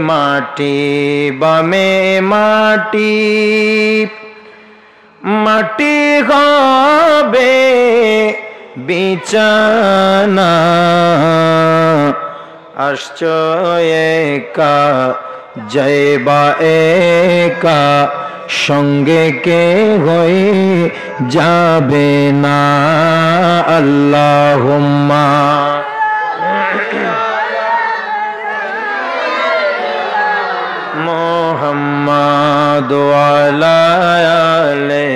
মাটি বামে মাটি মাটি হবে বিছানা আসছো একা যাইবা একা সঙ্গে কে হয়ে যাবে না আল্লাহুম্মা মুহাম্মাদ ওয়ালা আলে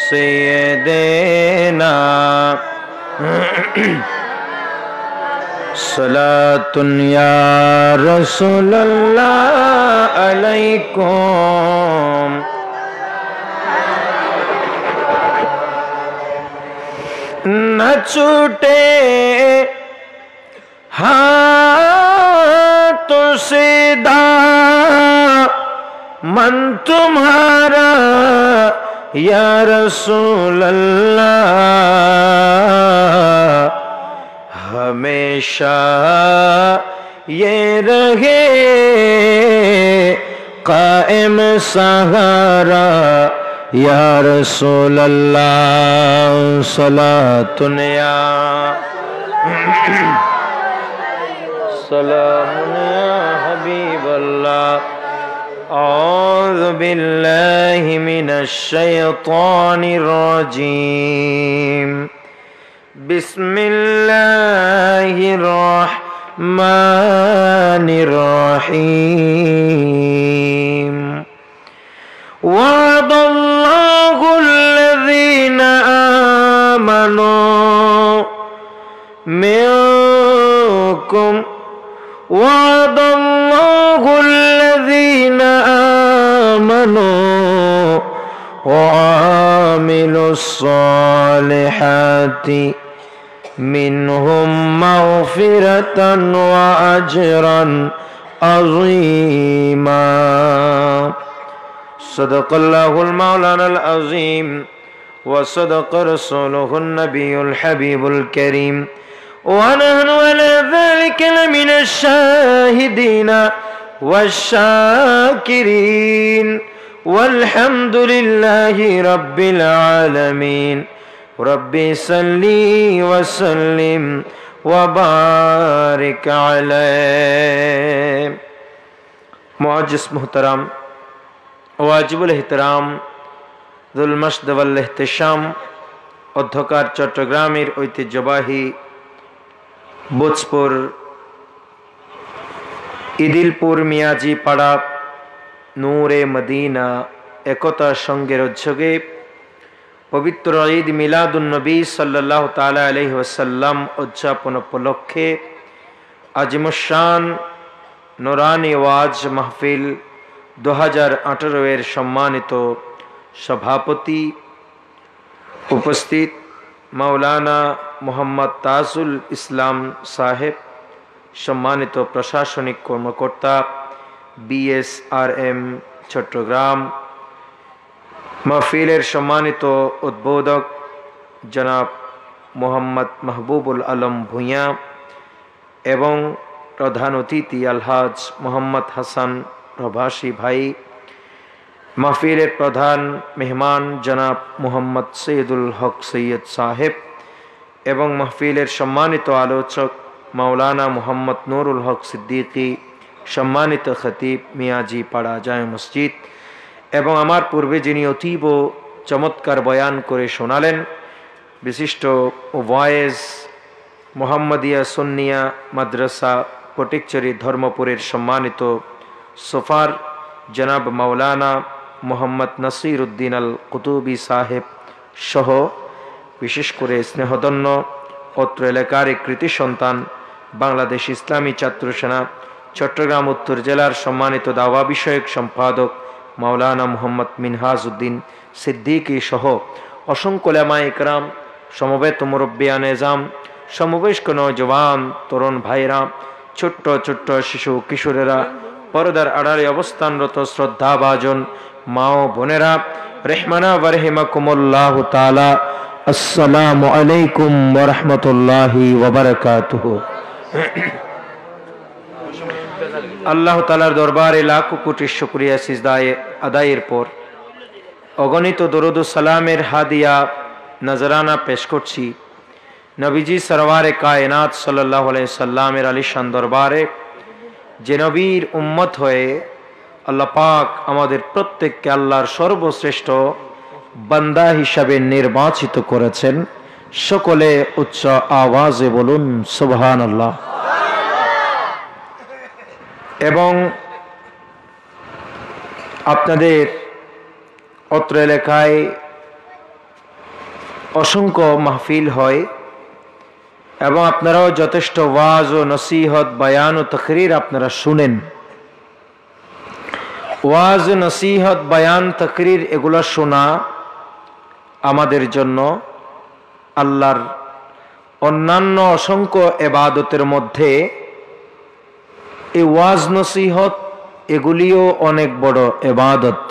সাইয়্যিদিনা সালাতুন ইয়া রাসূলুল্লাহ আলাইকুম না ছুটে हाथ से दामन तुम्हारा या रसूल अल्लाह हमेशा ये रहे कायम सहारा या रसूल अल्लाह सलातुन या सलामुन या हबीब अल्लाह औज़ु बिल्लाहि मिनश शैतानिर रजीम बिस्मिल्लाहिर रहमानिर रहीम वअदल्लाहु अल्लज़ीना आमनू मिनकुम وعد الله الذين آمنوا وعملوا الصالحات منهم مغفرة وأجرا عظيما صدق الله المولانا العظيم وصدق رسوله النبي الحبيب الكريم ونحن على ذلك لمن الشاهدين والشاكرين والحمد لله رب العالمين ربي صلِّ وسلم وبارك عليه معزز محترم واجب الاحترام ذو المشد والاحتشام অধ্যকার চট্টগ্রামের ঐতিহ্যবাহী বুচপুর ইদিলপুর মিয়াজি পাড়া নূরে মদিনা একতা সঙ্গের উদ্যোগে পবিত্র ঈদ মিলাদুন নবী সাল্লাল্লাহু তাআলা আলাইহি ওয়াসাল্লাম উদযাপন উপলক্ষে আজিমুশান নুরানি ওয়াজ মাহফিল 2018 এর সম্মানিত সভাপতি উপস্থিত মাওলানা মোহাম্মদ তাজুল ইসলাম সাহেব সম্মানিত প্রশাসনিক কর্মকর্তা বিএসআরএম চট্টগ্রাম মাহফিলের সম্মানিত উদ্বোধক জনাব মোহাম্মদ মাহবুবুল আলম ভূঁইয়া এবং প্রধান অতিথি আলহাজ মোহাম্মদ হাসান প্রবাসী ভাই মাহফিলের প্রধান মেহমান জনাব মোহাম্মদ সৈয়দুল হক সৈয়দ সাহেব এবং মাহফিলের সম্মানিত আলোচক মাওলানা মোহাম্মদ নুরুল হক সিদ্দিকী সম্মানিত খতিব মিয়াজি পাড়া জামে মসজিদ এবং আমার পূর্বে যিনি অতীব চমৎকার বয়ান করে শোনালেন বিশিষ্ট ওয়াইজ মোহাম্মদিয়া সুন্নিয়া মাদ্রাসা ফটিকছড়ি ধর্মপুরের সম্মানিত সফার জনাব মাওলানা মোহাম্মদ নাসির উদ্দিন আল কুতুবী সাহেব সহ বিশেষ করে স্নেহধন্য অত্র এলাকার এক কৃতি সন্তান বাংলাদেশ ইসলামী ছাত্র সেনা চট্টগ্রাম উত্তর জেলার সম্মানিত দাওয়া বিষয়ক সম্পাদক মাওলানা মোহাম্মদ মিনহাজ উদ্দিন সিদ্দিকী সহ অসংখ্য উলামায়ে ইকরাম সমবেত মুরব্বিয়ান এজাম সমবয়স্ক নওজওয়ান তরুণ ভাইরা ছোট্ট ছোট্ট শিশু কিশোরেরা পর্দার আড়ালে অবস্থানরত শ্রদ্ধাভাজন মা ও বোনেরা রহমানা ওয়া রাহিমাকুমুল্লাহু তাআলা আসসালামু আলাইকুম ওয়া রাহমাতুল্লাহি ওয়া বারাকাতুহু। আল্লাহ তাআলার দরবারে লাখো কোটি শুকরিয়া সিজদায়ে আদায়ের পর অগণিত দরুদ ও সালামের হাদিয়া নজরানা পেশ করছি নবীজি সরওয়ারে কায়নাত সাল্লাল্লাহু আলাইহি সাল্লামের আলিশান দরবারে, যে নবীর উম্মত হয়ে আল্লাহ পাক আমাদের প্রত্যেককে আল্লাহর সর্বশ্রেষ্ঠ বান্দা হিসাবে নির্বাচিত করেছেন। সকলে উচ্চ আওয়াজে বলুন সুবহানাল্লাহ। এবং আপনাদের অত্র এলাকায় অসংখ্য মাহফিল হয় এবং আপনারাও যথেষ্ট ওয়াজ ও নসিহত, বায়ান ও তাকরীর আপনারা শুনেন। ওয়াজ, নসিহত, বায়ান, তাকরীর এগুলো শোনা আমাদের জন্য আল্লাহর অন্যান্য অসংখ্য ইবাদতের মধ্যে এই ওয়াজ নসিহত এগুলিও অনেক বড় ইবাদত।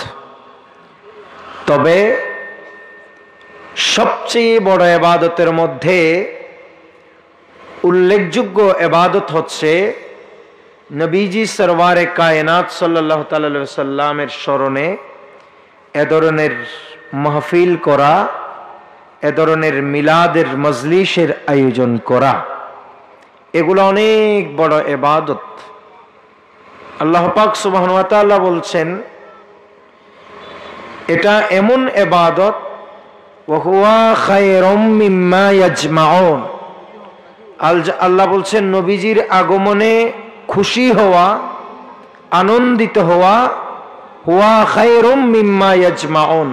তবে সবচেয়ে বড় ইবাদতের মধ্যে উল্লেখযোগ্য ইবাদত হচ্ছে নবীজি সরওয়ারে কায়নাত সাল্লাল্লাহু তাআলা আলাইহি ওয়াসাল্লামের স্মরণে এ ধরনের মাহফিল করা, এ ধরনের মিলাদের মজলিসের আয়োজন করা, এগুলো অনেক বড় ইবাদত। আল্লাহ পাক সুবহানাহু ওয়া তাআলা বলছেন এটা এমন ইবাদত ওয়া হুয়া খায়রুম মিম্মা ইয়াজমাউন। আল্লাহ বলছেন নবীজির আগমনে খুশি হওয়া, আনন্দিত হওয়া, হুয়া খায়রুম মিম্মা ইয়াজমাউন,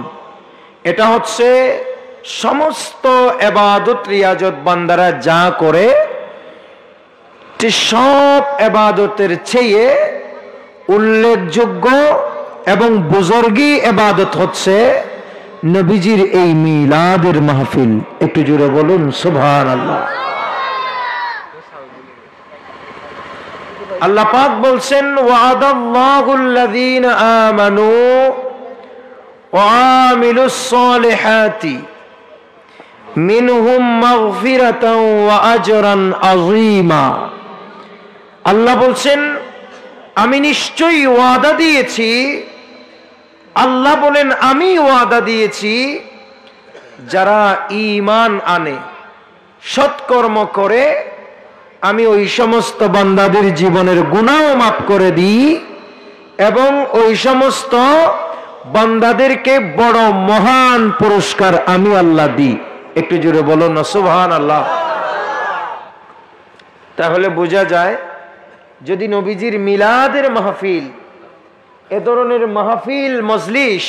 এটা হচ্ছে সমস্ত ইবাদত রিয়াজত বান্দারা যা করে সব ইবাদতের চেয়ে উল্লেখযোগ্য এবং বুজুর্গি ইবাদত হচ্ছে নবীজির এই মিলাদের মাহফিল। একটু জোরে বলুন সুবহানাল্লাহ। আল্লাহ পাক বলছেন ওয়াদাল্লাহুল্লাযীনা আমানু ওয়া আমিলুস সালিহাতি মিনহুম মাগফিরাতাও ওয়া আজরান আযীমা। আল্লাহ বলছেন আমি নিশ্চয়ই ওয়াদা দিয়েছি, আল্লাহ বলেন আমি ওয়াদা দিয়েছি যারা ঈমান আনে, সৎকর্ম করে, আমি ওই সমস্ত বান্দাদের জীবনের গুনাহও মাফ করে দিই এবং ওই সমস্ত বান্দাদেরকে বড় মহান পুরস্কার আমি আল্লাহ দিই। একটু জোরে বলুন না সুবহানাল্লাহ। তাহলে বোঝা যায় যদি নবীজির মিলাদের মাহফিল, এ ধরনের মাহফিল মজলিস,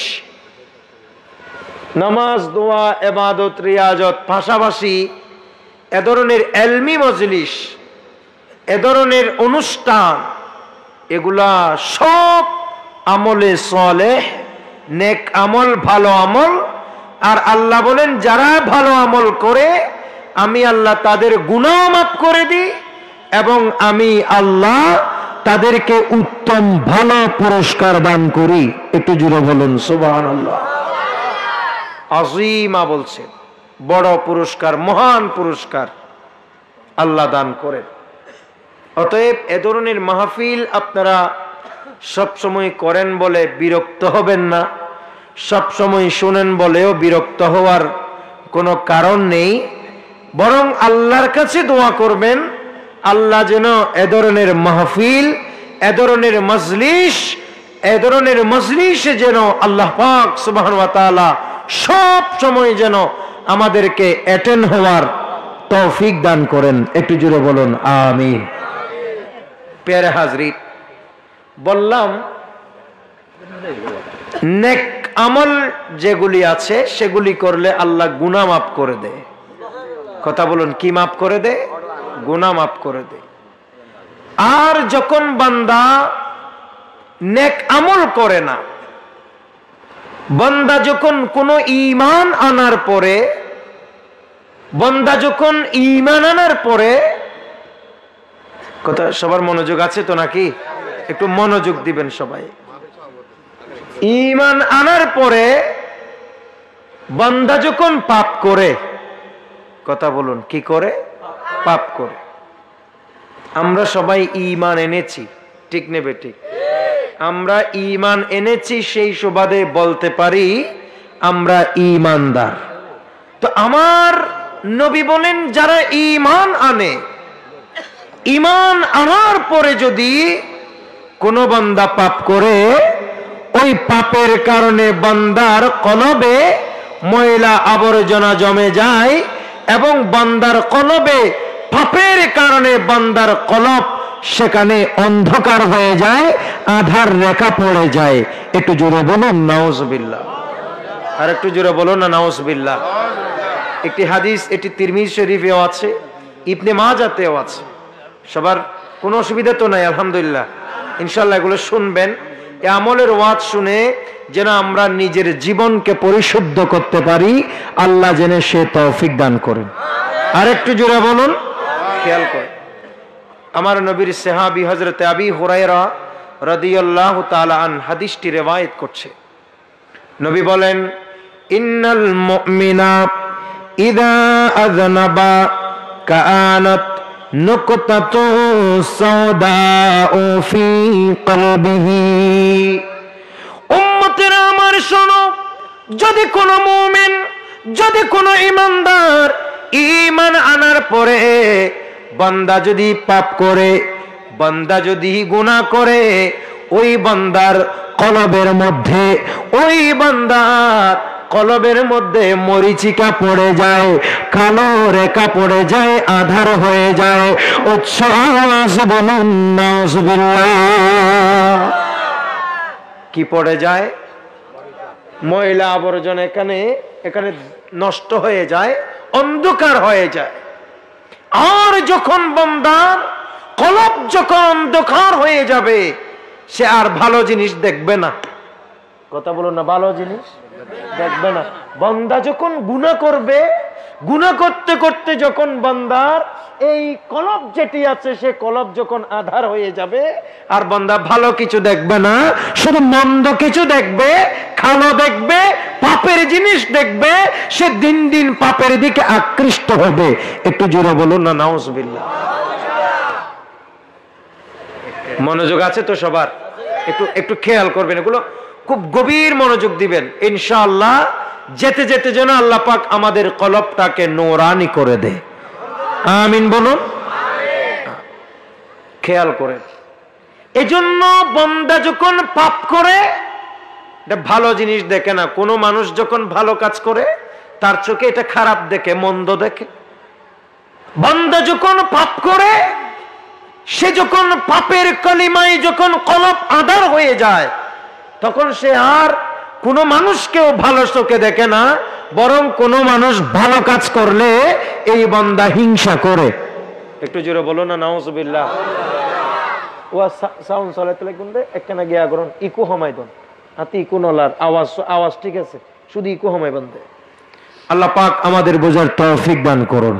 নামাজ, দোয়া, ইবাদত, রিয়াজত পাশাপাশি এ ধরনের ইলমি মজলিস, এ ধরনের অনুষ্ঠান, এগুলা সব আমলে সালেহ, নেক আমল, ভালো আমল। আর আল্লাহ বলেন যারা ভালো আমল করে আমি আল্লাহ তাদের গুনাহ মাফ করে দিই এবং আমি আল্লাহ তাদেরকে উত্তম ভালো পুরস্কার দান করি। একটু জোরে বলুন সুবহানাল্লাহ। আযীমা বলছেন বড় পুরস্কার, মহান পুরস্কার আল্লাহ দান করেন। অতএব এ ধরনের মাহফিল আপনারা সব সময় করেন বলে বিরক্ত হবেন না, সব সময় শুনেন বলেও বিরক্ত হওয়ার কোনো কারণ নেই। বরং আল্লাহর কাছে দোয়া করবেন আল্লাহ যেন এ ধরনের মাহফিল, এ ধরনের মজলিসে যেন আল্লাহ পাক সুবহানাহু ওয়া তাআলা সব সময় যেন আমাদেরকে অ্যাটেন্ড হওয়ার তৌফিক দান করেন। একটু জোরে বলুন আমিন। প্যারে হাজরিন, বললাম নেক আমল যেগুলি আছে সেগুলি করলে আল্লাহ গুনাহ মাফ করে দেয়। কথা বলুন, কি মাফ করে দেয়? গুনাহ মাফ করে দেয়। আর যখন বান্দা নেক আমল করে না, বান্দা যখন কোনো ঈমান আনার পরে, কথা সবার মনোযোগ আছে তো নাকি? একটু মনোযোগ দিবেন সবাই। ঈমান আনার পরে বান্দা যখন পাপ করে, কথা বলুন, কি করে? পাপ করে। আমরা সবাই ঈমান এনেছি, ঠিক নেবে ঠিক। আমরা ঈমান এনেছি সেই সুবাদে বলতে পারি আমরা ঈমানদার। তো আমার নবী বলেন যারা ঈমান আনে, ঈমান আনার পরে যদি কোনো বান্দা পাপ করে, ওই পাপের কারণে বান্দার কলবে ময়লা আবর্জনা জমে যায় এবং বান্দার কলবে পাপের কারণে বান্দার কলব সেখানে অন্ধকার হয়ে যায়, আধার রেখা পড়ে যায়। একটু জোরে বলুন নাউজুবিল্লাহ। আর একটু জোরে বলুন না নাউজুবিল্লাহ। একটি হাদিস, এটি তিরমিজি শরীফেও আছে, ইবনে মাজাতেও আছে। সবার কোনো অসুবিধা তো নাই আলহামদুলিল্লাহ। ইনশাআল্লাহ এগুলো শুনবেন। এই আমলের ওয়াজ শুনে যেন আমরা নিজের জীবনকে পরিশুদ্ধ করতে পারি, আল্লাহ যেন সে তৌফিক দান করেন। আর একটু জোরে বলুন। খেয়াল করে আমার নবীর সাহাবী হযরত আবী হুরায়রা রাদিয়াল্লাহু তাআলা আন হাদিসটি রিওয়ায়াত করছে। নবী বলেন, ইন্নাল মুমিনা ইযা আযনাবা কাআনাত নুকতাতু সাওদাউ ফি কলবিহি। উম্মতেরা আমার শোনো, যদি কোনো মুমিন, যদি কোনো ঈমানদার ঈমান আনার পরে বান্দা যদি পাপ করে, বান্দা যদি গুনাহ করে, ওই বান্দার কলবের মধ্যে, ওই বান্দার কলবের মধ্যে মরিচিকা পড়ে যায়, কালো রেখা পড়ে যায়, আধার হয়ে যায়। উচ্চ আওয়াজ বলুন নাউজুবিল্লাহ। কি পড়ে যায়? ময়লা আবর্জনা এখানে এখানে নষ্ট হয়ে যায়, অন্ধকার হয়ে যায়। আর যখন বান্দার কলব যখন অন্ধকার হয়ে যাবে, সে আর ভালো জিনিস দেখবে না। কথা বলুন না, ভালো জিনিস দেখবে না। বান্দা যখন গুনাহ করবে, গুনাহ করতে করতে যখন বান্দার এই কলব যেটি আছে, সে কলব যখন আধার হয়ে যাবে, আর বান্দা ভালো কিছু দেখবে না, শুধু মন্দ কিছু দেখবে, খালো দেখবে, পাপের জিনিস দেখবে, সে দিন দিন পাপের দিকে আকৃষ্ট হবে। একটু জোরে বলুন না নাউজুবিল্লাহ। মনোযোগ আছে তো সবার? একটু একটু খেয়াল করবেন, এগুলো খুব গভীর মনোযোগ দিবেন। ইনশাআল্লাহ যেতে যেতে যেন আল্লাহ পাক আমাদের কলবটাকে নূরানি করে দেয়। আমিন বলুন। খেয়াল করেন, এজন্য বান্দা যখন পাপ করে এটা ভালো জিনিস দেখে না। কোনো মানুষ যখন ভালো কাজ করে তার চোখে এটা খারাপ দেখে, মন্দ দেখে। বান্দা যখন পাপ করে, সে যখন পাপের কলিমায় যখন কলব আধার হয়ে যায়, তখন সে আর কোনো মানুষকেও ভালো চোখে দেখে না, বরং কোনো মানুষ ভালো কাজ করলে এই বান্দা হিংসা করে। একটু জোরে বলো না নাউজুবিল্লাহ। ওয়া সাউন্ড চালাতে লাগবেন, একখানা গিয়া করুন, ইকো হমাই দেন, হাতে ইকো নলার আওয়াজ, আওয়াজ ঠিক আছে, শুধু ইকো হমাই বান্দে। আল্লাহ পাক আমাদের বোঝার তৌফিক দান করুন।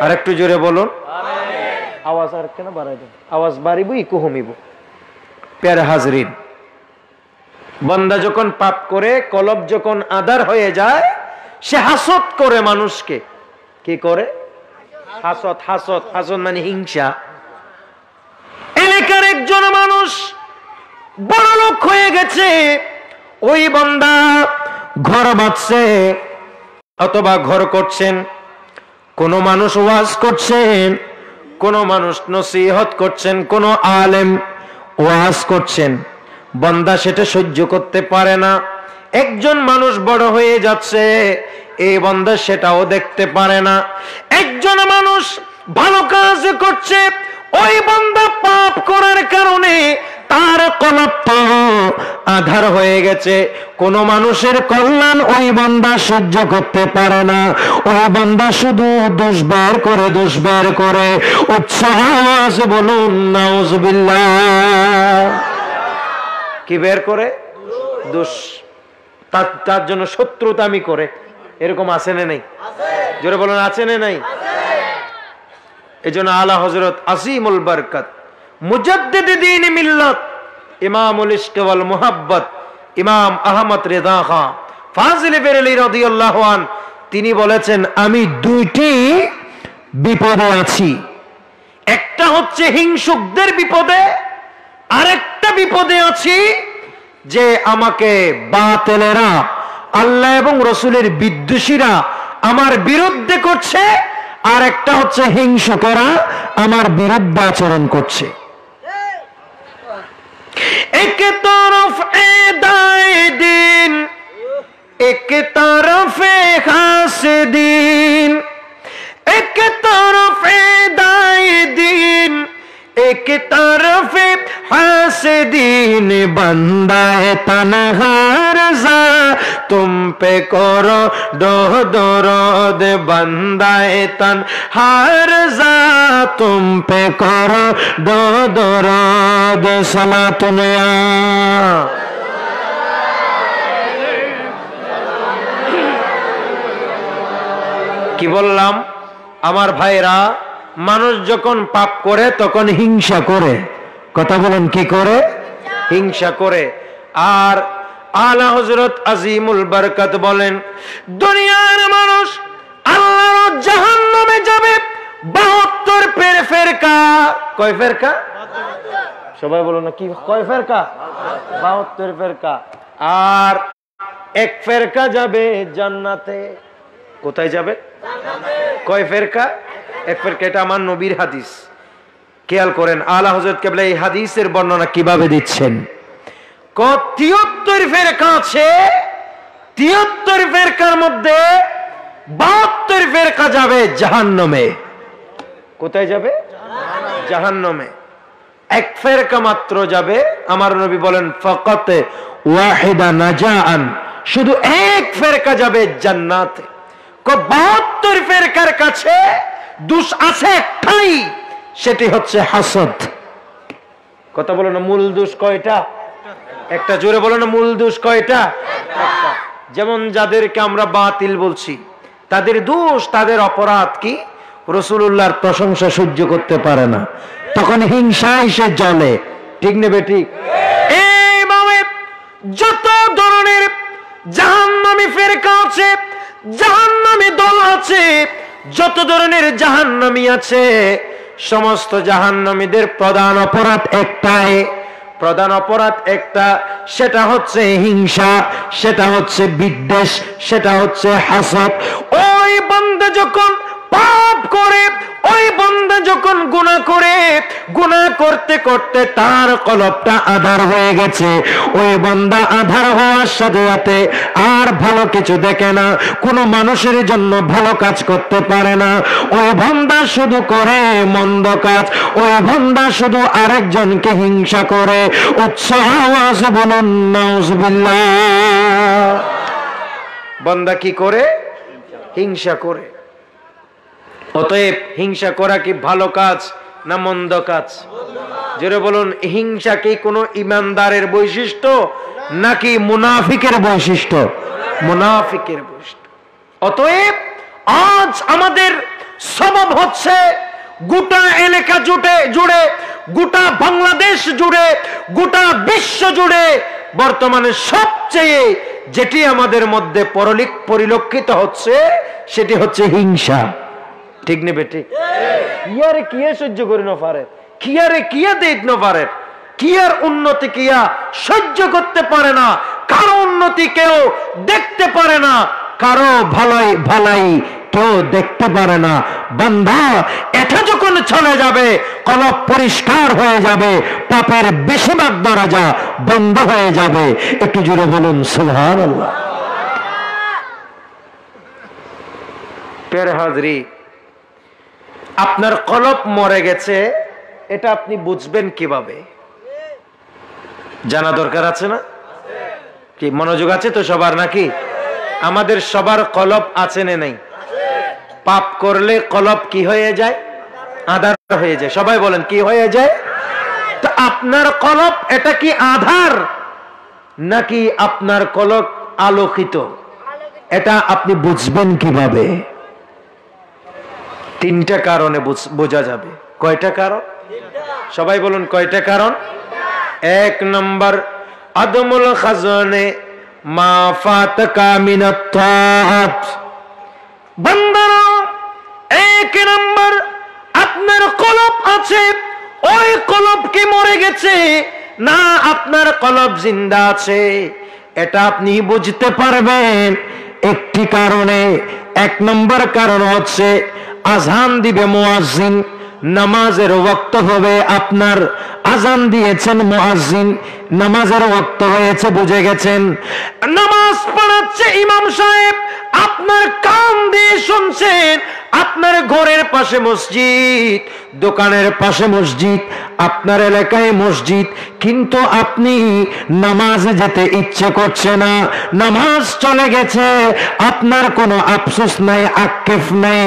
আর একটু জোরে বলুন। আওয়াজ আর কেন বাড়াই দেন, আওয়াজ বাড়িব, ইকো হমিব। প্যারে হাজরিন, বান্দা যখন পাপ করে, কলব যখন আধার হয়ে যায়, সে হাসদ করে মানুষকে। কি করে? হাসদ। হাসদ, হাসদ মানে হিংসা। এলাকার একজন মানুষ বড় লোক হয়ে গেছে, ওই বান্দা ঘর বাঁধছে অথবা ঘর করছেন, কোন মানুষ ওয়াজ করছেন, কোন মানুষ নসিহত করছেন, কোন আলেম ওয়াজ করছেন, বান্দা সেটা সহ্য করতে পারে না। একজন মানুষ বড় হয়ে যাচ্ছে, এই বান্দা সেটাও দেখতে পারে না। একজন মানুষ ভালো কাজ করছে, ওই বান্দা পাপ করার কারণে তার কলবটা আধার হয়ে গেছে। কোন মানুষের কল্যাণ ওই বান্দা সহ্য করতে পারে না, ওই বান্দা শুধু দোষ বের করে, দোষ বের করে। উচ্চ আওয়াজে বলুন নাউজুবিল্লাহ। কি বের করে? দোষ। তার জন্য শত্রুতামি করে। এরকম আছে না নাই? জোরে বলুন, আছে না নাই? এজন্য আলা হযরত আসিমুল বরকত মুজাদ্দিদ দ্বীন মিল্লাত ইমামুল ইশক ওয়াল মুহাব্বত ইমাম আহমদ রিজা খান ফাজিল বেরেলি রাদিয়াল্লাহু আন, তিনি বলেছেন, আমি দুইটি বিপদে আছি। একটা হচ্ছে হিংসুকদের বিপদে, আরেকটা বিপদে আছি যে আমাকে বাতিলেরা, আল্লাহ এবং রসুলের বিদ্বেষীরা আমার বিরুদ্ধে করছে, আর একটা হচ্ছে হিংসুকেরা আমার বিরুদ্ধে আচরণ করছে। এক তরফ এদায়ে দিন, এক তরফে হাসদিন, এক তরফ এদায়ে দিন, एक तरफ हासिदीन, बंदा है तनहार ज़ा तुम पे करो दोह दरोद, बंदा है तनहार ज़ा तुम पे करो दोह दरोद, सलातुनिया। কি বললাম আমার ভাইরা, মানুষ যখন পাপ করে তখন হিংসা করে। কথা বলেন, কি করে? হিংসা করে। আর আলা হযরত আজিমুল বরকত বলেন, দুনিয়ার মানুষ আল্লাহর জাহান্নামে যাবে 72 ফেরকা। কয় ফেরকা? সবাই বলো না, কি কয় ফেরকা? 72 ফেরকা। আর এক ফেরকা যাবে জান্নাতে। কোথায় যাবে? কয় ফেরকা? এক ফেরকা। এটা আমার নবীর হাদিস, খেয়াল করেন। আলা হযরত কেবলা এই হাদিসের বর্ণনা কিভাবে দিচ্ছেন। 73 ফেরকা আছে, 73 ফেরকার মধ্যে 72 ফেরকা যাবে জাহান্নামে। কোথায় যাবে? জাহান্নামে। এক ফেরকা মাত্র যাবে, আমার নবী বলেন ফাকাত ওয়াহিদা নাজাআন, শুধু এক ফেরকা যাবে জান্নাতে। 72 ফেরকার কাছে দোষ আছে একটাই, সেটি হচ্ছে হাসদ। কথা বলো না, মূল দোষ কয়টা? একটা। জোরে বলো না, মূল দোষ কয়টা? একটা। যেমন যাদেরকে আমরা বাতিল বলছি, তাদের দোষ, তাদের অপরাধ কি? রাসূলুল্লাহর প্রশংসা সহ্য করতে পারে না, তখন হিংসা এসে জ্বলে। ঠিক নেবে? ঠিক। এইভাবে যত ধরনের জাহান্নামী ফেরকা আছে, জাহান্নামী দল আছে, যত ধরনের জাহান্নামী আছে, সমস্ত জাহান্নামীদের প্রধান অপরাধ একটাই, প্রধান অপরাধ একটা, সেটা হচ্ছে হিংসা, সেটা হচ্ছে বিদ্বেষ, সেটা হচ্ছে হাসদ। ওই বান্দা যখন পাপ করে, ওই বান্দা যখন গুনাহ করে, গুনাহ করতে করতে তার কলবটা আধার হয়ে গেছে, ওই বান্দা আধার হওয়ার সাথে সাথে আর ভালো কিছু দেখে না, কোনো মানুষের জন্য ভালো কাজ করতে পারে না, ওই বান্দা শুধু করে মন্দ কাজ, ওই বান্দা শুধু আরেকজনকে হিংসা করে। উচ্চ আওয়াজ বলুন নাউজুবিল্লাহ। বান্দা কি করে? হিংসা করে। অতএব হিংসা করা কি ভালো কাজ না মন্দ কাজ? জোরে বলুন। হিংসা কি কোনো ইমানদারের বৈশিষ্ট্য নাকি মুনাফিকের বৈশিষ্ট্য? মুনাফিকের বৈশিষ্ট্য। অতএব আজ আমাদের সবব হচ্ছে গোটা এলাকা জুড়ে, গোটা বাংলাদেশ জুড়ে, গোটা বিশ্ব জুড়ে বর্তমানে সবচেয়ে যেটি আমাদের মধ্যে পরিলক্ষিত হচ্ছে, সেটি হচ্ছে হিংসা। ঠিক নেবে? ঠিক। কিয়ারে কিয়া সহ্য করি না পারে, কিয়ারে কিয়া দেখ না পারে, কিয়ার উন্নতি কিয়া সহ্য করতে পারে না, কারো উন্নতি কেউ দেখতে পারে না, কারো ভালাই ভালাই কেউ দেখতে পারে না। বান্দা এটা যখন চলে যাবে, কলব পরিষ্কার হয়ে যাবে, পাপের বেশিরভাগ দরজা বন্ধ হয়ে যাবে। একটু জোরে বলুন সুবহানাল্লাহ। প্যারে হাজরি, আপনার কলব মরে গেছে, এটা আপনি বুঝবেন কিভাবে? জানা দরকার আছে না? কি মনোযোগ আছে তো সবার নাকি? আমাদের সবার কলব আছে না নাই? পাপ করলে কলব কি হয়ে যায়? আধার হয়ে যায়। সবাই বলেন, কি হয়ে যায়? তো আপনার কলব এটা কি আধার নাকি আপনার কলব আলোকিত? এটা আপনি বুঝবেন কিভাবে? তিনটা কারণে বোঝা যাবে। কয়টা কারণ? সবাই বলুন, কয়টা কারণ? এক নম্বর, আদমুল খাজনে মা ফাতাকা মিনাত তাআত। বান্দারা, এক নম্বর, আপনার কলব আছে, ওই কলব কি মরে গেছে, না আপনার কলব জিন্দা আছে, এটা আপনি বুঝতে পারবেন একটি কারণে। এক নম্বর কারণ হচ্ছে আজান দিবে মুয়াজ্জিন, নামাজের ওয়াক্ত হবে, আপনার আজান দিয়েছেন মুয়াজ্জিন, নামাজের ওয়াক্ত হয়েছে, বুঝে গেছেন। নামাজ পড়াচ্ছে ইমাম সাহেব, আপনার কান দিয়ে শুনছেন, আপনার ঘরের পাশে মসজিদ, দোকানের পাশে মসজিদ, আপনার এলাকায় মসজিদ, কিন্তু আপনি নামাজে যেতে ইচ্ছে করছে না, নামাজ চলে গেছে, আপনার কোনো আফসোস নাই, আক্ষেপ নাই।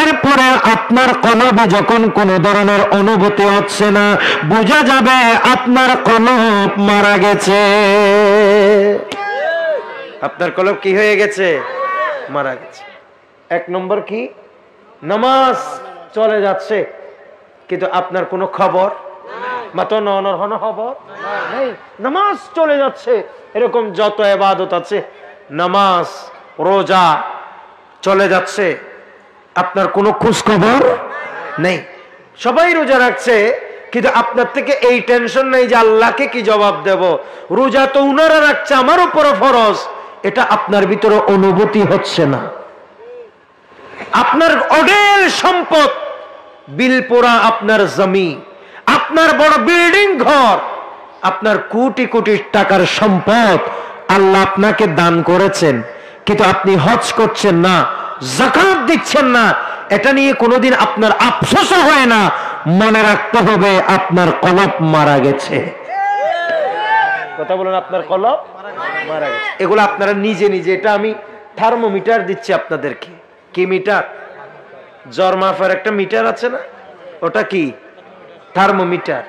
এরপরে আপনার কলবে যখন কোনো ধরনের অনুভূতি হচ্ছে না, বোঝা যাবে আপনার কলব মারা গেছে। আপনার কলব কি হয়ে গেছে? মারা গেছে। এক নম্বর কি? নামাজ চলে যাচ্ছে কিন্তু আপনার কোনো খবর মাত্র নন খবর নেই, নামাজ চলে যাচ্ছে। এরকম যত ইবাদত আছে, নামাজ রোজা চলে যাচ্ছে, আপনার কোনো খোঁজ খবর নেই। সবাই রোজা রাখছে কিন্তু আপনার থেকে এই টেনশন নেই যে আল্লাহকে কি জবাব দেব। রোজা তো উনারা রাখছে, আমার উপরও ফরজ, এটা আপনার ভিতরে অনুভূতি হচ্ছে না। আপনার অঢেল সম্পদ, বিলপোড়া আপনার জমি, আপনার বড় বিল্ডিং ঘর, আপনার কোটি কোটি টাকার সম্পদ আল্লাহ আপনাকে দান করেছেন, কিন্তু আপনি হজ করছেন না, যাকাত দিচ্ছেন না, এটা নিয়ে কোনোদিন আপনার আফসোস হয় না। মনে রাখতে হবে আপনার কলব মারা গেছে। কথা বলুন, আপনার কলব মারা গেছে। এগুলো আপনারা নিজে নিজে, এটা আমি থার্মোমিটার দিচ্ছি আপনাদেরকে। কি মিটার? জ্বর মাপার একটা মিটার আছে না, ওটা কি? থার্মোমিটার।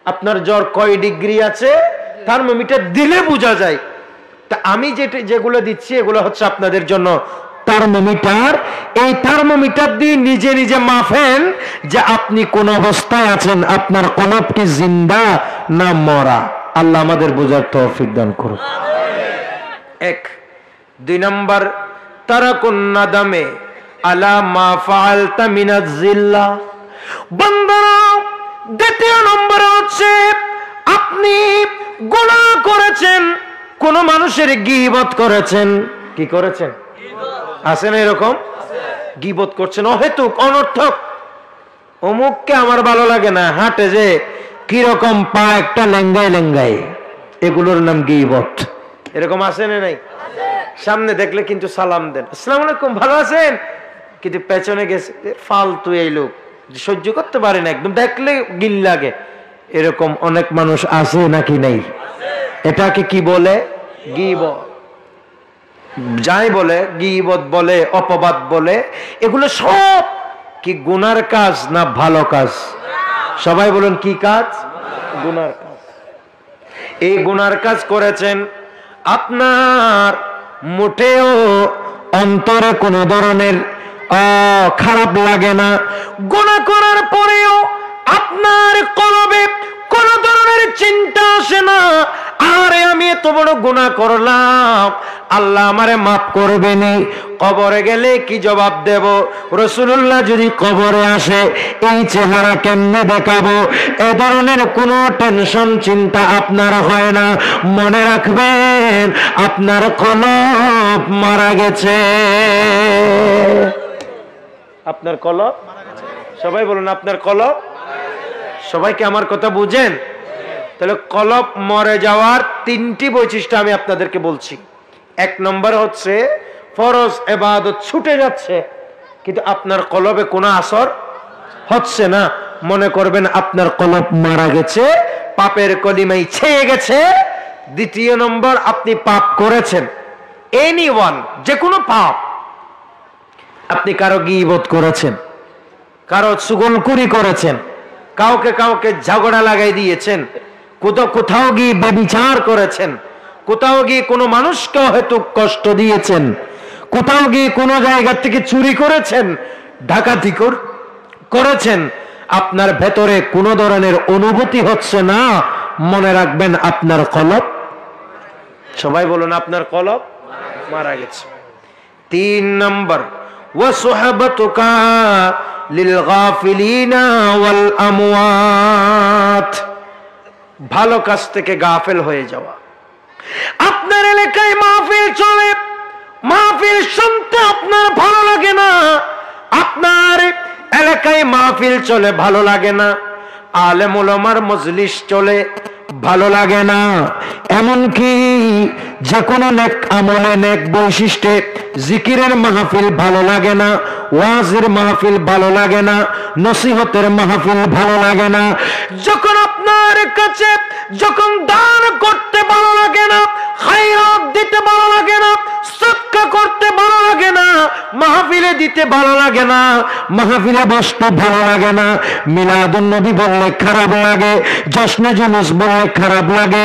আপনার জ্বর কয় ডিগ্রি আছে থার্মোমিটার দিলে বোঝা যায়। তা আমি যেগুলো দিচ্ছি এগুলো হচ্ছে আপনাদের জন্য থার্মোমিটার। এই থার্মোমিটার দিয়ে নিজে নিজে মাপেন যে আপনি কোন অবস্থায় আছেন, আপনার কলব কি জিন্দা না মরা। আল্লাহ আমাদের বোঝার তৌফিক দান করুন। এক। দুই নম্বর, তারাকুন নাদামে আলা মা ফাআলতা মিনাজ জিল্লাহ। বান্দারা, দ্বিতীয় নম্বর হচ্ছে আপনি গুনাহ করেছেন, কোন মানুষের গীবত করেছেন। কি করেছেন? আছে না এরকম? গীবত করছেন অহেতুক, অনর্থক। অমুককে আমার ভালো লাগে না, হাঁটে যে কিরকম পা একটা লেঙ্গায় লেঙ্গায়, এগুলোর নাম গীবত। এরকম আছে না নাই? সামনে দেখলে কিন্তু সালাম দেন, আসসালামু আলাইকুম, ভালো আছেন, কিন্তু পেছনে গেছে ফালতু এই লোক, সহ্য করতে পারে না, একদম দেখলে গিল লাগে। এরকম অনেক মানুষ আছে নাকি নাই? এটাকে কি বলে? গীবত। যাই বলে গীবত বলে, অপবাদ বলে, এগুলো সব কি গুনার কাজ না ভালো কাজ? সবাই বলুন কি কাজ? গুনার কাজ। এই গুনার কাজ করেছেন, আপনার মোটেও অন্তরে কোনো ধরনের খারাপ লাগে না। গুনাহ করার পরেও আপনার কলবে কোন ধরনের চিন্তা আসে না, আরে আমি এত বড় গুনাহ করলাম, আল্লাহ আমারে মাফ করবেনি, কবরে গেলে কি জবাব দেব, রাসূলুল্লাহ যদি কবরে আসে এই চেহারা কেমনে দেখাবো, এ ধরনের কোনো টেনশন চিন্তা আপনার হয় না। মনে রাখবেন আপনার কলব মারা গেছে। আপনার কলব মারা গেছে। সবাই বলুন আপনার কলব। সবাই কি আমার কথা বুঝেন? তাহলে কলব মরে যাওয়ার তিনটি বৈশিষ্ট্য আমি আপনাদেরকে বলছি। এক নম্বর হচ্ছে ফরজ ইবাদত ছুটে যাচ্ছে কিন্তু আপনার কলবে কোনো আসর হচ্ছে না, মনে করবেন আপনার কলব মারা গেছে, পাপের কলিমায় ছেয়ে গেছে। দ্বিতীয় নম্বর, আপনি পাপ করেছেন, এনিওয়ান, যে কোনো পাপ। আপনি কারো গীবত করেছেন, কারো চুগলখড়ি করেছেন, কাউকে কাউকে ঝগড়া লাগাই দিয়েছেন, কোথাও গিয়ে ব্যভিচার করেছেন, কোথাও গিয়ে কোনো মানুষকে হয়তো কষ্ট দিয়েছেন, কোথাও গিয়ে কোনো জায়গা থেকে চুরি করেছেন, ডাকাতি করেছেন, আপনার ভেতরে কোনো ধরনের অনুভূতি হচ্ছে না, মনে রাখবেন আপনার কলব। সবাই বলুন আপনার কলব মারা গেছে। তিন নম্বর, ওয়াসুহাবাতুকা লিল গাফিলিনা ওয়াল আমওয়াত। ভালো কাজ থেকে গাফেল হয়ে যাওয়া। আপনার এলাকায় মাহফিল চলে, মাহফিল শুনতে আপনার ভালো লাগে না, আপনার এলাকায় মাহফিল চলে ভালো লাগে না, আলেম ওলামার মজলিস চলে ভালো লাগে না, এমনকি যে কোনো নেক আমলে নেক বৈশিষ্ট্যে জিকিরের মাহফিল ভালো লাগে না, ওয়াজের মাহফিল ভালো লাগে না, নসিহতের মাহফিল ভালো লাগে না। যখন আপনার কাছে যখন দান করতে ভালো লাগে না, খায়রাত দিতে ভালো লাগে না, সদকা করতে ভালো লাগে না, মাহফিলে দিতে ভালো লাগে না, মাহফিলে বসতে ভালো লাগে না, মিলাদুন নবী বললে খারাপ লাগে, জশ্নে জুলুস বললে খারাপ লাগে,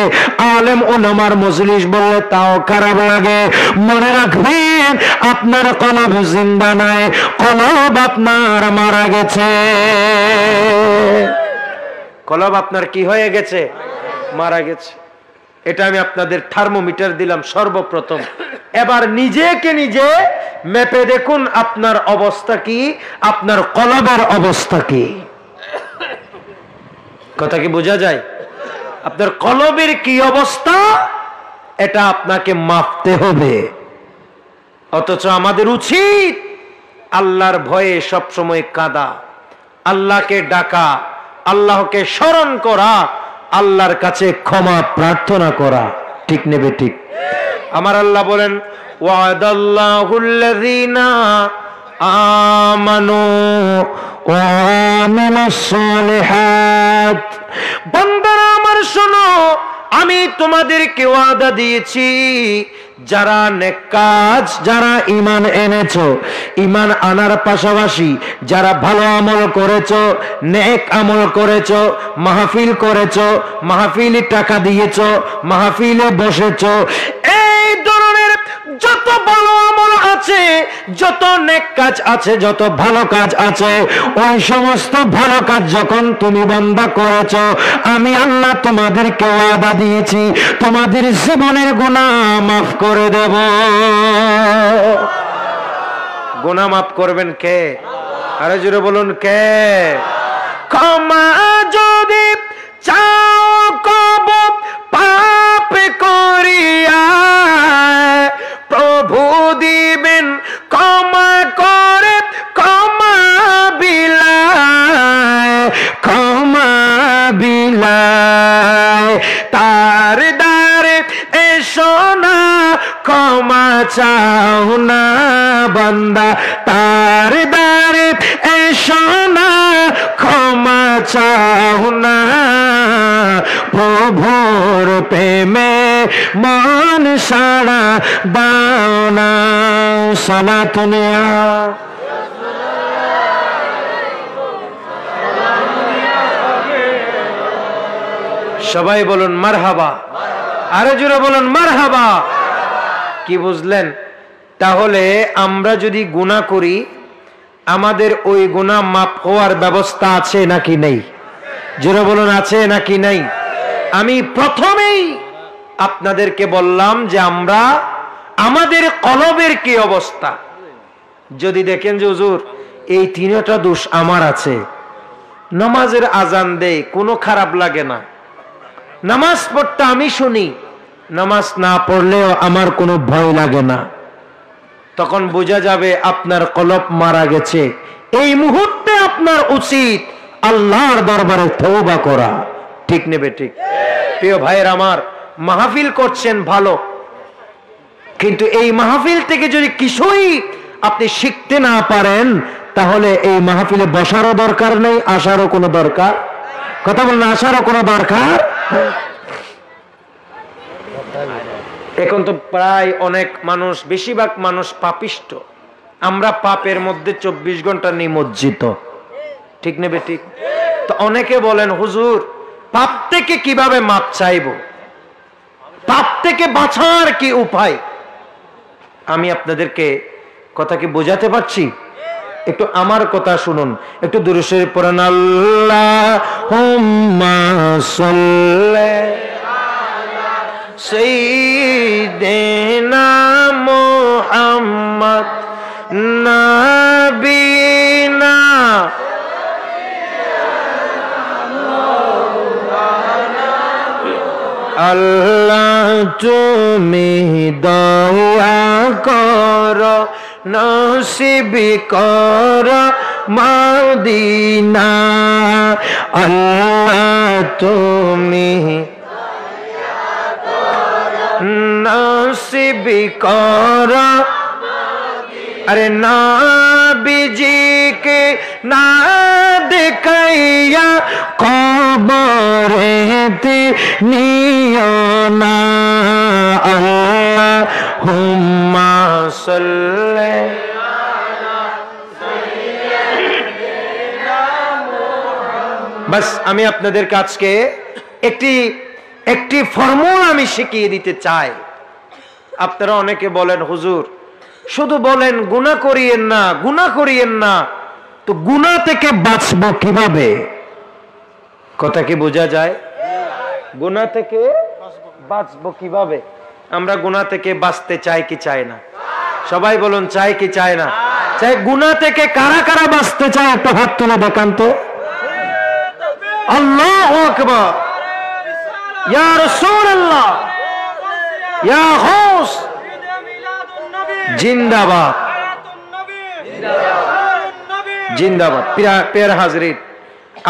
আলেম ওলামার মজলিস বললে তাও খারাপ লাগে। মনে রাখবেন আপনার কলব জিন্দা নাই, কলব আপনার মারা গেছে। কলব আপনার কি হয়ে গেছে? মারা গেছে। এটা আমি আপনাদের থার্মোমিটার দিলাম সর্বপ্রথম। এবার নিজেকে নিজে মেপে দেখুন আপনার অবস্থা কি, আপনার কলবের অবস্থা কি। কথা কি বোঝা যায়? আপনার কলবের কি অবস্থা এটা আপনাকে মাপতে হবে। অথচ আমাদের উচিত আল্লাহর ভয়ে সবসময় কাঁদা, আল্লাহকে ডাকা, আল্লাহকে স্মরণ করা, আল্লাহর কাছে ক্ষমা প্রার্থনা করা। ঠিক নেবে ঠিক? আমার আল্লাহ বলেন ওয়াদাল্লাহুল্লাযীনা আমানু ওয়া আমিলুস সালিহাত। বান্দারা আমার শোনো, আমি তোমাদেরকে ওয়াদা দিয়েছি যারা নেক কাজ, যারা ঈমান এনেছো, ঈমান আনার পাশাপাশি যারা ভালো আমল করেছো, নেক আমল করেছো, মাহফিল করেছো, মাহফিলে টাকা দিয়েছো, মাহফিলে বসেছো, এই ধরনের যত ভালো আমল আছে, যত নেক কাজ আছে, যত ভালো কাজ আছে, ওই সমস্ত ভালো কাজ যখন তুমি বান্দা করেছো, আমি আল্লাহ তোমাদেরকে ওয়াদা দিয়েছি তোমাদের জীবনের গুনাহ মাফ করে দেব। গুনাহ মাফ করবেন কে? আরে জোরে বলুন কে? ক্ষমা যদি চাও কব পাপ করিয়া, প্রভু দিবেন ক্ষমা করে ক্ষমা বিলায়, ক্ষমা বিলায়। তার দ্বারে এসো না ক্ষমা চাও না বান্দা, তার দ্বারে এসো না ক্ষমা চাও না, প্রভুর প্রেমে মন সাড়া দাও না। সালাতুনিয়া সবাই বলুন মারহাবা, আরো জোরে বলুন মারহাবা। কি বুঝলেন? তাহলে আমরা যদি গুনাহ করি, আমাদের ওই গুনাহ মাফ হওয়ার ব্যবস্থা আছে নাকি নেই? জোরে বলুন আছে নাকি নেই? আমি প্রথমেই আপনাদেরকে বললাম যে আমরা আমাদের কলবের কি অবস্থা। যদি দেখেন যে হুজুর এই তিনটা দোষ আমার আছে, নামাজের আজান দেয় কোনো খারাপ লাগে না, নামাজ পড়তে আমি শুনি, নামাজ না পড়লেও আমার কোনো ভয় লাগে না, তখন বোঝা যাবে আপনার কলব মারা গেছে। এই মুহূর্তে আপনার উচিত আল্লাহর দরবারে তওবা করা। ঠিক নেবে ঠিক? প্রিয় ভাইয়ের আমার, মাহফিল করছেন ভালো, কিন্তু এই মাহফিল থেকে যদি কিছুই আপনি শিখতে না পারেন, তাহলে এই মাহফিলে বসারও দরকার নেই, আসারও কোনো দরকার, কথা বলেন, আসারও কোনো দরকার। এখন তো প্রায় অনেক মানুষ, বেশিরভাগ মানুষ পাপিষ্ট, আমরা পাপের মধ্যে 24 ঘন্টা নিমজ্জিত। ঠিক নেবে ঠিক? তো অনেকে বলেন হুজুর পাপ থেকে কিভাবে মাপ চাইবো, পাপ থেকে বাঁচার কি উপায়? আমি আপনাদেরকে কথা কি বোঝাতে পারছি? একটু আমার কথা শুনুন, একটু দুরূদ শরীফ পড়েন। আল্লাহুম্মা সাল্লি আলা সাইয়্যিদিনা মুহাম্মদ নাবিনা আল্লাহ তুমি দয়া কর নসিব কর মদিনা আল্লাহ তুমি নসিব কর अरे नबीजी के ना दिखाया कब्रें नियो ना अल्लाहुम्मा सल्ले बस আমি আপনাদের কাছে একটি ফর্মুলা আমি শিখিয়ে দিতে চাই। আপনারা অনেকে বলেন হুজুর শুধু বলেন গুনাহ করিয়েন না, গুনাহ করিয়েন না, তো গুনাহ থেকে বাঁচবো কিভাবে? কথা কি বোঝা যায়? গুনাহ থেকে বাঁচবো কিভাবে? আমরা গুনাহ থেকে বাঁচতে চাই কি চাই না? সবাই বলুন চাই কি চাই না? চাই। গুনাহ থেকে কারা কারা বাঁচতে চায় একটু হাত তুলে দেখান তো। আল্লাহু আকবার, ইয়া রাসূলুল্লাহ, ইয়া গাউস জিন্দাবাদ, জিন্দাবাদ। প্রিয় হাজরিন,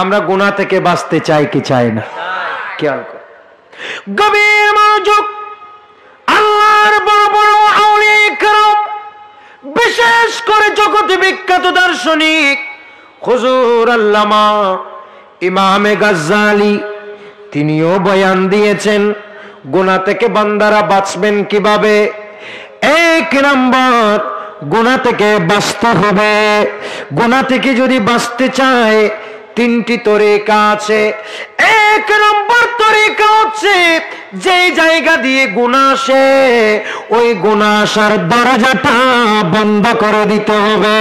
আমরা গুনাহ থেকে বাঁচতে চাই কি চাই না? খেয়াল কর, গভীর মনোযোগ। আল্লাহর বড় বড় আউলিয়া ইকরাম, বিশেষ করে জগতে বিখ্যাত দার্শনিক হুজুর আল্লামা ইমামে গাজ্জালি, তিনিও বয়ান দিয়েছেন গুনাহ থেকে বান্দারা বাঁচবেন কিভাবে। এক নম্বর, গুনাহ থেকে বাঁচতে হবে। গুনাহ থেকে যদি বাঁচতে চায় তিনটি তরিকা আছে। এক নম্বর তরিকা হচ্ছে যে জায়গা দিয়ে গুনাহ আসে ওই গুনাহ আসার দরজাটা বন্ধ করে দিতে হবে।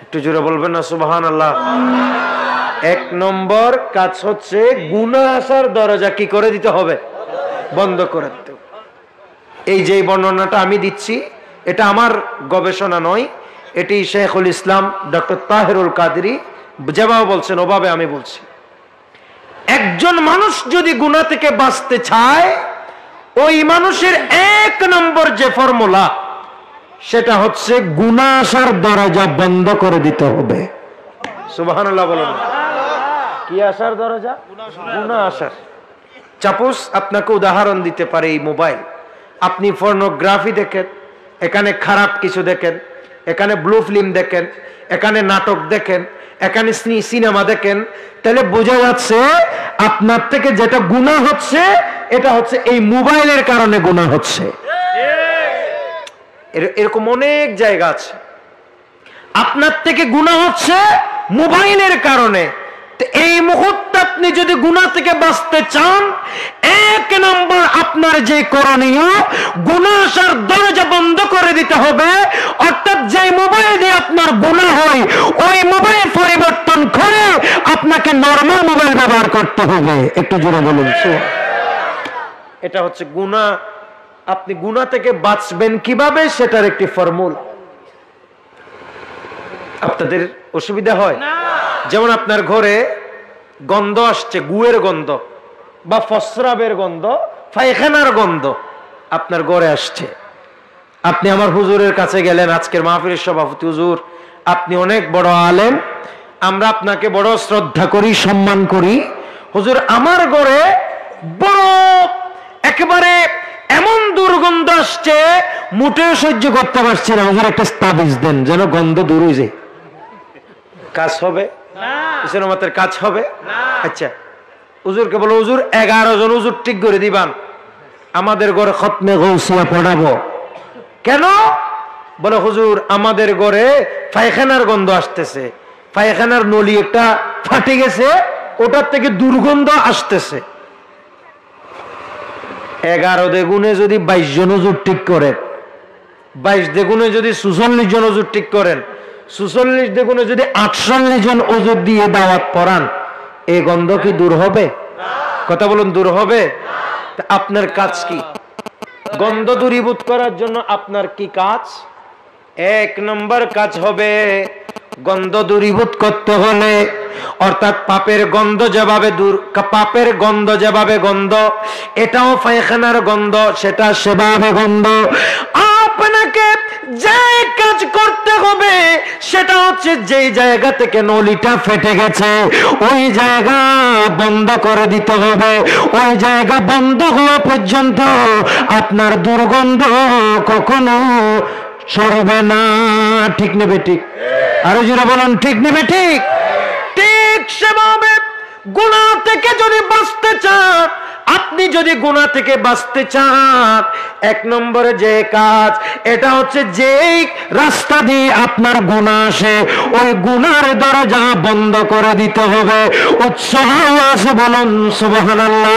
একটু জোরে বলবেন না সুবহানাল্লাহ। এক নম্বর কাজ হচ্ছে গুনাহ আসার দরজা কি করে দিতে হবে? বন্ধ করে দিতে হবে। এই যে বর্ণনাটা আমি দিচ্ছি এটা আমার গবেষণা নয়, এটি শেখুল ইসলাম ডক্টর তাহেরুল কাদরি যেভাবে বলছেন ওভাবে আমি বলছি। একজন মানুষ যদি গুনাহ থেকে বাঁচতে চায় ওই মানুষের এক নম্বর যে ফর্মুলা সেটা হচ্ছে গুনাহ আসার দরজা বন্ধ করে দিতে হবে। সুবহানাল্লাহ বলেন। কি আসার দরজা? গুনাহ আসার। চাপুস আপনাকে উদাহরণ দিতে পারে এই মোবাইল। আপনি পর্নোগ্রাফি দেখেন, এখানে খারাপ কিছু দেখেন, এখানে ব্লু ফিল্ম দেখেন, এখানে নাটক দেখেন, এখানে সিনেমা দেখেন, তাহলে বোঝা যাচ্ছে আপনার থেকে যেটা গুনাহ হচ্ছে এটা হচ্ছে এই মোবাইলের কারণে গুনাহ হচ্ছে। এরকম অনেক জায়গা আছে আপনার থেকে গুনাহ হচ্ছে মোবাইলের কারণে। এই মুহূর্তে আপনি যদি গুনাহ থেকে বাঁচতে চান এক নম্বর আপনার যে করণীয় গুনাহ আসার দরজা বন্ধ করে দিতে হবে। অর্থাৎ যে মোবাইল দিয়ে আপনার গুনাহ হয় ওই মোবাইল পরিবর্তন করে আপনাকে নরমাল মোবাইল ব্যবহার করতে হবে। একটু জোরে বলুন। এটা হচ্ছে গুনাহ। আপনি গুনাহ থেকে বাঁচবেন কিভাবে সেটার একটি ফর্মুলা। আপনাদের অসুবিধা হয়? যেমন আপনার ঘরে গন্ধ আসছে, গুয়ের গন্ধ বা ফসরাবের গন্ধ, পায়খানার গন্ধ আপনার ঘরে আসছে। আপনি আমার হুজুরের কাছে গেলেন, আজকের মাহফিলের সভাপতি হুজুর, আপনি অনেক বড় আলেম, আমরা আপনাকে বড় শ্রদ্ধা করি, সম্মান করি। হুজুর আমার ঘরে বড় একেবারে এমন দুর্গন্ধ আসছে মোটেও সহ্য করতে পারছি না, হুজুর একটা তাবিজ দেন যেন গন্ধ দূর হয়ে যায়। কাজ হবে না? কাজ হবে? আচ্ছা হুজুরকে বলো হুজুর 11 জন হুজুর ঠিক করে দিবান, আমাদের ঘরে খতমে গৌসিয়া পড়াবো। কেন? বলে হুজুর আমাদের ঘরে পায়খানার গন্ধ আসতেছে, পায়খানার নলি একটা ফাটে গেছে, ওটার থেকে দুর্গন্ধ আসতেছে। 11 দ্বিগুণে যদি 22 জন হুজুর ঠিক করেন, 22 দ্বিগুণে যদি 46 জন হুজুর ঠিক করেন, 46 দ্বিগুণে যদি 48 জন হুজুর দিয়ে দাওয়াত পড়ান, এই গন্ধ কি দূর হবে? কথা বলুন, দূর হবে? আপনার কাজ কি? গন্ধ দূরীভূত করার জন্য আপনার কি কাজ? এক নম্বর কাজ হবে গন্ধ দূরীভূত করতে হলে অর্থাৎ পাপের গন্ধ যেভাবে দূর, পাপের গন্ধ যেভাবে গন্ধ, এটাও পায়খানার গন্ধ, সেটা সেভাবে গন্ধ। আপনাকে যে কাজ করতে হবে সেটা হচ্ছে যেই জায়গা থেকে নলিটা ফেটে গেছে ওই জায়গা বন্ধ করে দিতে হবে। ওই জায়গা বন্ধ হওয়া পর্যন্ত আপনার দুর্গন্ধ কখনো সরবে না। ঠিক নেবে ঠিক? আরো যারা বলেন ঠিক নেবে ঠিক? ঠিক সেভাবে গুনাহ থেকে যদি বাঁচতে চান, আপনি যদি গুনাহ থেকে বাঁচতে চান, এক নম্বরে যে কাজ, এটা হচ্ছে যেই রাস্তা দিয়ে আপনার গুনাহ আসে ওই গুনার দরজা বন্ধ করে দিতে হবে। উচ্চ আওয়াজে বলুন সুবহানাল্লাহ।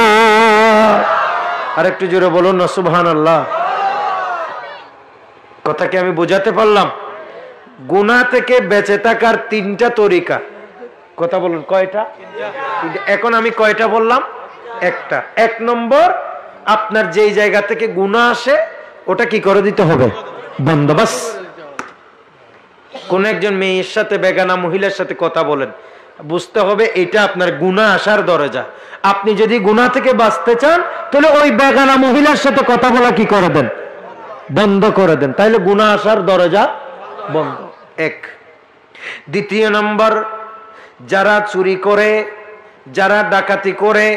আরেকটু জোরে বলুন না সুবহানাল্লাহ। কথা কি আমি বোঝাতে পারলাম? গুনাহ থেকে বেঁচে থাকার তিনটা তরিকা। কথা বলুন কয়টা? এখন আমি কয়টা বললাম? একটা। এক নম্বর, আপনার যেই জায়গা থেকে গুনাহ আসে ওটা কি করে দিতে হবে? বন্দোবস্ত। কোন একজন মেয়ের সাথে, বেগানা মহিলার সাথে কথা বলেন, বুঝতে হবে এটা আপনার গুনাহ আসার দরজা। আপনি যদি গুনাহ থেকে বাঁচতে চান তাহলে ওই বেগানা মহিলার সাথে কথা বলা কি করে দেন? বন্ধ করে দেন। তাইলে গুনাহ আসার দরজা বন্ধ। এক। দ্বিতীয় নম্বর, যারা চুরি করে, যারা ডাকাতি করে,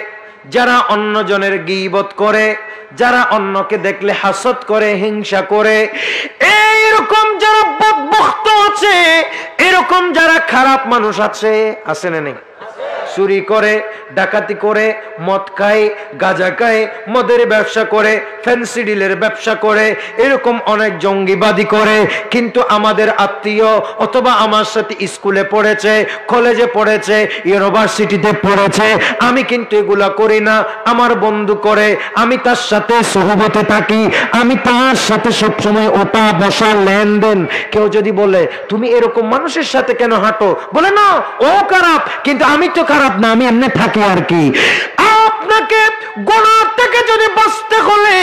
যারা অন্যজনের গীবত করে, যারা অন্যকে দেখলে হাসদ করে, হিংসা করে, এইরকম যারা বদবখ্ত আছে, এরকম যারা খারাপ মানুষ আছে, আছে না নেই? চুরি করে, ডাকাতি করে, মদ খায়, গাঁজা খায়, মদের ব্যবসা করে, ফ্যান্সি ডিলের ব্যবসা করে, এরকম অনেক জঙ্গিবাদী করে। কিন্তু আমাদের আত্মীয় অথবা আমার সাথে স্কুলে পড়েছে, কলেজে পড়েছে, ইউনিভার্সিটিতে পড়েছে, আমি কিন্তু এগুলা করি না, আমার বন্ধু করে, আমি তার সাথে সহবতে থাকি, আমি তার সাথে সবসময় ওঠা বসা লেনদেন। কেউ যদি বলে তুমি এরকম মানুষের সাথে কেন হাঁটো, বলে না ও খারাপ, কিন্তু আমি তো খারাপ না, আমি এমনি থাকি আর কি। আপনাকে গুনাহ থেকে যদি বাঁচতে হলে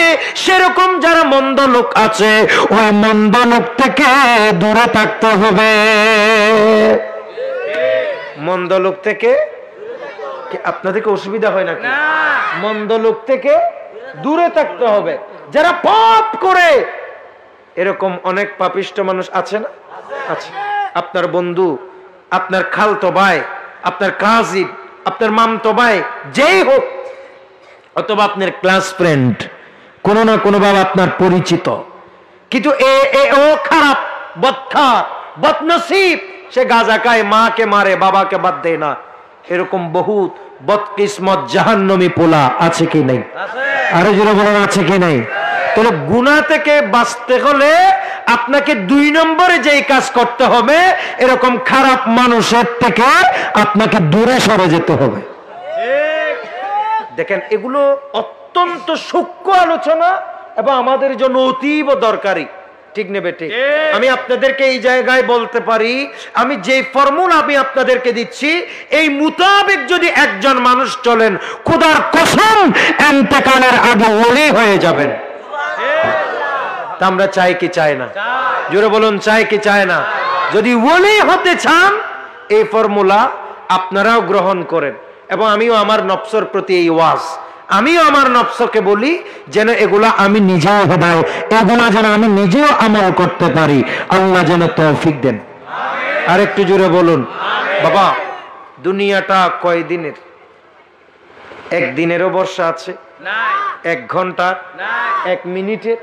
সেরকম যারা মন্দ লোক আছে ওই মন্দ লোক থেকে দূরে থাকতে হবে। মন্দ লোক থেকে আপনাদেরকে অসুবিধা হয় নাকি? মন্দ লোক থেকে দূরে থাকতে হবে। যারা পাপ করে, এরকম অনেক পাপিষ্ট মানুষ আছে না? আছে। আপনার বন্ধু, আপনার খালতো ভাই, আপনার কাজিন, আপনার মামতো ভাই, যেই হোক, অথবা আপনার ক্লাস ফ্রেন্ড, কোনো না কোনো ভাবে আপনার পরিচিত, কিন্তু ও খারাপ, বদখার, বদনসিব, সে গাঁজা খায়, মাকে মারে, বাবাকে বাদ দেয় না, এরকম বহুত বদকিসমত জাহান্নামী পোলা আছে কি নাই? আরো জোরে বলেন আছে কি নাই? তাহলে গুনাহ থেকে বাঁচতে হলে আপনাকে দুই নম্বরে যেই কাজ করতে হবে, এরকম খারাপ মানুষের থেকে আপনাকে দূরে সরে যেতে হবে। দেখেন, এগুলো অত্যন্ত সূক্ষ্ম আলোচনা এবং আমাদের জন্য অতীব দরকারি। ঠিক নেবে ঠিক? আমি আপনাদেরকে এই জায়গায় বলতে পারি, আমি যে ফর্মুলা আমি আপনাদেরকে দিচ্ছি এই মোতাবেক যদি একজন মানুষ চলেন, খোদার কসম ইন্তেকালের আগে ওলি হয়ে যাবেন। তা আমরা চাই কি চাই না? জোরে বলুন, চাই কি চাই না? যদি ওলি হতে চান এই ফর্মুলা আপনারাও গ্রহণ করেন। এবং আমিও আমার নফসের প্রতি এই ওয়াজ, আমিও আমার নফসকে বলি যেন এগুলা আমি নিজেও হেদায়েত, এগুলা যেন আমি নিজেও আমল করতে পারি। আল্লাহ যেন তৌফিক দেন। আর একটু জোরে বলুন। বাবা, দুনিয়াটা কয় দিনের? একদিনেরও বর্ষা আছে, এক ঘন্টার, এক মিনিটের,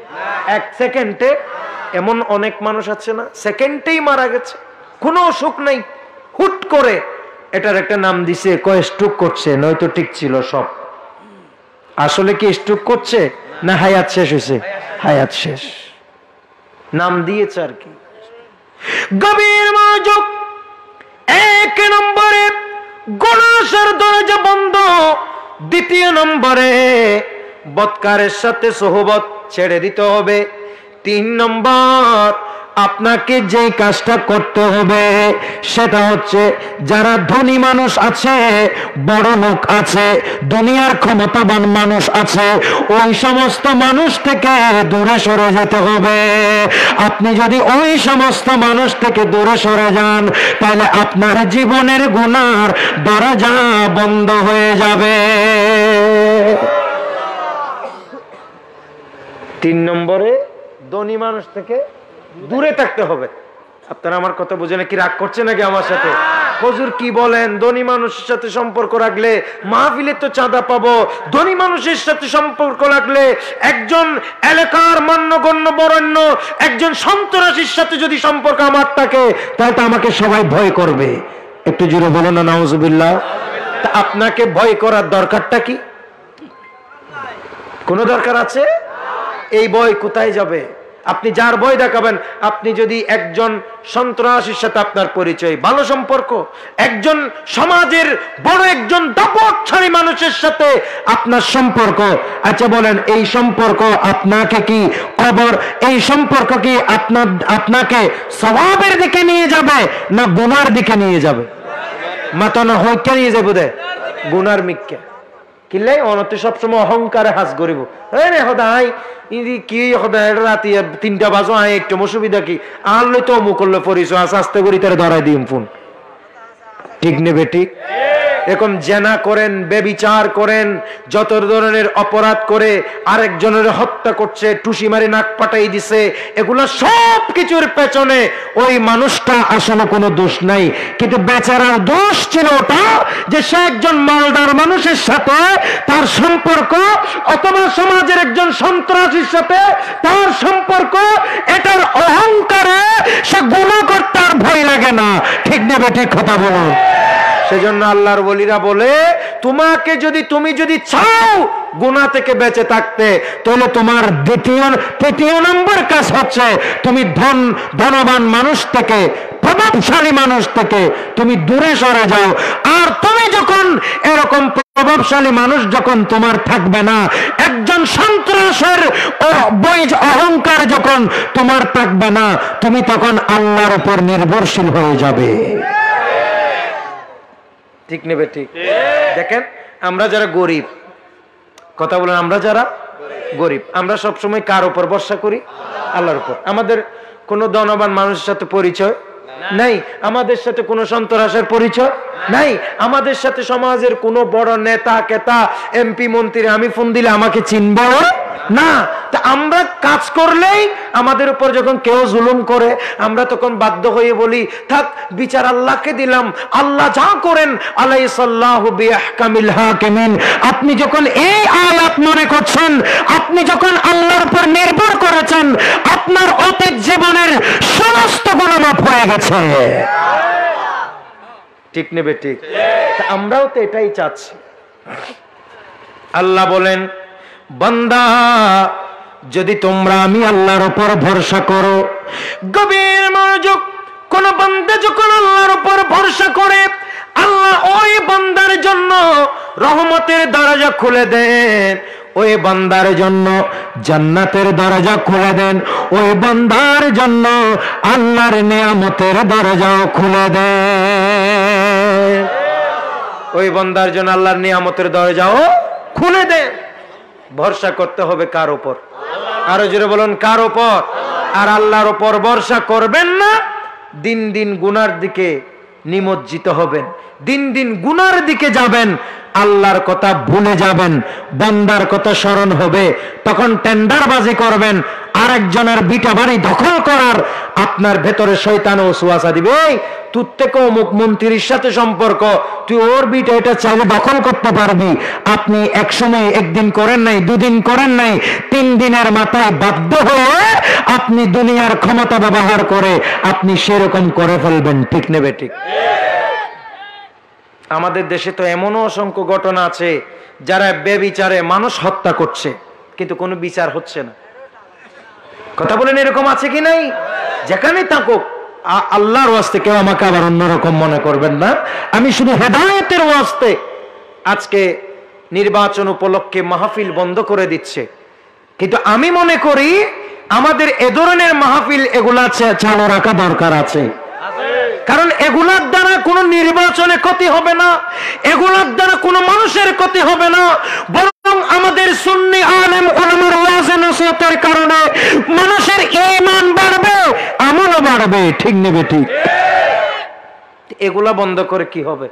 এক সেকেন্ডে। এমন অনেক মানুষ আছে না, সেকেন্ডেই মারা গেছে, কোনো অসুখ নাই, হুট করে এটার একটা নাম দিছে, কয় স্ট্রোক করছে, নয়তো ঠিক ছিল সব। আসলে কি স্ট্রোক করছে না হায়াত শেষ হয়েছে? হায়াত শেষ, নাম দিয়েছে আর কি। গভীর মনোযোগ। এক নম্বরে গুনাহের দরজা বন্ধ। দ্বিতীয় নম্বরে বদকারের সাথে সোহবত ছেড়ে দিতে হবে। তিন নম্বর, আপনাকে যে কাজটা করতে হবে সেটা হচ্ছে, যারা ধনী মানুষ আছে, বড় লোক আছে, দুনিয়ার ক্ষমতাবান মানুষ আছে, ওই সমস্ত মানুষ থেকে দূরে সরে যেতে হবে। আপনি যদি ওই সমস্ত মানুষ থেকে দূরে সরে যান, তাহলে আপনার জীবনের গুনার দরজা বন্ধ হয়ে যাবে। 3 নম্বরে ধনী মানুষ থেকে দূরে থাকতে হবে। আপনারা আমার কথা বুঝে নাকি রাগ করছে নাকি আমার সাথে? হুজুর কি বলেন, ধনী মানুষের সাথে সম্পর্ক রাখলে মাহফিলে তো চাঁদা পাবো, ধনী মানুষের সাথে সম্পর্ক রাখলে একজন এলাকার মান্যগণ্য বরেণ্য একজন সন্ত্রাসীর সাথে যদি সম্পর্ক আমার থাকে, তাহলে তো আমাকে সবাই ভয় করবে। একটু জোরে বলো না নাউজুবিল্লাহ। তা আপনাকে ভয় করার দরকারটা কি? কোনো দরকার আছে? এই ভয় কোথায় যাবে? আপনি যার ভয় দেখাবেন, আপনি যদি একজন সন্ত্রাসীর সাথে আপনার পরিচয়, ভালো সম্পর্ক, একজন সমাজের বড় একজন দাপটশালী মানুষের সাথে আপনার সম্পর্ক, আচ্ছা বলেন এই সম্পর্ক আপনাকে কি কবর, এই সম্পর্ক কি আপনাকে সওয়াবের দিকে নিয়ে যাবে না গুনার দিকে নিয়ে যাবে? মাথা না হইকে নিয়ে যাবে বোধ গুনার মিক্কে কিনলে অনতি সবসময় অহংকারে হাস করিব। সদাই কি সদায় রাতি 3টা বাজো আয় একটু অসুবিধা কি আনলে তো অমুক করলে পরিচয় আস্তে আস্তে করি তারা ধরাই দিম ফোন। ঠিক নেবে ঠিক? এরকম জেনা করেন, বেবিচার করেন, যত ধরনের অপরাধ করে আরেকজনের হত্যা করছে, টুসি মারি নাক পাটাই দিছে, এগুলো সব কিছুর পেছনে ওই মানুষটা আসলে কোনো দোষ নাই, কিন্তু বেচারার দোষ ছিল ওটা যে সে একজন মালদার মানুষের সাথে তার সম্পর্ক, অথবা সমাজের একজন সন্ত্রাসীর সাথে তার সম্পর্ক, এটার অহংকারে সে গুনাহ করতে আর ভয় লাগে না। ঠিক নেবে ঠিক কথা বলুন। সেজন্য আল্লাহর ওলিরা বলে, তোমাকে তুমি যদি চাও গুনাহ থেকে বেঁচে থাকতে, তাহলে তোমার তৃতীয় নম্বর কাজ হচ্ছে তুমি ধনবান মানুষ থেকে, প্রভাবশালী মানুষ থেকে তুমি দূরে সরে যাও। আর তুমি যখন এরকম প্রভাবশালী মানুষ যখন তোমার থাকবে না, একজন সন্ত্রাসের অহংকার যখন তোমার থাকবে না, তুমি তখন আল্লাহর উপর নির্ভরশীল হয়ে যাবে। ঠিক নেবে ঠিক? দেখেন আমরা যারা গরিব, কথা বলেন, আমরা যারা গরিব, আমরা সবসময় কার উপর ভরসা করি? আল্লাহর উপর। আমাদের কোনো ধনবান মানুষের সাথে পরিচয় নাই, আমাদের সাথে কোনো সন্ত্রাসের পরিচয় নাই, আমাদের সাথে সমাজের কোনো বড় নেতা কেতা এমপি মন্ত্রী আমি ফোন দিলে আমাকে চিনব না। তা আমরা কাজ করলেই আমাদের উপর যখন কেউ জুলুম করে, আমরা তখন বাধ্য হয়ে বলি থাক বিচার আল্লাহকে দিলাম, আল্লাহ যা করেন আলাইসাল্লাহু বিআহকামিল হাকিমিন। আপনি যখন এই আয়াত মনে করছেন, আপনি যখন আল্লাহর উপর নির্ভর করেছেন, আপনার অতীত জীবনের সমস্ত গুনাহ মাফ হয়ে গেছে। ঠিক নেবে ঠিক? আমরাও তো এটাই চাচ্ছি। আল্লাহ বলেন, বান্দা যদি তোমরা আমি আল্লাহর উপর ভরসা করো, গভীর মনোযোগ, কোন বান্দা যখন আল্লাহর উপর ভরসা করে, আল্লাহ ওই বান্দার জন্য রহমতের দরজা খুলে দেন, ওই বান্দার জন্য জান্নাতের দরজা খুলে দেন, ওই বান্দার জন্য আল্লাহর নিয়ামতের দরজাও খুলে দেন, ওই বান্দার জন্য আল্লাহর নিয়ামতের দরজাও খুলে দেন। ভরসা করতে হবে কার উপর? আরো জোরে বলুন, কার উপর? আর আল্লাহর উপর ভরসা করবেন না, দিন দিন গুনার দিকে নিমজ্জিত হবেন, দিন দিন গুনার দিকে যাবেন, আল্লাহর কথা ভুলে যাবেন, বান্দার কথা স্মরণ হবে, তখন টেন্ডারবাজি করবেন, আরেকজনের বিটা বাড়ি দখল করার আপনার ভেতরে শয়তান ওয়াসওয়াসা দিবে, তোর থেকে অমুক মন্ত্রীর সাথে সম্পর্ক, তুই ওর বিটা এটা চাইলে দখল করতে পারবি। আপনি একসময় একদিন করেন নাই, দুদিন করেন নাই, 3 দিনের মাথায় বাধ্য হয়ে আপনি দুনিয়ার ক্ষমতা ব্যবহার করে আপনি সেরকম করে ফেলবেন। ঠিক নেবে ঠিক? আমাদের দেশে তো এমনও অসংখ্য ঘটনা আছে যারা বেবিচারে মানুষ হত্যা করছে, কিন্তু কোনো বিচার হচ্ছে না। কথা বলেন, এরকম আছে কি নাই? যেখানে থাকুক, আল্লাহর ওয়াস্তে কেউ আমাকে আবার অন্যরকম মনে করবেন না, আমি শুধু হেদায়েতের ওয়াস্তে আজকে নির্বাচন উপলক্ষে মাহফিল বন্ধ করে দিচ্ছে, কিন্তু আমি মনে করি আমাদের এ ধরনের মাহফিল এগুলা চালু রাখা দরকার আছে। কারণ এগুলার দ্বারা কোনো নির্বাচনে ক্ষতি হবে না, এগুলার দ্বারা কোনো মানুষের ক্ষতি হবে না, বরং আমাদের সুন্নি আলেম ওলামার ওয়াজ নসিহতের কারণে মানুষের ঈমান বাড়বে, আমলও বাড়বে। ঠিক নেবে ঠিক? এগুলা বন্ধ করে কি হবে?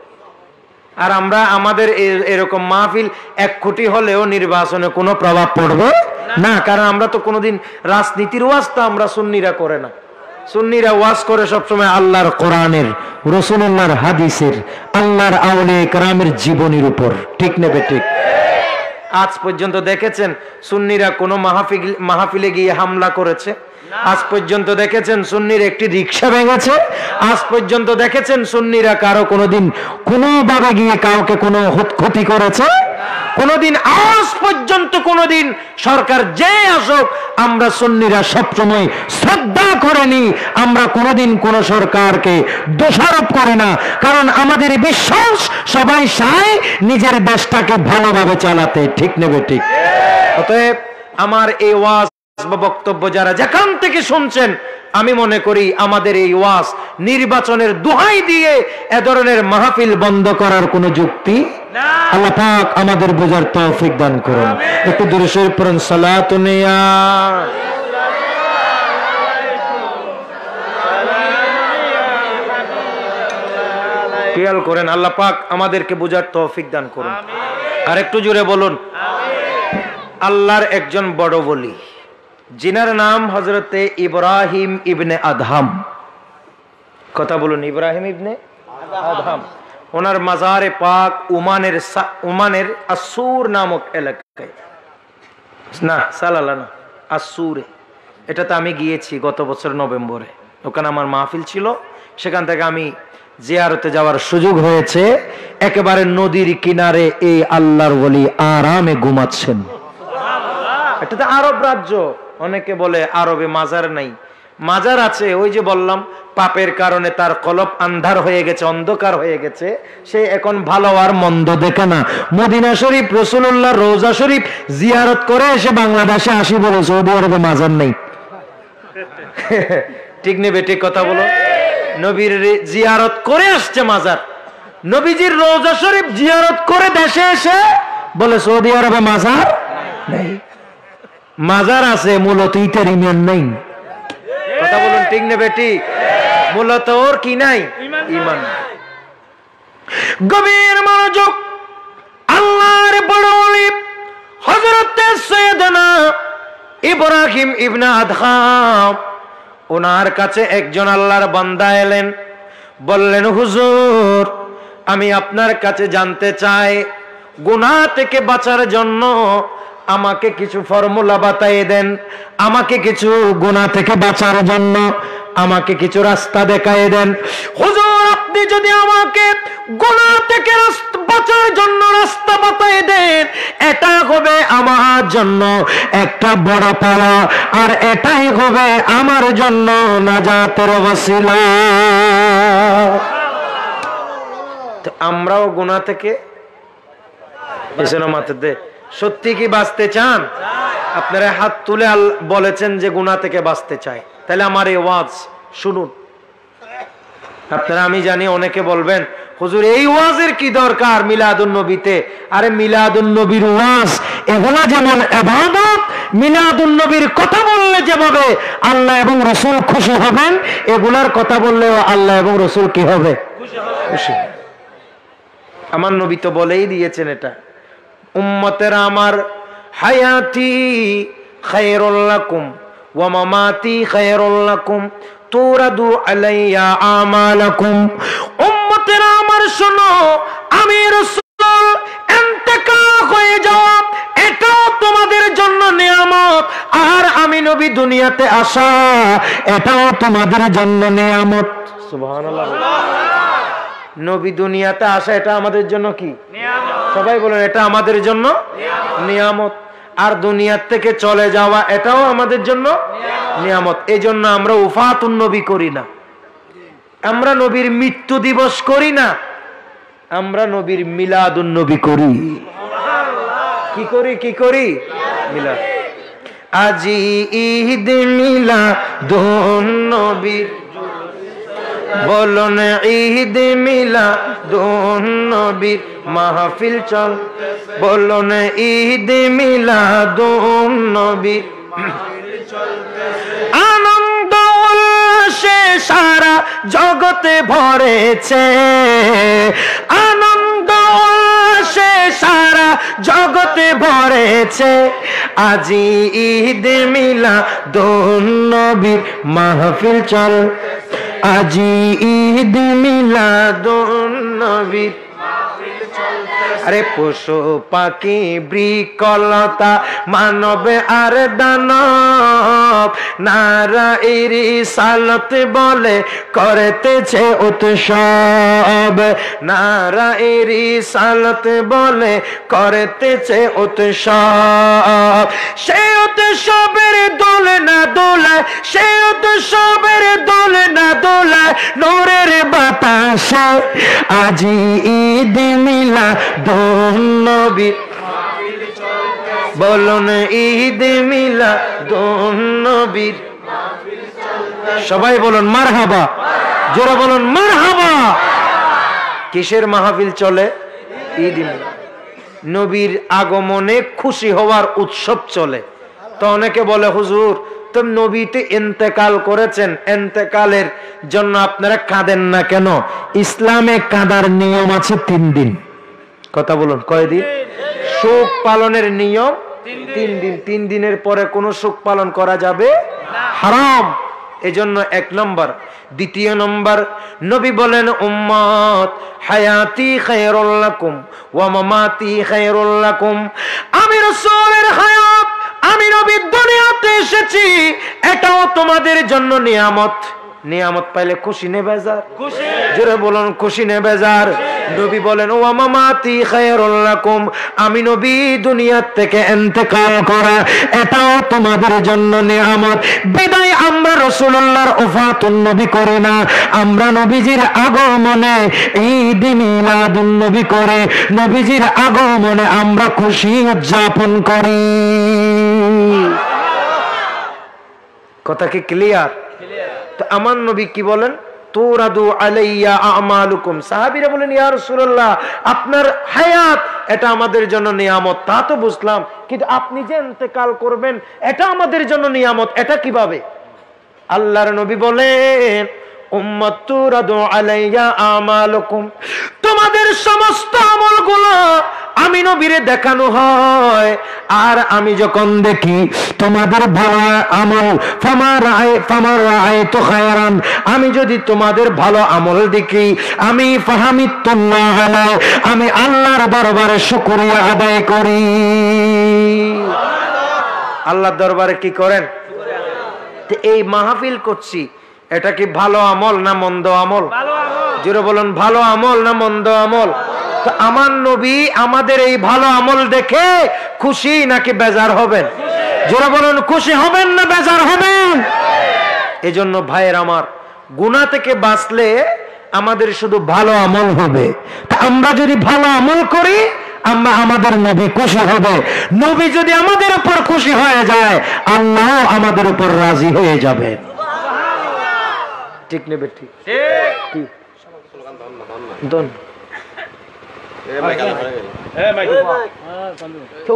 আর আমরা আমাদের এরকম মাহফিল 1 কোটি হলেও নির্বাচনে কোনো প্রভাব পড়বে না। কারণ আমরা তো কোনোদিন রাজনীতির ওয়াজ তো আমরা সুন্নিরা করে না। সুন্নিরা ওয়াজ করে সবসময় আল্লাহর কোরআনের, রাসূলুল্লাহর হাদিসের, আল্লাহর আউলিয়া কেরামের জীবনীর উপর। ঠিক নেবে ঠিক? আজ পর্যন্ত দেখেছেন সুন্নিরা কোনো মাহফিলে গিয়ে হামলা করেছে? আজ পর্যন্ত দেখেছেন সুন্নির একটি রিক্সা ভেঙেছে? আজ পর্যন্ত দেখেছেন সুন্নিরা কারো কোনোদিন কোনোভাবে গিয়ে কাউকে কোনো ক্ষতি করেছে? কোনোদিন, আজ পর্যন্ত কোনোদিন সরকার যে আসুক আমরা সুন্নিরা সবসময় শ্রদ্ধা করেনি। আমরা কোনোদিন কোন সরকারকে দোষারোপ করি না, কারণ আমাদের বিশ্বাস সবাই চায় নিজের দেশটাকে ভালোভাবে চালাতে। ঠিক নেবে ঠিক? অতএব আমার এই ওয়াজ বা বক্তব্য যারা যেখান থেকে শুনছেন, আমি মনে করি আমাদের এই ওয়াজ নির্বাচনের দোহাই দিয়ে এ ধরনের মাহফিল বন্ধ করার কোনো যুক্তি না। আল্লাহ পাক আমাদের বোঝার তৌফিক দান করুন। একটু দূরে সরে পড়ুন সালাতুন ইয়া। খেয়াল করেন, আল্লাহ পাক আমাদেরকে বোঝার তৌফিক দান করুন। আর একটু জোরে বলুন আল্লাহর একজন বড় ওলি, जिनार नाम हजरते इब्राहिम इब्ने अदहम। कथा बोलून इब्राहिम इब्ने अदहम। ओनार मजार पाक उमानेर अस्सूर नामक एलाकाय, ना सालाला ना अस्सूरे, एटाते आमी गिয়েছি गत বছর নভেম্বরে। ওখানে আমার মাহফিল ছিল, সেখান থেকে আমি জিয়ারতে যাওয়ার সুযোগ হয়েছে। একেবারে নদীর কিনারে এই আল্লাহর ওলি আরামে ঘুমাচ্ছেন। এটা তো আরব রাজ্য। অনেকে বলে আরবে মাজার নাই। মাজার আছে, ওই যে বললাম পাপের কারণে তার কলব আন্ধার হয়ে গেছে, অন্ধকার হয়ে গেছে, সে এখন ভালো আর মন্দ দেখে না। মদিনা শরীফ, রাসূলুল্লাহ রওজা শরীফ জিয়ারত করে এসে বাংলাদেশে আসি বলে সৌদি আরবে মাজার নেই। ঠিক নেবে ঠিক? কথা বলো। নবীর জিয়ারত করে আসছে মাজার, নবীজির রওজা শরীফ জিয়ারত করে দেশে এসে বলে সৌদি আরবে মাজার নেই। মাজার আছে, মূলত ইটার ইমান নাই। কথা বলুন ঠিক নেবে ঠিক? মূলত ওর কি নাই? ইমান। গভীর মনোযোগ। আল্লাহর বড় ওলি হযরত সাইয়েদনা ইব্রাহিম ইবনে আদহাম, ওনার কাছে একজন আল্লাহর বান্দা এলেন, বললেন হুজুর আমি আপনার কাছে জানতে চাই গুনাহ থেকে বাঁচার জন্য আমাকে কিছু ফর্মুলা বাতাইয়ে দেন, আমাকে কিছু গুনাহ থেকে বাঁচার জন্য আমাকে কিছু রাস্তা দেখাইয়ে দেন। হুজুর আপনি যদি আমাকে গুনাহ থেকে বাঁচার জন্য রাস্তা বাতাইয়ে দেন, এটা হবে আমার জন্য একটা বড় পাওয়া, আর এটাই হবে আমার জন্য নাজাতের ওসিলা। তো আমরাও গুনাহ থেকে পেছনে মাথা দে সত্যি কি বাঁচতে চান? আপনারা হাত তুলে বলেছেন যে গুনাহ থেকে বাঁচতে চাই, তাহলে আমার এই ওয়াজ শুনুন আপনারা। আমি জানি অনেকে বলবেন হুজুর এই ওয়াজের কি দরকার মিলাদুন নবীতে? আরে মিলাদুন নবীর ওয়াজ এগুলা যেমন ইবাদত, মিলাদুন নবীর কথা বললে যেভাবে আল্লাহ এবং রাসূল খুশি হবেন, এগুলার কথা বললেও আল্লাহ এবং রাসূল কি হবে? খুশি। আমার নবী তো বলেই দিয়েছেন এটা, উম্মতেরা আমার হায়াতি খায়রুল লাকুম ওয়া মামাতি খায়রুল লাকুম তুরাদু আলাইয়া আমালাকুম। উম্মতেরা আমার শোনো, আমি রাসূল ইন্তেকাল হয়ে যাওয়া এটাও তোমাদের জন্য নিয়ামত, আর আমি নবী দুনিয়াতে আসা এটাও তোমাদের জন্য নিয়ামত। সুবহানাল্লাহ। নবী দুনিয়াতে আসা এটা আমাদের জন্য কি? নিয়ামত। সবাই বলেন এটা আমাদের জন্য নিয়ামত। আর দুনিয়ার থেকে চলে যাওয়া এটাও আমাদের জন্য নিয়ামত। এই জন্য আমরা উফাতুন নবী করি না, আমরা নবীর মৃত্যু দিবস করি না, আমরা নবীর মিলাদুন নবী করি। কি করি? কি করি? মিলাদ। আজি ঈদ মিলাদুন নবীর, বলুন ঈদ মিলাদুন নবীর মাহফিল চল, বলুন ঈদ মিলাদুন নবীর আনন্দ উল্লাসে সারা জগতে ভরেছে, আনন্দ উল্লাসে সারা জগতে ভরেছে, আজি ঈদ মিলাদুন নবীর মাহফিল চল, আজি ঈদ মিলাদুন নবীর। আরে পশু পাখি বৃকলতা মানব আর দানব নারায়ের রিসালত বলে করতেছে উৎসব, নারায়ের রিসালত বলে করতেছে উৎসব, সে উৎসবের দোল না দোলায়, সে উৎসবের দোল না দোলায় নূরের বাতাসে, আজি ঈদ মিলাদুন নবীর, বলুন ঈদ মিলাদুন নবীর। সবাই বলুন মারহাবা, জোরে বলুন মারহাবা। কিসের মাহফিল চলে? ঈদ নবীর আগমনে খুশি হওয়ার উৎসব চলে। তো অনেকে বলে হুজুর তো নবীতে ইন্তেকাল করেছেন, ইন্তেকালের জন্য আপনারা কাঁদেন না কেন? ইসলামে কাঁদার নিয়ম আছে 3 দিন। কথা বলুন কয়দিন? শোক পালনের নিয়ম 3 দিন। 3 দিনের পরে কোনো শোক পালন করা যাবে হারাম। এজন্য 1 নম্বর। 2 নম্বর, নবী বলেন উম্মত হায়াতি খায়রুল লাকুম ওয়া মামাতি খায়রুল লাকুম। আমি রাসূলের হায়াত, আমি নবী দুনিয়াতে এসেছি, এটাও তোমাদের জন্য নিয়ামত। নিয়ামত পাইলে খুশি নে বেজার? খুশি। জোরে বলুন খুশি নে বেজার? নবী বলেন ওয়া মামাতি খায়রুল লাকুম, আমি নবী দুনিয়া থেকে ইন্তেকাল করা এটাও তোমাদের জন্য নিয়ামত। বিদায় আমরা রাসূলুল্লাহর ওফাতুন নবী করি না, আমরা নবীজির আগমনে ঈদ মিলাদুন নবী করে নবীজির আগমনে আমরা খুশি উদযাপন করি। কথা কি ক্লিয়ার? তো আমার নবী কি বলেন? তুরাদু আলাইয়া আমালুকুম। সাহাবীরা বলেন ইয়া রাসূলুল্লাহ আপনার হায়াত এটা আমাদের জন্য নিয়ামত। তা তো বুঝলাম, কিন্তু আপনি যে ইন্তেকাল করবেন এটা আমাদের জন্য নিয়ামত, এটা কিভাবে? আল্লাহর নবী বলেন উম্মত তুরাদু আলাইয়া আমালুকুম, তোমাদের সমস্ত আমলগুলো আমি নবীরে দেখানো হয়, আর আমি যখন দেখি তোমাদের ভালো আমল ফামার রাআইতু খায়রান, আমি যদি তোমাদের ভালো আমল দেখি আমি ফাহামিতুল্লাহ আলাইহি, আমি আল্লাহর দরবারে শুকরিয়া আদায় করি। আল্লাহর দরবারে কি করেন? তো এই মাহফিল করছি, এটা কি ভালো আমল না মন্দ আমল? জোরে বলুন ভালো আমল না মন্দ আমল? তো আমার নবী আমাদের এই ভালো আমল দেখে খুশি নাকি বেজার হবেন? জোরে বলুন খুশি হবেন না বেজার হবেন? এজন্য ভাইয়ের আমার, গুনাহ থেকে বাঁচলে আমাদের শুধু ভালো আমল হবে। তা আমরা যদি ভালো আমল করি আমরা আমাদের নবী খুশি হবে। নবী যদি আমাদের উপর খুশি হয়ে যায় আল্লাহ আমাদের উপর রাজি হয়ে যাবে। ঠিক নেবে? ঠিক কি দন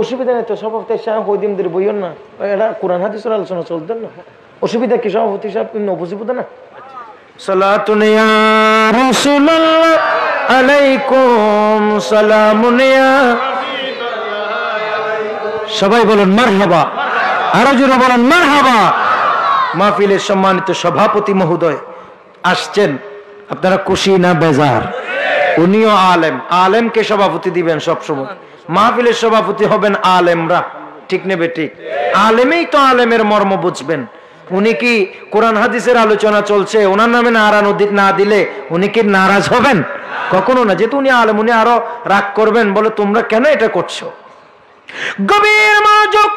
অসুবিধা নেই তো, সভাপতি সাহেব কইদিন দের বইয়ের না, এটা কোরআন হাদিসের আলোচনা চলতেন না, অসুবিধা কি? সভাপতি সাহেব কিন্তু বুঝিব না। সালাতুন ইয়া রাসূলুল্লাহ আলাইকুম সালামুন ইয়া, সবাই বলুন মারহাবা, আরো জোরে বলুন মারহাবা। মাহফিলের সম্মানিত সভাপতি মহোদয় আসছেন, আপনারা খুশি না বেজার? উনিও আলেম, আলেমকে সভাপতি দিবেন সবসময়। মাহফিলের সভাপতি হবেন আলেমরা, ঠিক নেবে? ঠিক। আলেমেই তো আলেমের মর্ম বুঝবেন। উনি কি কোরআন হাদিসের আলোচনা চলছে, ওনার নামে না দিলে উনি কি নারাজ হবেন? কখনো না। যেহেতু উনি আলেম, উনি আরো রাগ করবেন, বলে তোমরা কেন এটা করছো? গভীর মনোযোগ।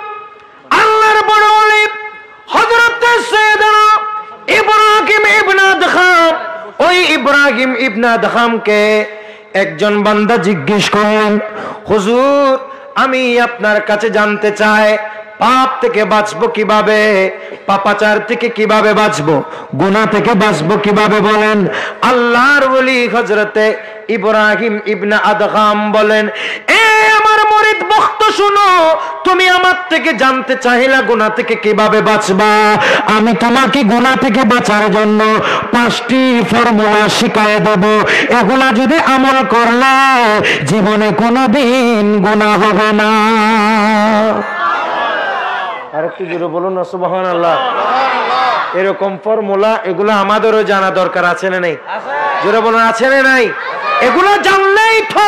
আল্লাহর বড় ওলি হযরত সাইয়েদনা ইব্রাহিম ইবনে আদখাম, ওই ইব্রাহিম ইবনে আদখামকে একজন বান্দা জিজ্ঞেস করলেন, হুজুর আমি আপনার কাছে জানতে চাই পাপ থেকে বাঁচবো কিভাবে? পাপাচার থেকে কিভাবে বাঁচবো? গুনাহ থেকে বাঁচবো কিভাবে বলেন? আল্লাহর ওলি হযরতে ইব্রাহিম ইবনে আদগাম বলেন, এ আমার মুরিদ বক্ত শুনো, তুমি আমার থেকে জানতে চাইলা গুনাহ থেকে কিভাবে বাঁচবা। আমি তোমাকে গুনাহ থেকে বাঁচার জন্য 5টি ফর্মুলা শিখায় দেব। এগুলা যদি আমল করলে জীবনে কোনোদিন গুনাহ হবে না। আর একটু জোরে বলুন না সুবহানাল্লাহ। এরকম ফর্মুলা এগুলো আমাদেরও জানা দরকার আছে না নাই? জোরে বলুন আছে না নাই? এগুলো জানলেই তো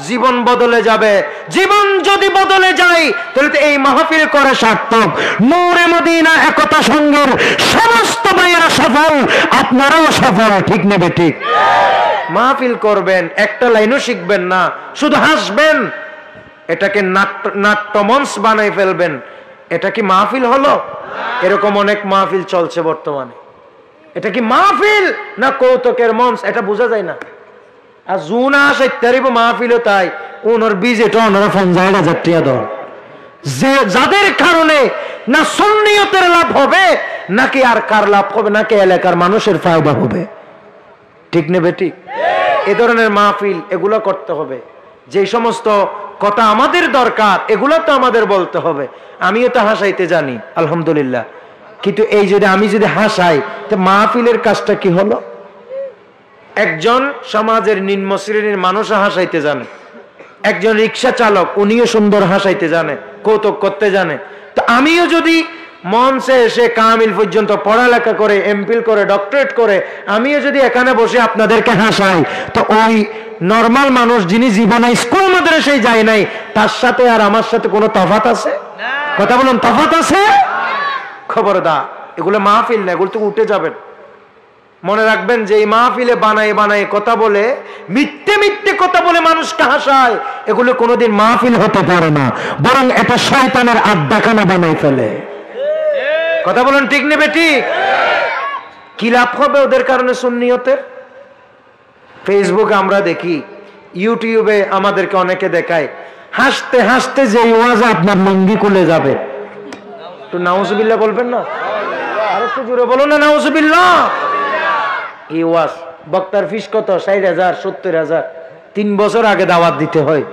জীবন বদলে যাবে। জীবন যদি বদলে যায় তাহলে তো এই মাহফিল করে সার্থক। নূরে মদিনা একতা সংঘের সমস্ত ভাইয়েরা সফল, আপনারাও সফল, ঠিক নেবে ঠিক? মাহফিল করবেন, একটা লাইনও শিখবেন না, শুধু হাসবেন, এটাকে নাট্যমঞ্চ বানাই ফেলবেন, এটা কি মাহফিল হলো? এরকম অনেক মাহফিল চলছে বর্তমানে। এটা কি মাহফিল না কৌতুকের মঞ্চ? এটা বোঝা যায় না। আর জুনা আসে তারিব মাহফিলও তাই ওনার বীজ এটা ওনারা 50,000 টাকা দাও, যে যাদের কারণে না সুন্নিয়তের লাভ হবে, নাকি আর কার লাভ হবে, নাকি এলাকার মানুষের ফায়দা হবে, ঠিক নেবে ঠিক? এ ধরনের মাহফিল এগুলো করতে হবে। যে সমস্ত কথা আমাদের দরকার এগুলো তো আমাদের বলতে হবে। আমিও তো হাসাইতে জানি আলহামদুলিল্লাহ, কিন্তু এই যদি আমি যদি হাসাই তো মাহফিলের কাজটা কি হলো? একজন সমাজের নিম্ন শ্রেণীর মানুষ হাসাইতে জানে, একজন রিক্সা চালক উনিও সুন্দর হাসাইতে জানে, কৌতুক করতে জানে। তো আমিও যদি মঞ্চে এসে কামিল পর্যন্ত পড়ালেখা করে, এমফিল করে, ডক্টরেট করে, আমিও যদি এখানে বসে আপনাদেরকে হাসাই, তো ওই নরমাল মানুষ যিনি জীবনে স্কুল মাদ্রাসায় যায় নাই, তার সাথে আর আমার সাথে কোনো তফাৎ আছে? কথা বলুন, তফাৎ আছে? খবরদার, এগুলো মাহফিল না, এগুলো তো উঠে যাবেন। মনে রাখবেন যে এই মাহফিলে বানায় বানায় কথা বলে, মিথ্যে মিথ্যে কথা বলে মানুষকে হাসায়, এগুলো কোনোদিন মাহফিল হতে পারে না, বরং এটা শয়তানের আড্ডাখানা বানাই ফেলে। কথা বলেন ঠিক নেবে ঠিক? কি লাভ হবে ওদের কারণে সুন্নিয়তের? ফেসবুকে আমরা দেখি, ইউটিউবে আমাদেরকে অনেকে দেখায়, হাসতে হাসতে যে ওয়াজ আপনার লুঙ্গি খুলে যাবে। তো নাউজুবিল্লাহ বলবেন না? আর একটু জোরে বলো না নাউজুবিল্লাহ। এই ওয়াজ বক্তার ফিস কত? 60,000 70,000। 3 বছর আগে দাওয়াত দিতে হয়।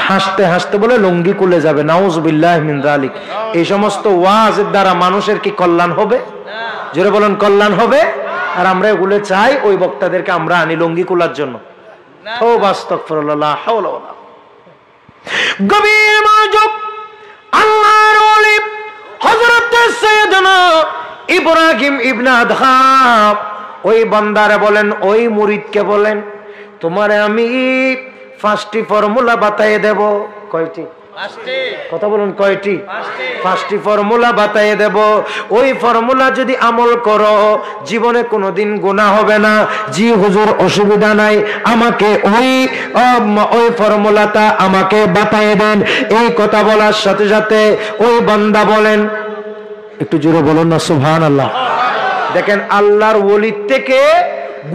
হাসতে হাসতে বলে লুঙ্গি খুলে যাবে, নাউজুবিল্লাহ মিন যালিক। এই সমস্ত ওয়াজের দ্বারা মানুষের কি কল্যাণ হবে? জোরে বলেন, কল্যাণ হবে? আর আমরা এগুলো চাই ওই বক্তাদেরকে আমরা আনি লুঙ্গি খোলার জন্য। তওবা আস্তাগফিরুল্লাহ, লা হাওলা ওয়ালা। গভীর মনোযোগ। আল্লাহর ওলি হযরত সাইয়েদনা ইব্রাহিম ইবনে আদহাম ওই বান্দারে বলেন, ওই মুরিদকে বলেন, তোমারে আমি 5টি ফর্মুলা বাতায়ে দেব। কয়টি? 5টি। কথা বলুন, কয়টি? 5টি ফর্মুলা বাতায়ে দেব। ওই ফর্মুলা যদি আমল করো জীবনে কোনোদিন গুনাহ হবে না। জি হুজুর, অসুবিধা নাই, আমাকে ওই ফর্মুলাটা আমাকে বাতায়ে দেন। এই কথা বলার সাথে সাথে ওই বান্দা বলেন, একটু জোরে বলুন না সুবহানাল্লাহ। দেখেন আল্লাহর ওলি থেকে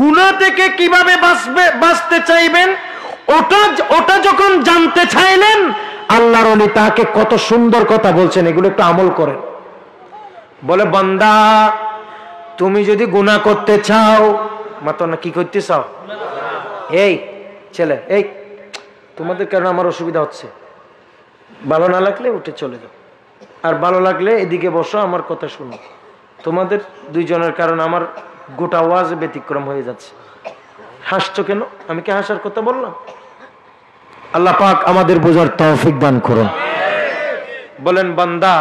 গুনাহ থেকে কিভাবে বাঁচতে চাইবেন, ওটা যখন জানতে চাইলেন, আল্লাহর ওলি তাকে কত সুন্দর কথা বলছেন, এগুলো একটু আমল করেন। বলে, বান্দা তুমি যদি গুনাহ করতে চাও, মাত্র না কি করতে চাও? এই ছেলে, এই তোমাদের কারণে আমার অসুবিধা হচ্ছে, ভালো না লাগলে উঠে চলে যাও, আর ভালো লাগলে এদিকে বসো, আমার কথা শুনো। তোমাদের দুইজনের কারণে আমার গোটা ওয়াজ ব্যতিক্রম হয়ে যাচ্ছে। হাসছো কেন? আমি কি হাসার কথা বললাম? আল্লাহ পাক আমাদের বোঝার তৌফিক দান করুন। বলেন, বান্দা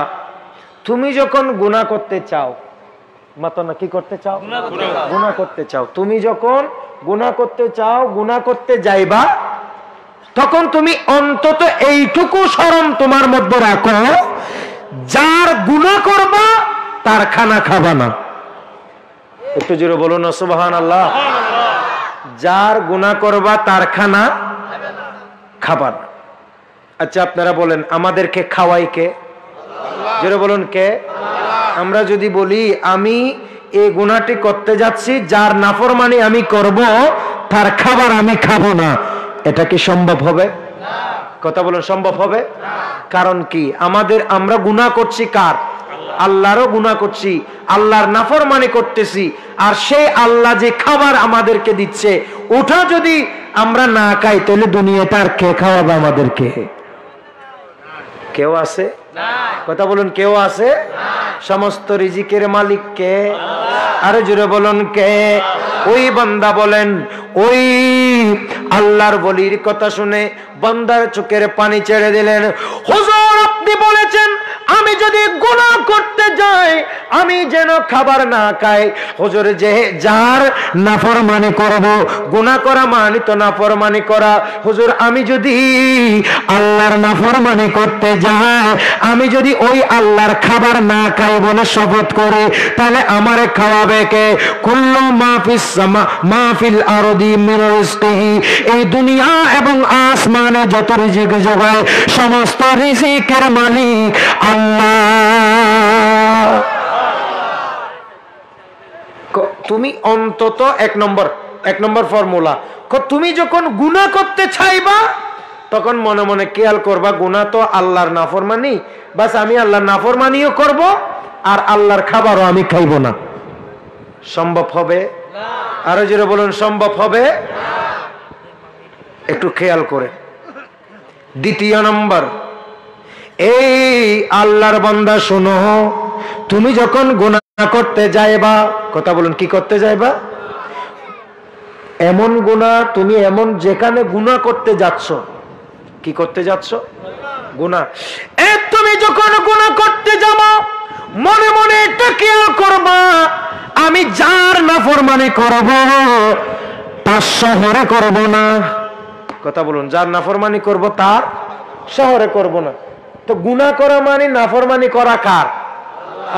তুমি যখন গুনাহ করতে চাও, মাত্র না কি করতে চাও? গুনাহ করতে চাও। তুমি যখন গুনাহ করতে চাও, গুনাহ করতে যাইবা, তখন তুমি অন্তত এইটুকু শরম তোমার মধ্যে রাখো, যার গুনাহ করবা তার খানা খাবা না। একটু জোরে বলুন না সুবহানাল্লাহ। যার গুনাহ করবা তার খানা খাবা না। আচ্ছা আপনারা বলেন, আমাদেরকে খাওয়াই কে? জোরে বলুন, কে? আমরা যদি বলি আমি এই গুনাহটি করতে যাচ্ছি, যার নাফরমানি আমি করব, তার খাবার আমি খাবো না, এটা কি সম্ভব হবে? কথা বলুন, সম্ভব হবে? কারণ কি? আমরা গুনাহ করছি কার? আল্লাহরও গুনাহ করছি, আল্লাহর নাফরমানি করতেছি। আর সেই আল্লাহ যে খাবার আমাদেরকে দিচ্ছে, ওটা যদি আমরা না খাই, তাহলে দুনিয়াতে আর কে খাওয়াবে আমাদেরকে? কেউ আছে? কথা বলুন, কেউ আছে? সমস্ত রিজিকের মালিক কে? আরে জোরে বলুন, কে? ওই বান্দা বলেন, ওই আল্লাহর বলির কথা শুনে বান্দার চোখের পানি ছেড়ে দিলেন। হুজুর, আপনি বলেছেন আমি যদি গুনাহ করতে যাই আমি যেন খাবার না খাই। হুজুর, যে যার নাফরমানি করব, গুনাহ করা মানে তো নাফরমানি করা। হুজুর, আমি যদি আল্লাহর নাফরমানি করতে যাই, আমি যদি ওই আল্লাহর খাবার না খাই বলে শপথ করে, তাহলে আমারে খাওয়াবে কে? কুল্লু মা ফিস সামা মা ফিল আরদি মিন রিজকিহি, এই দুনিয়া এবং আসমানে যত রিজিক যোগায়, সমস্ত রিজিকের মালিক আল্লাহ। তুমি অন্তত এক নম্বর ফর্মুলা, তুমি যখন গুনাহ করতে চাইবা তখন মনে মনে খেয়াল করবা, গুনাহ তো আল্লাহর নাফরমানি, বাস আমি আল্লাহর নাফরমানিও করব আর আল্লাহর খাবারও আমি খাইব না। সম্ভব হবে? আরো জোরে বলুন, সম্ভব হবে? একটু খেয়াল করে। দ্বিতীয় নম্বর, এই আল্লাহর বান্দা শোনো, তুমি যখন গুনাহ করতে যাইবা, কথা বলুন, কি করতে যাইবা? এমন গুনাহ, তুমি এমন যেখানে গুনাহ করতে যাচ্ছ, কি করতে যাচ্ছ? গুনাহ। তুমি যখন গুনাহ করতে যাবা, মনে মনে এটা খেয়াল করবা, আমি যার নাফরমানি করব তার শহরে করব না। কথা বলুন, যার নাফরমানি করব তার শহরে করব না। তো গুনাহ করা মানে নাফরমানি করা কার?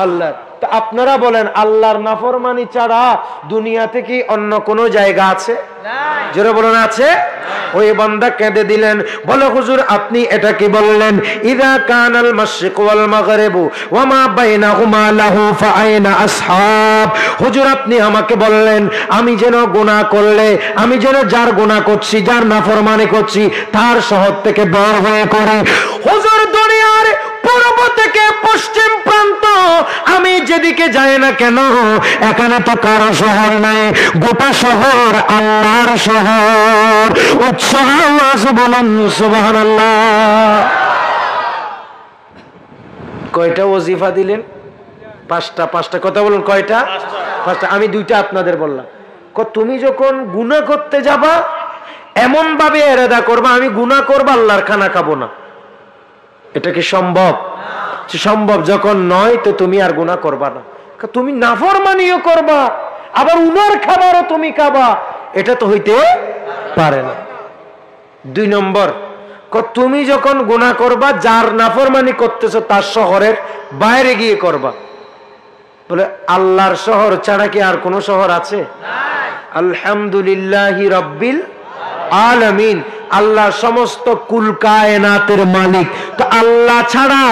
আল্লাহর। তো আপনারা বলেন, আল্লাহর নাফরমানি ছাড়া দুনিয়াতে কি অন্য কোনো জায়গা আছে? জোরে বলুন, আছে? ওই বান্দা কেঁদে দিলেন, বলে হুজুর আপনি এটা কি বললেন? ইযা কানাল মাশরিক ওয়াল মাগরিবু ওয়া মা বাইনাহুমা লাহু ফাআইনা আসহাব। হুজুর আপনি আমাকে বললেন আমি যেন গুনাহ করলে, আমি যেন যার গুনাহ করছি, যার নাফরমানি করছি, তার শহর থেকে বের হয়ে করে। হুজুর, দুনিয়ার পূর্ব থেকে পশ্চিম প্রান্ত আমি যেদিকে যাই না কেন, এখানে তো কারো শহর নাই, গোটা শহর আল্লাহর শহর। উচ্চ আওয়াজ বলুন সুবহানাল্লাহ। কয়টা ওজিফা দিলেন? পাঁচটা। কথা বলুন, কয়টা? পাঁচটা। আমি দুইটা আপনাদের বললাম। তুমি যখন গুনাহ করতে যাবা, এমন ভাবে ইরাদা করবা আমি গুনাহ করব, আল্লাহর খানা খাবো না। এটা কি সম্ভব? সম্ভব যখন নয়, তো তুমি আর গুনাহ করবা না। তুমি নাফরমানিও করবা, আবার উনার খাবারও তুমি খাবা, এটা তো হইতে পারে না। 2 নম্বর, তুমি যখন গুনাহ করবা, যার নাফরমানি করতেছো তার শহরের বাইরে গিয়ে করবা। বলে আল্লাহর শহর ছাড়া কি আর কোন শহর আছে? আলহামদুলিল্লাহি রাব্বিল আলামিন, আল্লাহ সমস্ত কুল কায়নাতের মালিক। তো আল্লাহ ছাড়া,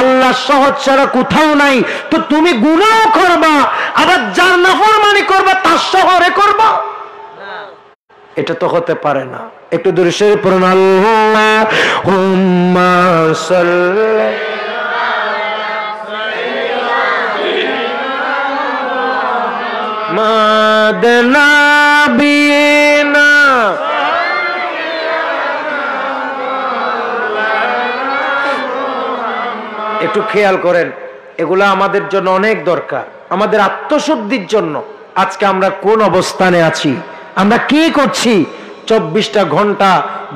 আল্লাহ শহর ছাড়া কোথাও নাই। তো তুমি গুনাহ করবা, আবার যার নাফরমানি করবা তার শহরে করবা, এটা তো হতে পারে না। একটু দরুদ শরীফ পড়ুন। আল্লাহুম্মা সাল্লি মাদনাবিনা। একটু খেয়াল করেন, এগুলা আমাদের জন্য অনেক দরকার, আমাদের আত্মশুদ্ধির জন্য। আজকে আমরা কোন অবস্থানে আছি, আমরা কি করছি? 24টা ঘন্টা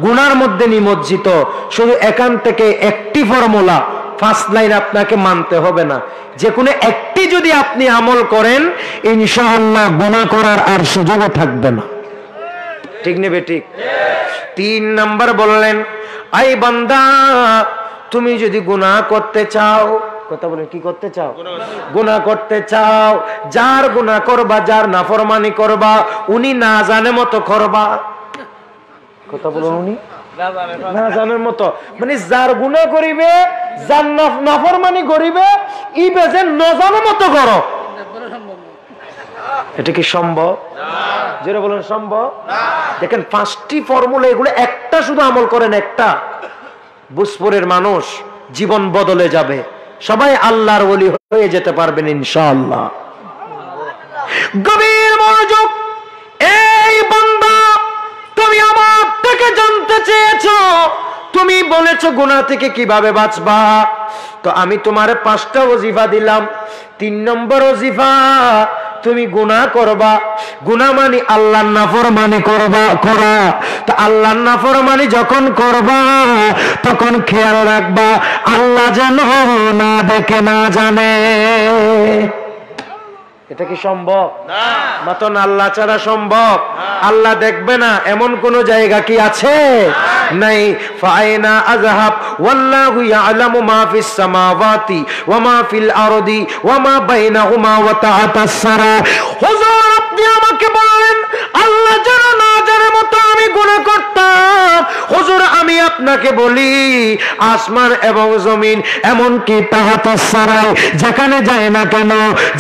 গুনার মধ্যে নিমজ্জিত। শুধু এখান থেকে একটি ফর্মুলা, ফার্স্ট লাইন আপনাকে মানতে হবে না, যে কোনো একটি যদি আপনি আমল করেন, ইনশাআল্লাহ গুনাহ করার আর সুযোগও থাকবে না। ঠিক নেবে? ঠিক। 3 নাম্বার বললেন, আই বান্দা, তুমি যদি গুনাহ করতে চাও, কথা বলেন, কি করতে চাও? গুনাহ করতে চাও, যার গুনাহ করবা, যার নাফরমানি করবা, উনি না জানে মতো করবা। কথা বলুন, উনি না জানার মতো, মানে যার গুনাহ করিবে, যার নাফরমানি করিবে, ই বেজে না জানার মতো করো। এটা কি সম্ভব? যেটা বলেন সম্ভব। দেখেন 5টি ফর্মুলা, এগুলো একটা শুধু আমল করেন, একটা বুসপুরের মানুষ জীবন বদলে যাবে, সবাই আল্লাহর ওলি হয়ে যেতে পারবেন ইনশাআল্লাহ। গভীর মনোযোগ। এই বান্দা, তুমি আমার থেকে জানতে চেয়েছো, তুমি বলেছো গুনাহ থেকে কিভাবে বাঁচবা, তো আমি তোমারে 5টা ওজিফা দিলাম। 3 নম্বর ওজিফা, তুমি গুনাহ করবা। গুনাহ মানে আল্লাহর নাফরমানি করা। তো আল্লাহর নাফরমানি যখন করবা তখন খেয়াল রাখবা আল্লাহ যেন না দেখে না জানে। এটা কি সম্ভব? না। মাত্র আল্লাহ ছাড়া সম্ভব? আল্লাহ দেখবে না এমন কোন জায়গা কি আছে? নাই। ফাইনা আযহাব ওয়াল্লাহু ইয়ালামু মা ফিস সামাওয়াতি ওয়া মা ফিল আরদি ওয়া মা বাইনাহুমা ওয়া তা'আতাস সারা। হুজুর আপনি আমাকে বললেন আল্লাহ জানে না জানে মতো আমি গুনাহ করতাম। হুজুর আমি আপনাকে বলি আসমান এবং জমিন এমন কি তা'আতাস সারা, যেখানে যায় না কেন,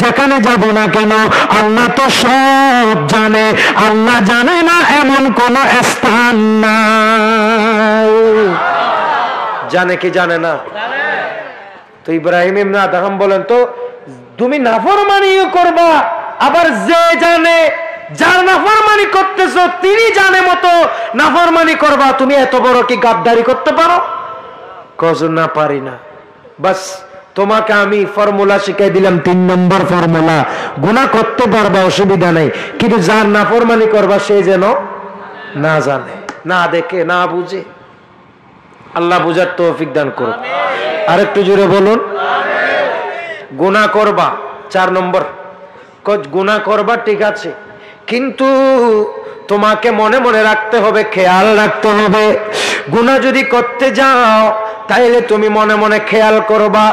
যেখানে যাব না কেন, আল্লাহ তো সব জানে। আল্লাহ জানে না এমন কোন স্থান নাই। জানে কি জানে না? তো ইব্রাহিম ইবনে আদহাম বলেন, তো তুমি নাফরমানিও করবা, আবার যে জানে, যার নাফরমানি করতেছো তিনি জানে মতো নাফরমানি করবা, তুমি এত বড় কি গাদ্দারি করতে পারো? কজ না পারি না। বাস তোমাকে আমি ফর্মুলা শিখাই দিলাম, 3 নম্বর ফর্মুলা। গুনাহ করতে পারবা, অসুবিধা নাই, কিন্তু যার নাফরমানি করবা সে যেন না জানে, না দেখে, না বুঝে। আল্লাহ বুঝার তৌফিক দান করুন। আরেকটু জোরে বলুন। গুনাহ করবা 4 নম্বর। গুনাহ করবা ঠিক আছে, কিন্তু তোমাকে মনে মনে রাখতে হবে, খেয়াল রাখতে হবে, গুনাহ যদি করতে যাও তাইলে তুমি মনে মনে খেয়াল করবা,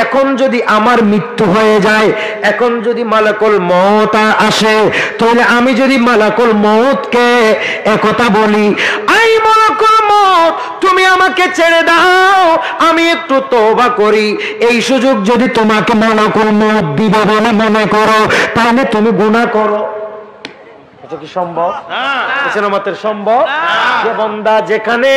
এখন যদি আমার মৃত্যু হয়ে যায়, এখন যদি মালাকুল মউত আসে, তাহলে আমি যদি মালাকুল মউতকে একথা বলি, আই মালাকুল মউত তুমি আমাকে ছেড়ে দাও, আমি একটু তওবা করি, এই সুযোগ যদি তোমাকে মালাকুল মউত দিবে বলে মনে করো, তাহলে তুমি গুনাহ করো। এটা কি সম্ভব? সম্ভব? যে বান্দা যেখানে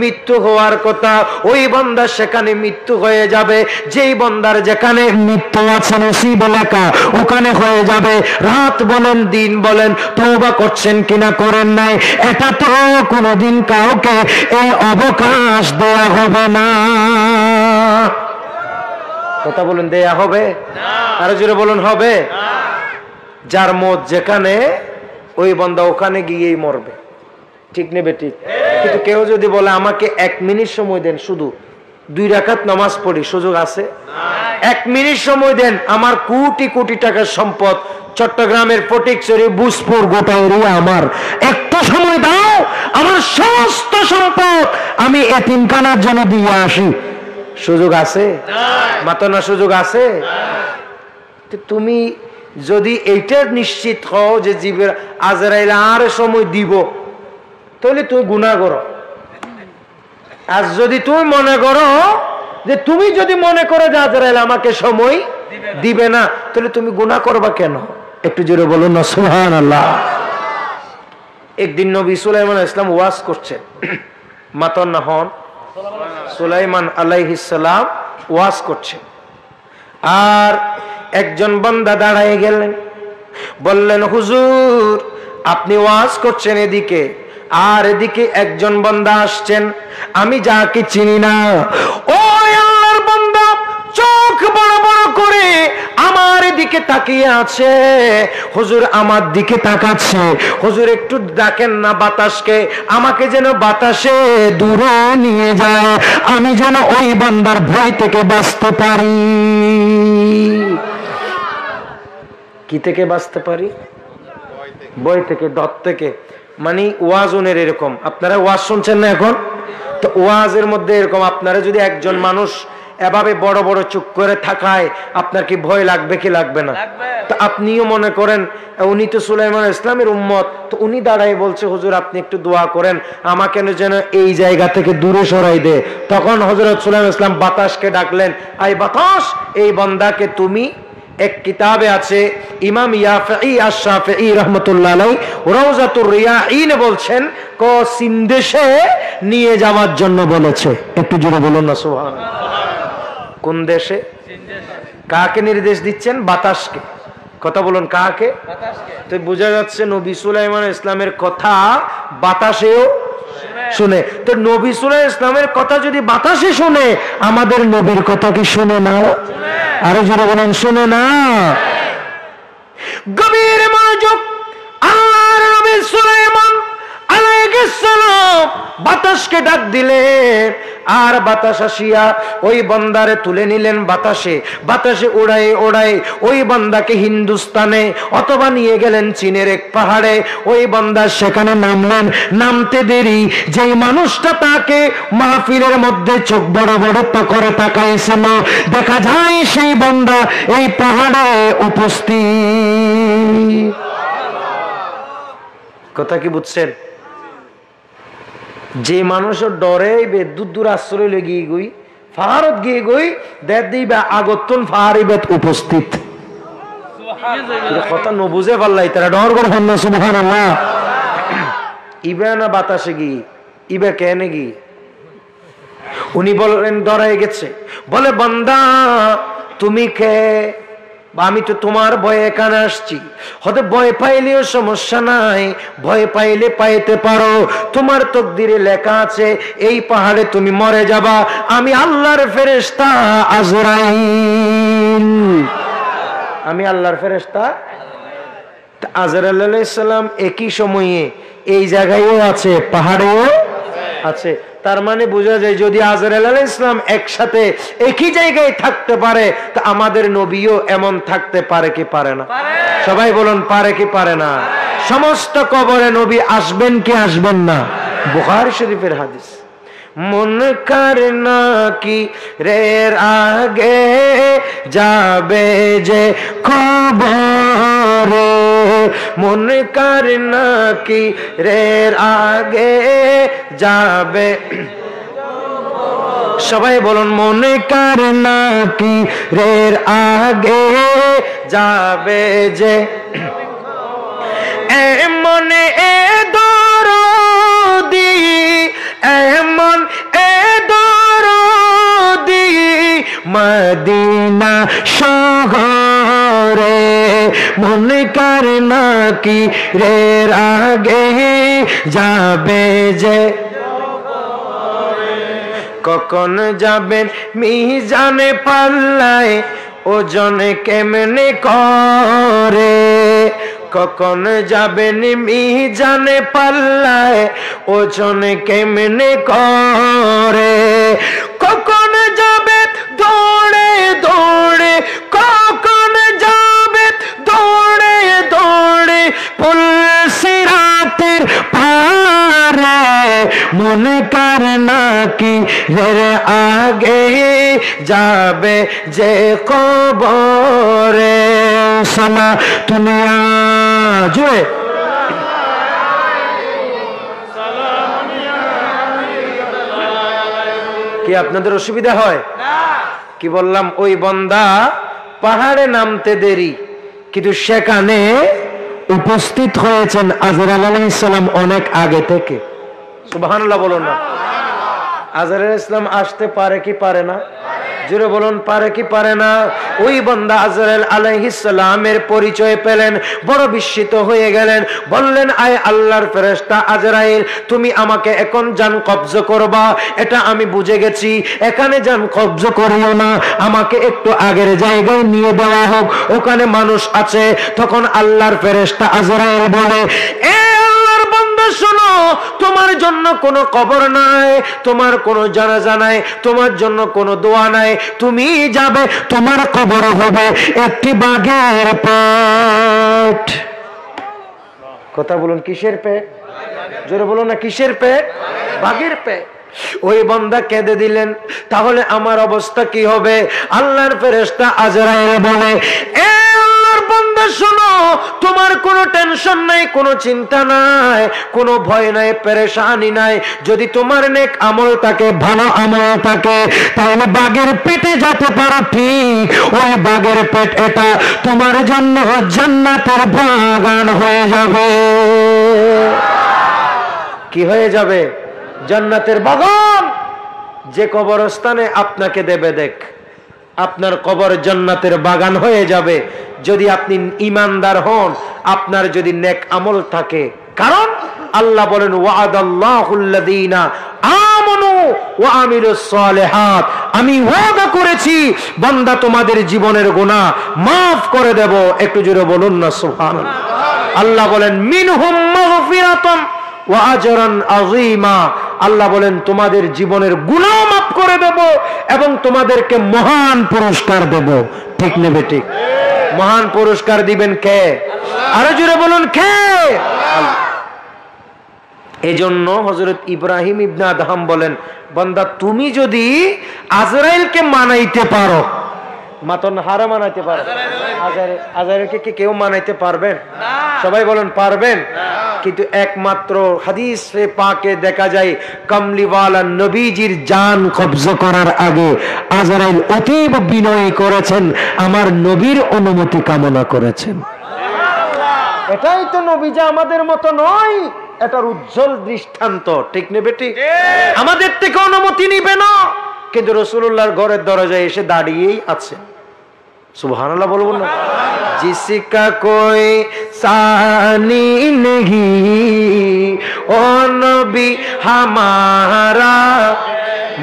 মৃত্যু হওয়ার কথা ওই বান্দা সেখানে মৃত্যু হয়ে যাবে, যেই বান্দার যেখানে মৃত্যু আছে নসিব লেখা ওখানে হয়ে যাবে। রাত বলেন দিন বলেন, তওবা করছেন কিনা করেন নাই, এটা তো কোনোদিন কাউকে এই অবকাশ দেয়া হবে না। কথা বলেন, দেয়া হবে না। আরো জোরে বলুন, হবে না। যার মত যেখানে ওই বান্দা ওখানে গিয়েই মরবে, ঠিক নেবে ঠিক। কিন্তু কেউ যদি বলে আমাকে 1 মিনিট সময় দেন, শুধু 2 রাকাত নামাজ পড়ি, সুযোগ আছে? 1 মিনিট সময় দেন, আমার কোটি কোটি টাকার সম্পদ, চট্টগ্রামের ফটিকছড়ি বুসপুর গোটা এরিয়া আমার, একটু সময় দাও, আমার সমস্ত সম্পদ আমি এতিমখানার জন্য দিয়ে আসি, সুযোগ আছে? মাত্র না সুযোগ আছে? তুমি যদি এইটা নিশ্চিত হও যে জীবের আজরাইল আর সময় দিব, তাহলে তুমি গুনাহ করো। আর যদি তুমি মনে করো যে তুমি যদি মনে করো যে আজরাইল আমাকে সময় দিবে না, তাহলে তুমি গুনাহ করবা কেন? একটু জোরে বলুন না সুবহানাল্লাহ। একদিন নবী সুলাইমান আলাইহিস সালাম ওয়াজ করছেন, মাতন না হন, সুলাইমান আলাইহিস সালাম ওয়াজ করছেন, আর একজন বান্দা দাঁড়ায় গেলেন, বললেন হুজুর আপনি ওয়াজ করছেন এদিকে, আর এদিকে একজন বান্দা আসছেন, আমি যাকে চিনি না, ও আল্লাহর বান্দা চোখ বড় বড় করে আমার দিকে তাকিয়ে আছে, হুজুর আমার দিকে তাকাচ্ছে, হুজুর একটু ডাকেন না বাতাসকে, আমাকে যেন বাতাসে দূরে নিয়ে যায়, আমি যেন ওই বান্দার ভয় থেকে বাঁচতে পারি। কি থেকে বাঁচতে পারি? ভয় থেকে, ডর থেকে। মানে ওয়াজনের এরকম, আপনারা ওয়াজ শুনছেন না এখন, তো ওয়াজের মধ্যে এরকম, আপনারা যদি একজন মানুষ এভাবে বড় বড় চুপ করে থাকায় আপনার কি ভয় লাগবে কি লাগবে না? তো আপনিও মনে করেন উনি তো সুলাইমান ইসলামের উম্মত, তো উনি দাঁড়ায় বলছে হুজুর আপনি একটু দোয়া করেন আমাকে যেন এই জায়গা থেকে দূরে সরাই দে। তখন হযরত সুলাইমান ইসলাম বাতাসকে ডাকলেন, আই বাতাস এই বান্দাকে তুমি এক কিতাবে আছে, ইমাম ইয়াফঈ আশ-শাফিঈ রাহমাতুল্লাহ আলাইহি রাওজাতুর রিয়াঈন বলছেন চীন দেশে নিয়ে যাওয়ার জন্য বলেছে। একটু জোরে বলুন না সুবহানাল্লাহ। কোন দেশে? কাকে নির্দেশ দিচ্ছেন? বাতাসকে। কথা বলুন, কাকে? তো বোঝা যাচ্ছে নবী সুলাইমান ইসলামের কথা বাতাসেও শুনে। তো নবী সুলাইমান ইসলামের কথা যদি বাতাসে শুনে, আমাদের নবীর কথা কি শুনে না? আরো জোরে বলেন, শুনে না? গভীর মনোযোগ। আল্লাহর নবী সুলাইমান আলাইহিস সালাম বাতাসকে ডাক দিলেন, আর বাতাস আসিয়া ওই বান্দারে তুলে নিলেন বাতাসে। বাতাসে উড়াই উড়াই ওই বান্দাকে হিন্দুস্তানে অথবা নিয়ে গেলেন চীনের এক পাহাড়ে। ওই বান্দা সেখানে নামলেন। নামতে দেরি যেই মানুষটা তাকে মাহফিলের মধ্যে চোখ বড় বড় করে তাকাইছিল, দেখা যায় সেই বান্দা এই পাহাড়ে উপস্থিত। কথা কি বুঝছেন? যে মানুষের ডরে দূর দূর আশ্রয় লেগে গই ফাহারত গিয়ে গই দেখ দিবা আগতন ফাহারিবেত উপস্থিত। কথা ন বুঝে পারলাই তারা ডর করে না সুবহানাল্লাহ। ইবা না বাতাসে গিয়ে ইবা কেনে গিয়ে উনি বললেন ডরাই গেছে। বলে বান্দা তুমি কে? আমি তো তোমার ভয়ে এখানে আসছি। হয়তো ভয় পাইলেও সমস্যা নাই, ভয় পাইলে পাইতে পারো। তোমার তকদিরে লেখা আছে এই পাহাড়ে তুমি মরে যাবা। আমি আল্লাহর ফেরেশতা আজরাইল। আমি আল্লাহর ফেরেশতা আজরাইল আলাইহিস সালাম একই সময়ে এই জায়গায়ও আছে, পাহাড়েও আছে। তার মানে বোঝা যায় যদি আজরাইল আলাইহিস সালাম একসাথে একই জায়গায় থাকতে পারে, তা আমাদের নবীও এমন থাকতে পারে কি পারে না? সবাই বলুন, পারে কি পারে না? সমস্ত কবরে নবী আসবেন কি আসবেন না? বুখারী শরীফের হাদিস। মন কর না কি রের আগে যাবে যে খবরে, মন কর না কি রের আগে যাবে। সবাই বলুন, মনে কর না কি রের আগে যাবে যে। এমন এ দরদি, এমন এ দরদি মদিনা শহরে, মনে কর না কি রের আগে যাবে যে। কখন যাবেন মিজানে পাল্লায় ওজন কেমনে করে, কখন যাবেন মিজানে পাল্লায় ওজন কেমনে করে, কখন যাবে দৌড়ে দৌড়ে, কখন যাবে দৌড়ে দৌড়ে পুলসিরাতের পারে, মনে কর না কি রের আগে যাবে যে কবরে। সালা দুনিয়া জুড়ে কি আপনাদের অসুবিধা হয়? কি বললাম, ওই বান্দা পাহাড়ে নামতে দেরি, কিন্তু সেখানে উপস্থিত হয়েছেন আজরাইল আলাইহিস সালাম অনেক আগে থেকে। সুবহানাল্লাহ বলুন না। আজরাইল আলাইহিস সালাম আসতে পারে কি পারে না? জোরে বলুন, পারে কি পারে না? ওই বান্দা আজরাইল আলাইহিস সালামের পরিচয় পেলেন, বড় বিস্মিত হয়ে গেলেন। বললেন, আয় আল্লাহর ফেরেশতা আজরাইল, তুমি আমাকে এখন জান কবজ করবা, এটা আমি বুঝে গেছি। এখানে জান কবজ করিও না, আমাকে একটু আগের জায়গায় নিয়ে দেওয়া হোক, ওখানে মানুষ আছে। তখন আল্লাহর ফেরেশতা আজরাইল বলে, এ আল্লাহর বান্দা শোনো, তোমার জন্য কোনো কবর নাই, তোমার কোনো জানাজা নাই, তোমার জন্য কোনো দোয়া নাই। তুমি যাবে, তোমার কবর হবে একটি বাঘের পেট। কথা বলুন, কিসের পেট? জোরে বলুন না, কিসের পেট? বাঘের পেট। ওই বান্দা কেঁদে দিলেন, তাহলে আমার অবস্থা কি হবে? আল্লাহর ফেরেশতা আজরাইল বলে, এ আল্লাহর বান্দা বান্দা শোনো, তোমার কোনো টেনশন নাই, কোনো চিন্তা নাই, কোনো ভয় নাই, পেরেশানি নাই। যদি তোমার নেক আমল থাকে, ভালো আমল থাকে, তাহলে বাঘের পেটে যেতে পারো, ঠিক ওই বাঘের পেট এটা তোমার জন্য জান্নাতের বাগান হয়ে যাবে। কি হয়ে যাবে? জান্নাতের বাগান। যে কবরস্থানে আপনাকে দেবে, দেখ আপনার কবর জান্নাতের বাগান হয়ে যাবে যদি আপনি ঈমানদার হন, আপনার যদি নেক আমল থাকে। কারণ আল্লাহ বলেন ওয়াদাল্লাহুল্লাযীনা আমানু ওয়া আমিলুস সালিহাত, আমি ওয়াদা করেছি বান্দা তোমাদের জীবনের গুনাহ maaf করে দেব। একটু জোরে বলুন না সুবহানাল্লাহ। আল্লাহ বলেন মিনহুম মাগফিরাতুন ওয়া আজরান আযীমা, আল্লাহ বলেন তোমাদের জীবনের গুনাহ maaf করে দেব এবং তোমাদেরকে মহান পুরস্কার দেব। ঠিক নেবে ঠিক? মহান পুরস্কার দিবেন কে? আরো জোরে বলুন কে? আল্লাহ। এজন্য হযরত ইব্রাহিম ইবনে আদহাম বলেন, বান্দা তুমি যদি আজরাইলকে মানাইতে পারো, মাতন হারা মানাইতে পারো, আজরাইলকে কি কেউ মানাইতে পারবেন? সবাই বলেন পারবেন। কিন্তু একমাত্র হাদিসে পাকে দেখা যায় কমলিওয়ালা নবীজির জান কবজা করার আগে আজরাইল অতীব বিনয় করেছেন, আমার নবীর অনুমতি কামনা করেছেন। এটাই তো নবী যে আমাদের মতো নয়, এটার উজ্জ্বল দৃষ্টান্ত। ঠিক নেবে ঠিক? আমাদের থেকে অনুমতি নিবে না, কিন্তু রাসূলুল্লাহর ঘরের দরজায় এসে দাঁড়িয়েই আছে। সুবহানাল্লাহ বলবো না? जिसका कोई सानी नहीं ओ नबी हमारा,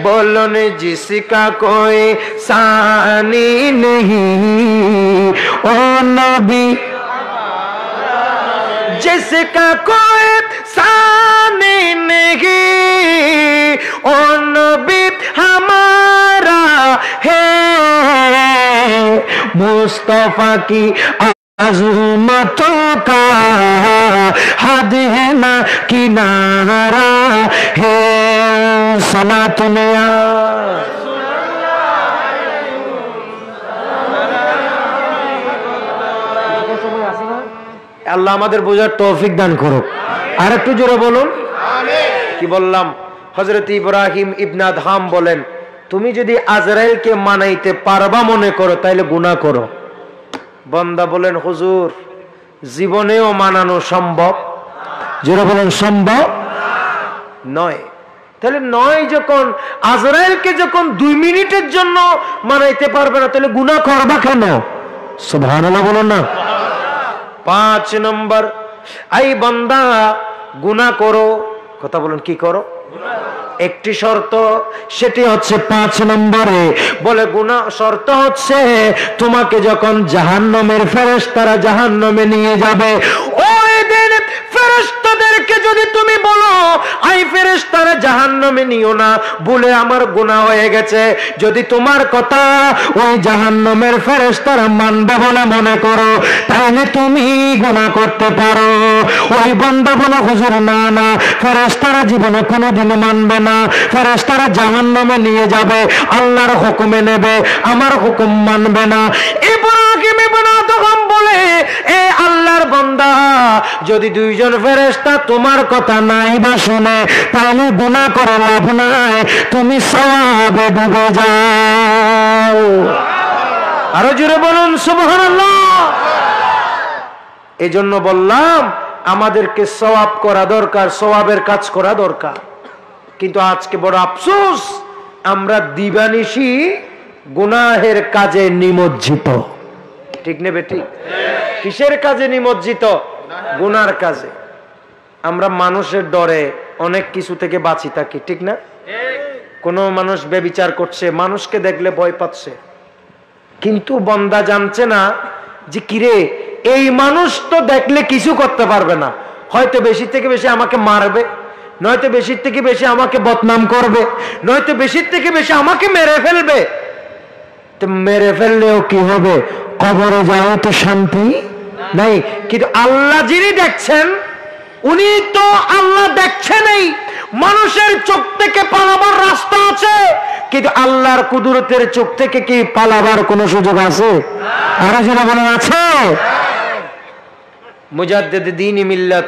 बोलो ने जिसका कोई सानी नहीं ओ नबी, जिसका कोई सानी नहीं ओ नबी हमारा है, मुस्तफा की अज़मतों का हद है ना किनारा है, सलातुन या আল্লাহ আমাদের বোঝার তৌফিক দান করুক। আর একটু জোরে বলুন আমিন। কি বললাম? হযরত ইব্রাহিম ইবনে আদহাম বলেন, তুমি যদি আজরাইলকে মানাইতে পারবা মনে করো তাইলে গুনাহ করো। বান্দা বলেন হুজুর জীবনেও মানানো সম্ভব? জোরে বলেন সম্ভব নয়। তাহলে নয় যখন আজরাইলকে যখন 2 মিনিটের জন্য মানাইতে পারবে না, তাহলে গুনাহ করবা কেন? সুবহানাল্লাহ বলুন না। 5 নম্বর, আই বান্দা গুনাহ করো, কথা বলুন কি করো? একটি শর্ত, সেটি হচ্ছে 5 নম্বরে বলে গুনাহ শর্ত হচ্ছে তোমাকে যখন জাহান্নামের ফেরেশতারা জাহান্নামে নিয়ে যাবে, ওই দিন ফেরেশতাদেরকে যদি তুমি বলো আই ফেরেশতারা জাহান্নামে নিও না, বলে আমার গুনাহ হয়ে গেছে, যদি তোমার কথা ওই জাহান্নামের ফেরেশতারা মানবে বলে মনে করো, তাহলে তুমি গুনাহ করতে পারো। ওই বান্দা বলে হুজুর না না, ফেরেশতারা জীবনে কোনোদিন মানবে না, ফেরেশতারা জাহান্নামে নিয়ে যাবে, আল্লাহর হুকুমে নেবে, আমার হুকুম মানবে না। ইব্রাহিম ইবনে আদহাম বলে, এ আল্লাহর বান্দা, যদি 2 জন ফেরেশতা তোমার কথা নাই বা শুনে, তাহলে গুনাহ করে লাভ নাই, তুমি সওয়াবে ডুবে যাও। আরো জোরে বলুন সুবহানাল্লাহ। এজন্য বললাম আমাদেরকে সওয়াব করা দরকার, সওয়াবের কাজ করা দরকার। কিন্তু আজকে বড় আফসোস, আমরা দিবানিশি গুনাহের কাজে নিমজ্জিত। ঠিক নেবে ঠিক? কিসের কাজে নিমজ্জিত? গুনার কাজে। আমরা মানুষের ডরে অনেক কিছু থেকে বাঁচি থাকি, ঠিক না? কোনো মানুষ ব্যভিচার করছে, মানুষকে দেখলে ভয় পাচ্ছে, কিন্তু বান্দা জানছে না যে কিরে এই মানুষ তো দেখলে কিছু করতে পারবে না, হয়তো বেশি থেকে বেশি আমাকে মারবে, নয়তো বেশি থেকে বেশি আমাকে বদনাম করবে, নয়তো বেশি থেকে বেশি আমাকে মেরে ফেলবে। তো মেরে ফেললেও কি হবে? কবরে যাও তো শান্তি নাই। কিন্তু আল্লাহ যিনি দেখছেন, উনি তো আল্লাহ দেখছেনই। মানুষের চোখ থেকে পালাবার রাস্তা আছে, কিন্তু আল্লাহর কুদরতের চোখ থেকে কি পালাবার কোনো সুযোগ আছে? আরো যারা বলেন আছে? মুজাদ্দিদ দ্বীন মিল্লাত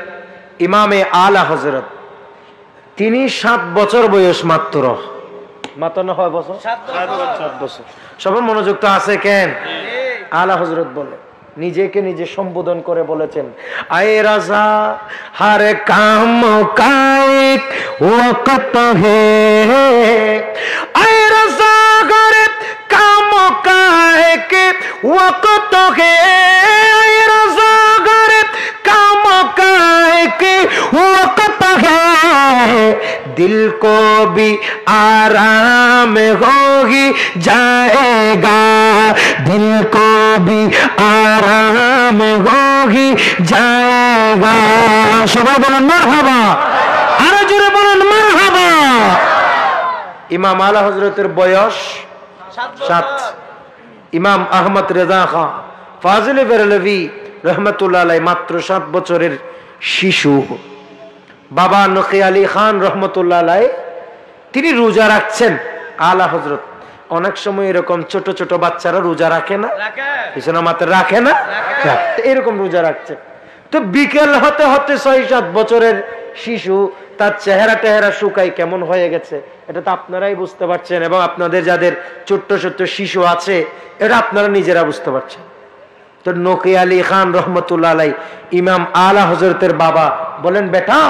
ইমামে আলা হযরত, তিনি 7 বছর বয়স মাত্র। মাত্র না হয় বছর 7 বছর। সবার মনোযোগ তো আছে কেন? আলা হযরত বলে, নিজেকে নিজে সম্বোধন করে বলেছেন, আয়ে রাজা হর কাম কায়েক ওয়াক্ত হে, আয়ে রাজা হর কাম কায়েক ওয়াক্ত হে, আয়ে রাজা হর কাম কায়েক ওয়াক্ত হে, दिल को भी आराम हो ही जाएगा, दिल को भी आराम हो ही जाएगा। সবাই বলেন মারহাবা, আরো জোরে বলেন মারহাবা। ইমাম আলা হযরতের বয়স 7। ইমাম আহমদ রেজা খান ফাজিলে বেরলভী রহমাতুল্লাহ আলাইহি মাত্র 7 বছরের শিশু। বাবা নকি আলী খান রহমতুল্লাহ আলাইহি তিনি রোজা রাখছেন। আলা হযরত অনেক সময় এরকম ছোট ছোট বাচ্চারা রোজা রাখে না, পিছনে মাত্র রাখে না, এরকম রোজা রাখছে। তো বিকেল হতে হতে 6-7 বছরের শিশু, তার চেহারা টেহারা শুকাই কেমন হয়ে গেছে, এটা তো আপনারাই বুঝতে পারছেন, এবং আপনাদের যাদের ছোট্ট ছোট্ট শিশু আছে এটা আপনারা নিজেরা বুঝতে পারছেন। তো নকি আলী খান রহমতুল্লাহ আলাইহি ইমাম আলা হযরতের বাবা বলেন, বেটা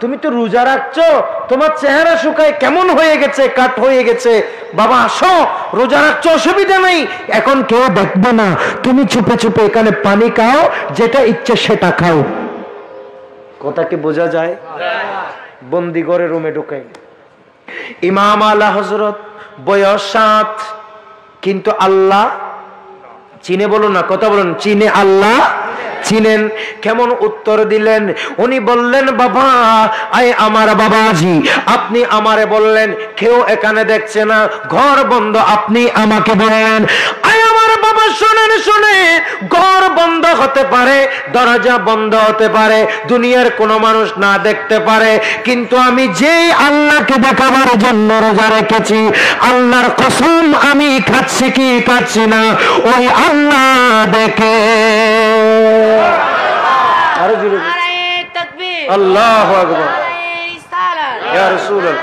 তুমি তো রোজা রাখছো, তোমার চেহারা শুকায় কেমন হয়ে গেছে, কাট হয়ে গেছে, বাবা আসো, রোজা রাখছো অসুবিধা নেই, এখন কেউ দেখবে না, তুমি চুপে চুপে এখানে পানি খাও, যেটা ইচ্ছে সেটা খাও। কথা কি বোঝা যায়? বন্দি ঘরে রুমে ঢুকাই ইমাম আলা হযরত, বয়স 7, কিন্তু আল্লাহ চিনে, বলো না, কথা বলুন, চিনে, আল্লাহ চিনেন। কেমন উত্তর দিলেন? উনি বললেন, বাবা আয় আমার বাবাজি, আপনি আমারে বললেন কেউ এখানে দেখছে না, ঘর বন্ধ, আপনি আমাকে বলেন, আয় আমার বাবা শুনেন, শুনে ঘর বন্ধ হতে পারে, দরজা বন্ধ হতে পারে, দুনিয়ার কোনো মানুষ না দেখতে পারে, কিন্তু আমি যেই আল্লাহকে দেখাবার জন্য রোজা রেখেছি, আল্লাহর কসম আমি খাচ্ছি কি খাচ্ছি না, ওই আল্লাহ দেখে। আল্লাহু আকবার, ইয়া রাসূলুল্লাহ,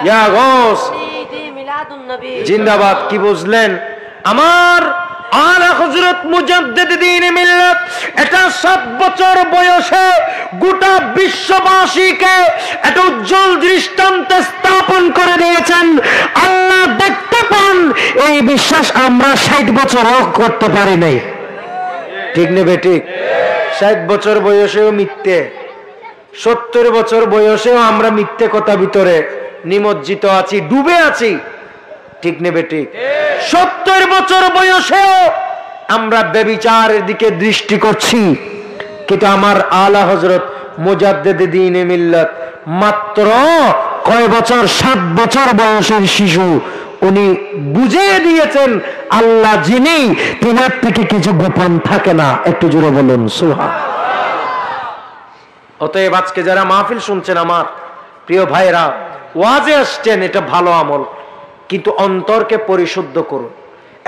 ইয়া গাউস, জিন্দাবাদ। কি বুঝলেন? আমার আলা হযরত মুজাদ্দিদ দ্বীন মিল্লাত এটা 7 বছর বয়সে গোটা বিশ্ববাসীকে একটা উজ্জ্বল দৃষ্টান্ত স্থাপন করে দিয়েছেন। আল্লাহ দেখতে পান, এই বিশ্বাস আমরা 60 বছরও করতে পারি নাই। ঠিক নেবে? ঠিক। 60 বছর বয়সেও মিথ্যে, 70 বছর বয়সেও আমরা মিথ্যে কথা ভিতরে নিমজ্জিত আছি, ডুবে আছি। ঠিক নেবে? ঠিক। 70 বছর বয়সেও আমরা ব্যভিচারের দিকে দৃষ্টি করছি, কিন্তু আমার আলা হযরত মুজাদ্দিদ দ্বীন মিল্লাত মাত্র কয় বছর? 7 বছর বয়সের শিশু। উনি বুঝিয়ে দিয়েছেন আল্লাহ যিনি, তিনার থেকে কিছু গোপন থাকে না। একটু জোরে বলুন সুবহানাল্লাহ। অতএব আজকে যারা মাহফিল শুনছেন আমার প্রিয় ভাইরা, ওয়াজে আসছেন, এটা ভালো আমল, কিন্তু অন্তরকে পরিশুদ্ধ করুন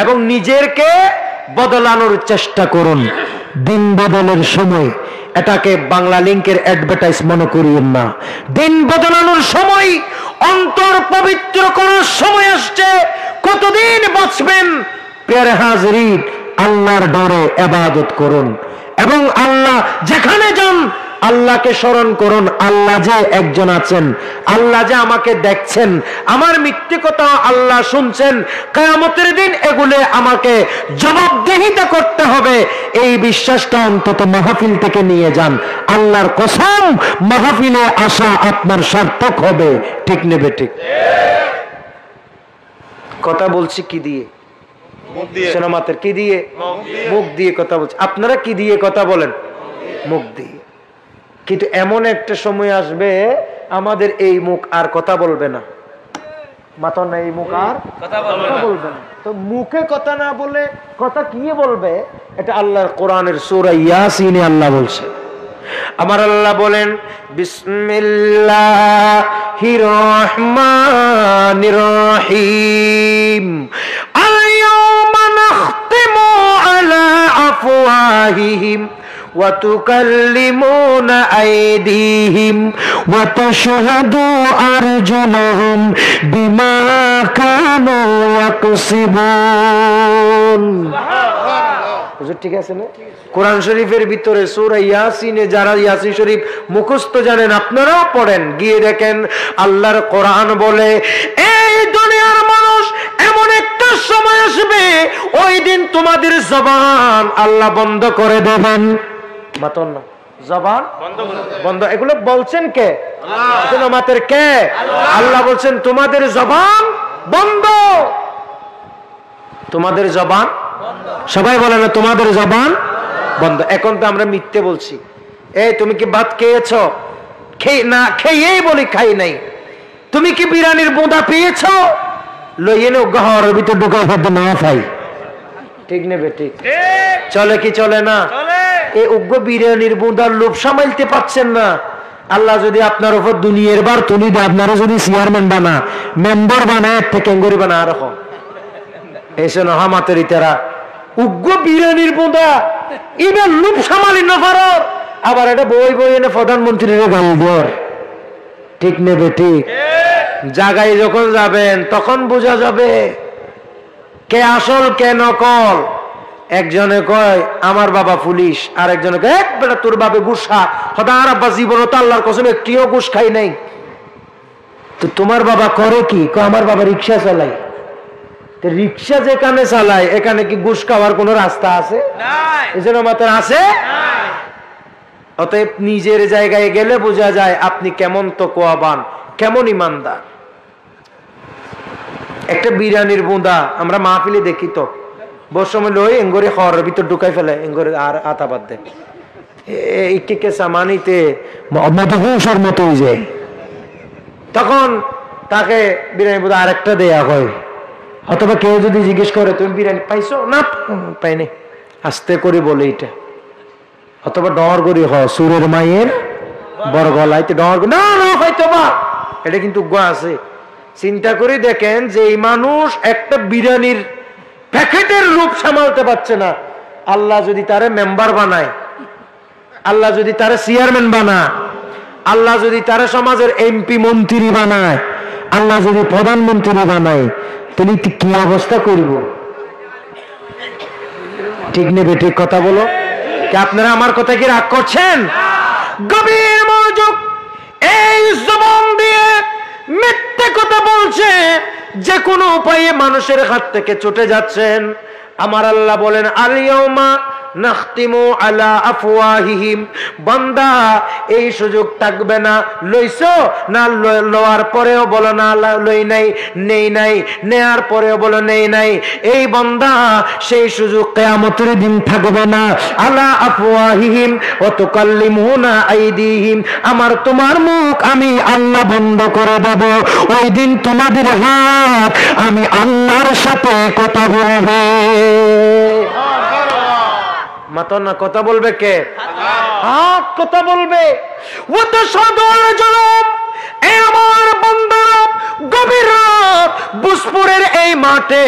এবং নিজেরকে বদলানোর চেষ্টা করুন। দিন বদলের সময়, এটাকে বাংলা লিংকের অ্যাডভার্টাইজ মনে করিয়েন না। দিন বদলানোর সময়, অন্তর পবিত্র করার সময় আসছে। কতদিন বাঁচবেন? প্রিয় হাজরিন, আল্লাহর ডরে ইবাদত করুন এবং আল্লাহ যেখানে যান আল্লাহকে স্মরণ করুন। আল্লাহ যে একজন আছেন, আল্লাহ যে আমাকে দেখছেন, আমার মিথ্যে কথা আল্লাহ শুনছেন, কিয়ামতের দিন এগুলো আমাকে জবাবদিহিতা করতে হবে, এই বিশ্বাসটা অন্তত মাহফিল থেকে নিয়ে যান। আল্লাহর কসম, মাহফিলে আসা আপনার সার্থক হবে। ঠিক নেবে? ঠিক। কথা বলছি কি দিয়ে? সোনামাতের কি দিয়ে? মুখ দিয়ে কথা বলছি। আপনারা কি দিয়ে কথা বলেন? মুখ দিয়ে। কিন্তু এমন একটা সময় আসবে আমাদের এই মুখ আর কথা বলবে না। মাথা না, এই মুখ আর কথা বলবে না। তো মুখে কথা না বলে কথা কি বলবে? এটা আল্লাহর কোরআনের সূরা ইয়াসিনে আল্লাহ বলছে। আমার আল্লাহ বলেন, বিসমিল্লাহির রহমানির রহিম, আল ইয়াওমা নাখতিমু আলা আফওয়াহিহিম ওয়া তুকাল্লিমুনা আইদিহিম ওয়া তাশহাদু আরজুলুহুম বিমা কানু ইয়াকসিবুন। হুজুর ঠিক আছে না? কোরআন শরীফের ভিতরে সূরা ইয়াসিনে যারা ইয়াসিন শরীফ মুখস্থ জানেন আপনারাও পড়েন, গিয়ে দেখেন আল্লাহর কোরআন বলে এই দুনিয়ার মানুষ এমন একটা সময় আসবে ওই দিন তোমাদের জবান আল্লাহ বন্ধ করে দেবেন। মাতন না, জবান বন্ধ। এগুলো বলছেন কে? আল্লাহ। মাতের কে? আল্লাহ বলছেন তোমাদের জবান বন্ধ, তোমাদের জবান। সবাই বলে না তোমাদের জবান বন্ধ। এখন তো আমরা মিথ্যে বলছি, এই তুমি কি ভাত খেয়েছো? না খেয়েই বলি খাই নাই। তুমি কি বিরিয়ানির বোঁদা পেয়েছো? লইয়ে নো ঘরের ভিতর ঢুকাই ফেলতে না খাই। ঠিক নেবে? ঠিক চলে কি চলে না? এই উগ্র বিরিয়ানির বোঁদার লোভ সামাইতে পারছেন না। আল্লাহ যদি আপনার উপর দুনিয়ার বার তুলি দেয়, আপনারা যদি চেয়ারম্যান বানা, মেম্বার বানায়, থেকে গরিব বানা আর এসে নহামাতের ইতারা উগ্র বিরিয়ানির বোঁদা এবার লোভ সামালি না পারো, আবার এটা বই বই এনে প্রধানমন্ত্রীর গাল ঘর। ঠিক নেবে? ঠিক জায়গায় যখন যাবেন তখন বোঝা যাবে কে আসল কে নকল। একজনে কয় আমার বাবা পুলিশ, আর একজনে কয় এক বেটা তোর বাবা গুসা হদার আব্বা জীবন তো আল্লাহর কসম একটিও ঘুষ খাই নাই। তো তোমার বাবা করে কি? আমার বাবা রিক্সা চালায়। রিক্সা যেখানে চালায় এখানে কি ঘুষ খাওয়ার কোন রাস্তা আছে? এই জন্য মাত্র আছে। অতএব নিজের জায়গায় গেলে বোঝা যায় আপনি কেমন তাকওয়াবান, কেমন ইমানদার। একটা বিরিয়ানির বোঁদা আমরা মাহফিলে দেখি তো বসময় লই এঙ্গরে খাওয়ার ভিতর ঢুকাই ফেলে, এঙ্গরে আর আতা বাদ দেয় কে সামানিতে মতহুসার মতো হয়ে যায়। তখন তাকে বিরিয়ানি বোঁদা আরেকটা দেয়া হয়। অথবা কেউ যদি জিজ্ঞেস করে তুমি বিরিয়ানি পাইছো? না পাইনি, আস্তে করে বলে এটা। অথবা ডর করি সুরের মায়ের বড় গলাইতে ডর না না হয়তো বা, এটা কিন্তু আছে। চিন্তা করে দেখেন যে এই মানুষ একটা বিরিয়ানির প্যাকেটের রূপ সামালতে পারছে না, আল্লাহ যদি তারে মেম্বার বানায়, আল্লাহ যদি তারে চেয়ারম্যান বানায়, আল্লাহ যদি তারে সমাজের এমপি মন্ত্রী বানায়, আল্লাহ যদি প্রধানমন্ত্রী বানায়, তুমি কি অবস্থা করব? ঠিক নেবে? ঠিক কথা বলো। কি আপনারা আমার কথা কি রাগ করছেন? গভীর মনোযোগ। এই জবান দিয়ে মিথ্যে কথা বলছে, যে কোনো উপায়ে মানুষের হাত থেকে ছুটে যাচ্ছেন। আমার আল্লাহ বলেন আল-ইয়াউমা নাখতিমু আলা আফওয়াহিহিম। বান্দা এই সুযোগ থাকবে না, লইছো না লওয়ার পরেও বলো না লই নাই, নেই নাই, নেয়ার পরেও বলো নেই নাই। এই বান্দা সেই সুযোগ কিয়ামতের দিন থাকবে না। আলা আফওয়াহিহিম ওয়া তুকাল্লিমুনা আইদিহিম। আমার তোমার মুখ আমি আল্লাহ বন্ধ করে দেব। ওই দিন তোমাদের হাত আমি আল্লাহর সাথে কথা বলবে। মাতো না, কথা বলবে কে? হাত কথা বলবে। ওয়াতা সাদর জলম। এই আমার বান্দারা গভীর রাত বুসপুরের এই মাঠে,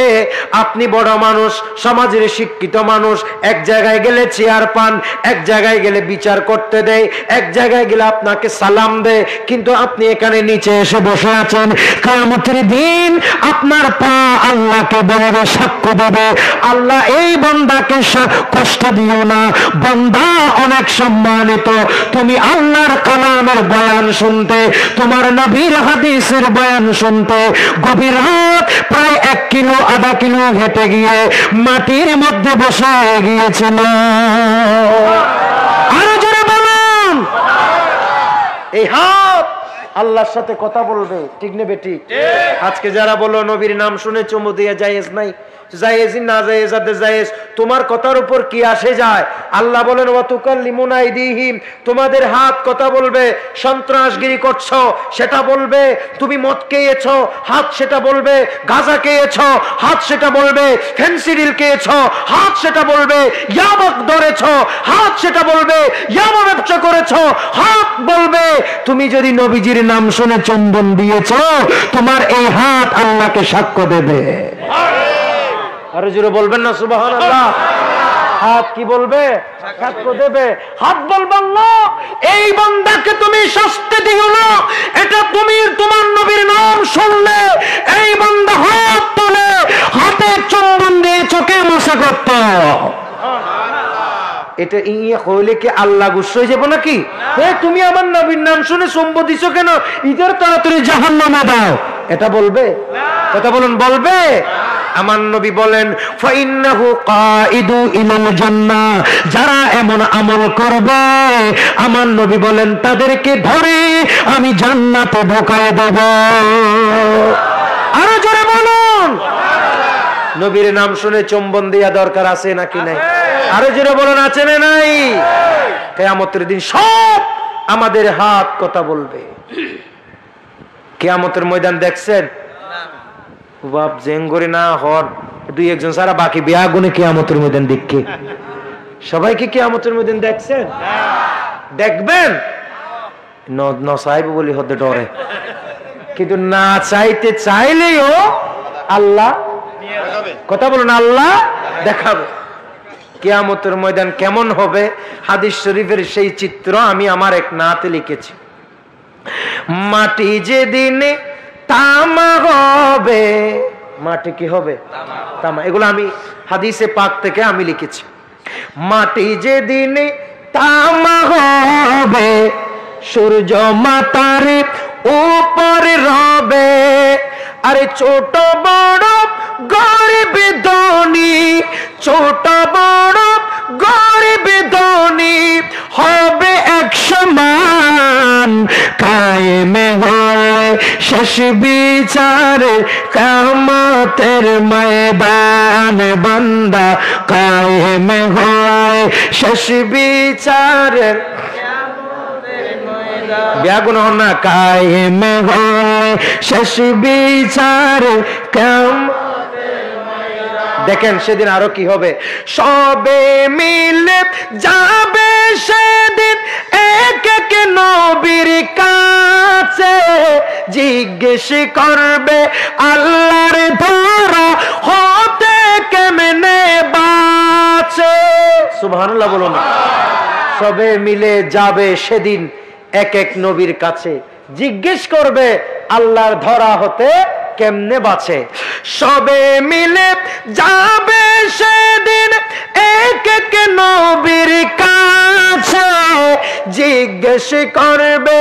আপনি বড় মানুষ, সমাজের শিক্ষিত মানুষ, এক জায়গায় গেলে চেয়ার পান, এক জায়গায় গেলে বিচার করতে দেয়, এক জায়গায় গেলে আপনাকে সালাম দেয়, কিন্তু আপনি এখানে নিচে এসে বসে আছেন। কিয়ামতের দিন আপনার পা আল্লাহকে বলবে, সাক্ষ্য দেবে, আল্লাহ এই বান্দাকে কষ্ট দিও না, বান্দা অনেক সম্মানিত। তুমি আল্লাহর কালামের বয়ান শুনতে, তোমার নবীর হাদিসের বয়ান শুনতে গভীর রাত প্রায় 1 কিলো 1/2 কিলো হেঁটে গিয়ে মাটির মধ্যে বসে গিয়েছিল। আরো জোরে বলুন। এই হাত আল্লাহর সাথে কথা বলবে। ঠিক নেবে? ঠিক। আজকে যারা বলো নবীর নাম শুনে চুমু দিয়ে জায়েজ নাই, জায়েজ না জায়েজ আদে জায়েজ, তোমার কথার উপর কি আসে যায়? আল্লাহ বলেন ওয়া তুকাল্লিমুনা আইদিহিম। তোমাদের হাত কথা বলবে। সন্ত্রাসগিরি করছো সেটা বলবে, তুমি মদ খেয়েছো হাত সেটা বলবে, গাঁজা খেয়েছো হাত সেটা বলবে, ফেন্সিডিল খেয়েছো হাত সেটা বলবে, ইয়াবা ধরেছো হাত সেটা বলবে, ইয়াবা ব্যবসা করেছো হাত বলবে। তুমি যদি নবীজির নাম শুনে চুম্বন দিয়েছো, তোমার এই হাত আল্লাহকে সাক্ষ্য দেবে। আরো জোরে বলবেন না সুবহানাল্লাহ। হাত কি বলবে? সাক্ষ্য দেবে। হাত বলবে আল্লাহ এই বান্দাকে তুমি শাস্তি দিও না, এটা তুমি তোমার নবীর নাম শুনলে এই বান্দা হাত তুলে হাতে চন্দন দিয়ে চোখে মশা করত। এটা ইয়া কইলে কি আল্লাহ গুসা হয়ে যাবো নাকি? তুমি আমার নবীর নাম শুনে চুম্বন দিছো কেন, ইদের তাড়াতাড়ি জাহান্নামে দাও, এটা বলবে? কথা বলুন, বলবে? আমার নবী বলেন ফাইন্নাহু কাইদু ইলাল জান্নাহ, যারা এমন আমল করবে আমার নবী বলেন তাদেরকে ধরে আমি জান্নাতে ঢোকায় দেব। আরো জোরে বলুন। নবীর নাম শুনে চুম্বন দেয়া দরকার আছে নাকি নাই? আরো জোরে বলুন, আছে না নাই? কিয়ামতের দিন সব আমাদের হাত কথা বলবে। কিয়ামতের ময়দান দেখছেন? বাপ জেঙ্গরি না হর দুই একজন সারা বাকি বিয়া গুনে কিয়ামতের ময়দান দেখে সবাইকে কিয়ামতের ময়দান দেখছেন? দেখবেন ন সাহেব বলি হতে ডরে, কিন্তু না চাইতে চাইলেও আল্লাহ, কথা বলুন, আল্লাহ দেখাবে। কিয়ামতের ময়দান কেমন হবে হাদিস শরীফের সেই চিত্র আমি আমার এক নাতে লিখেছি। মাটি যেদিনে তামা হবে, মাটি কি হবে? তামা। এগুলো আমি হাদিসে পাক থেকে আমি লিখেছি। মাটি যেদিনে তামা হবে সূর্য মাতার উপরে রবে, আরে ছোট বড় গরিব ধনী, ছোট বড় গরিব ধনী হবে এক সমান, কায়েমে হয় শেষ বিচার কিয়ামতের ময়দান, বান্দা কায়েমে হয় শেষ বিচারের ব্যাগুন না, কায়েমে হয় শেষ বিচার কিয়ামতের ময়দান। দেখেন সেদিন আরো কি হবে, সবে মিলে যাবে সেদিন এক এক নবীর কাছে, জিজ্ঞেস করবে আল্লাহর ধরা হতে কেমনে বাঁচে। সুবহানাল্লাহ বলুন। সবে মিলে যাবে সেদিন এক এক নবীর কাছে, জিজ্ঞেস করবে আল্লাহর ধরা হতে কেমনে বাঁচে। সবে মিলে যাবে সেদিন এক এক নবীর কাছে, জিজ্ঞেস করবে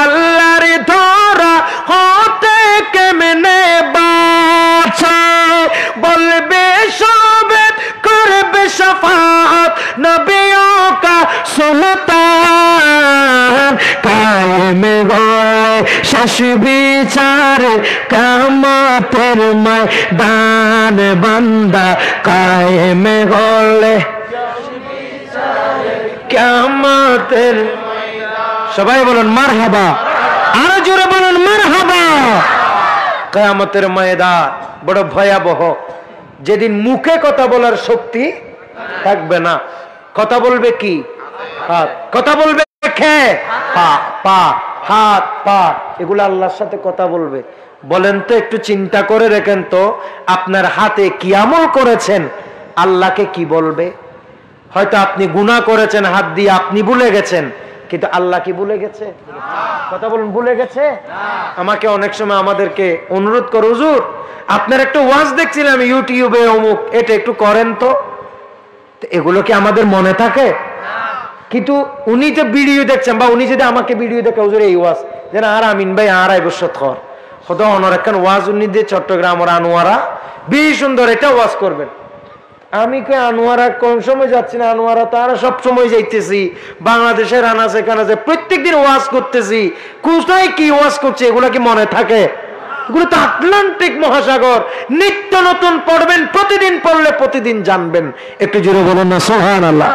আল্লাহর ধরা হতে কেমনে বাঁচে। বলবে সবে করবে শাফাত নবিয়োं का সুলতান, কায়েমে হয় শেষ বিচার কিয়ামতের ময়দান, বান্দা কায়েমে হলে কিয়ামতের ময়দান। সবাই বলুন মারহাবা, আরো জোরে বলুন মারহাবা। কিয়ামতের ময়দান বড় ভয়াবহ, যেদিন মুখে কথা বলার শক্তি থাকবে না। কথা বলবে কি? হাত। কথা বলবে খে, পা, পা, হাত, পা, এগুলো আল্লাহর সাথে কথা বলবে। বলেন তো, একটু চিন্তা করে দেখেন তো, আপনার হাতে কি আমল করেছেন, আল্লাহকে কি বলবে? হয়তো আপনি গুনাহ করেছেন হাত দিয়ে, আপনি ভুলে গেছেন, কিন্তু আল্লাহ কি ভুলে গেছে? কথা বলুন, ভুলে গেছে? আমাকে অনেক সময় আমাদেরকে অনুরোধ করে, হুজুর আপনার একটা ওয়াজ দেখছিলাম ইউটিউবে অমুক, এটা একটু করেন তো। এগুলো কি আমাদের মনে থাকে? কিন্তু উনি যে ভিডিও দেখছেন, বা উনি যদি আমাকে ভিডিও দেখে হুজুর এই ওয়াজ যেন আর আমিন ভাই আর আইবসত কর কত অনর একখান ওয়াজ উনি দিয়ে চট্টগ্রাম ওর আনোয়ারা বেশ সুন্দর এটা ওয়াজ করবেন। আমি কে আনোয়ারা কোন সময় যাচ্ছি না, আনোয়ারা তারা সব সময় যাইতেছি, বাংলাদেশের আনাচে কানাচে প্রত্যেকদিন ওয়াজ করতেছি, কোথায় কি ওয়াজ করছে এগুলা কি মনে থাকে? এগুলো তো আটলান্টিক মহাসাগর, নিত্য নতুন পড়বেন, প্রতিদিন পড়লে প্রতিদিন জানবেন। একটু জোরে বলুন না সুবহানাল্লাহ।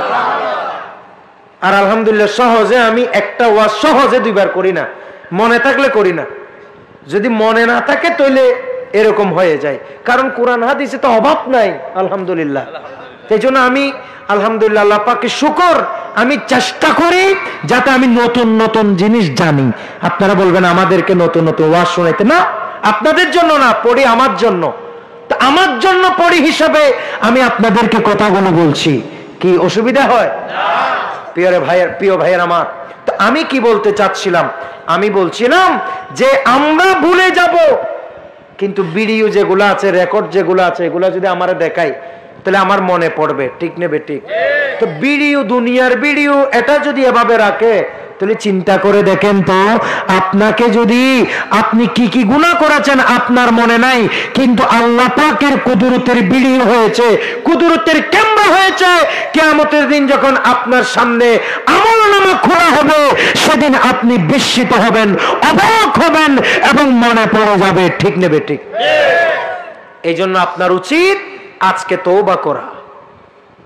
আর আলহামদুলিল্লাহ সহজে আমি একটা ওয়াজ সহজে দুইবার করি না, মনে থাকলে করি না, যদি মনে না থাকে তাহলে এরকম হয়ে যায়। কারণ কোরআন হাদিসে তো অভাব নাই আলহামদুলিল্লাহ। সেই জন্য আমি আলহামদুলিল্লাহ আল্লাহ পাকে শুকর, আমি চেষ্টা করি যাতে আমি নতুন নতুন জিনিস জানি। আপনারা বলবেন আমাদেরকে নতুন নতুন ওয়াজ শোনাইতে, না আপনাদের জন্য না, পড়ি আমার জন্য। তো আমার জন্য পড়ি হিসাবে আমি আপনাদেরকে কথাগুলো বলছি। কি অসুবিধা হয়? প্রিয় ভাইয়ের আমার, তো আমি কি বলতে চাচ্ছিলাম, আমি বলছিলাম যে আমরা ভুলে যাব, কিন্তু ভিডিও যেগুলো আছে, রেকর্ড যেগুলো আছে, এগুলো যদি আমারে দেখাই তাহলে আমার মনে পড়বে, ঠিক নেবে ঠিক? তো ভিডিও, দুনিয়ার ভিডিও, এটা যদি এভাবে রাখে তাহলে চিন্তা করে দেখেন তো, আপনাকে যদি আপনি কি কি গুনাহ করেছেন আপনার মনে নাই, কিন্তু আল্লাহ পাকের কুদরতের ভিডিও হয়েছে, কুদরতের ক্যামেরা হয়েছে, কিয়ামতের দিন যখন আপনার সামনে আমলনামা খোলা হবে, সেদিন আপনি বিস্মিত হবেন, অবাক হবেন এবং মনে পড়ে যাবে, ঠিক নেবে ঠিক? এই জন্য আপনার উচিত আজকে তওবা করা।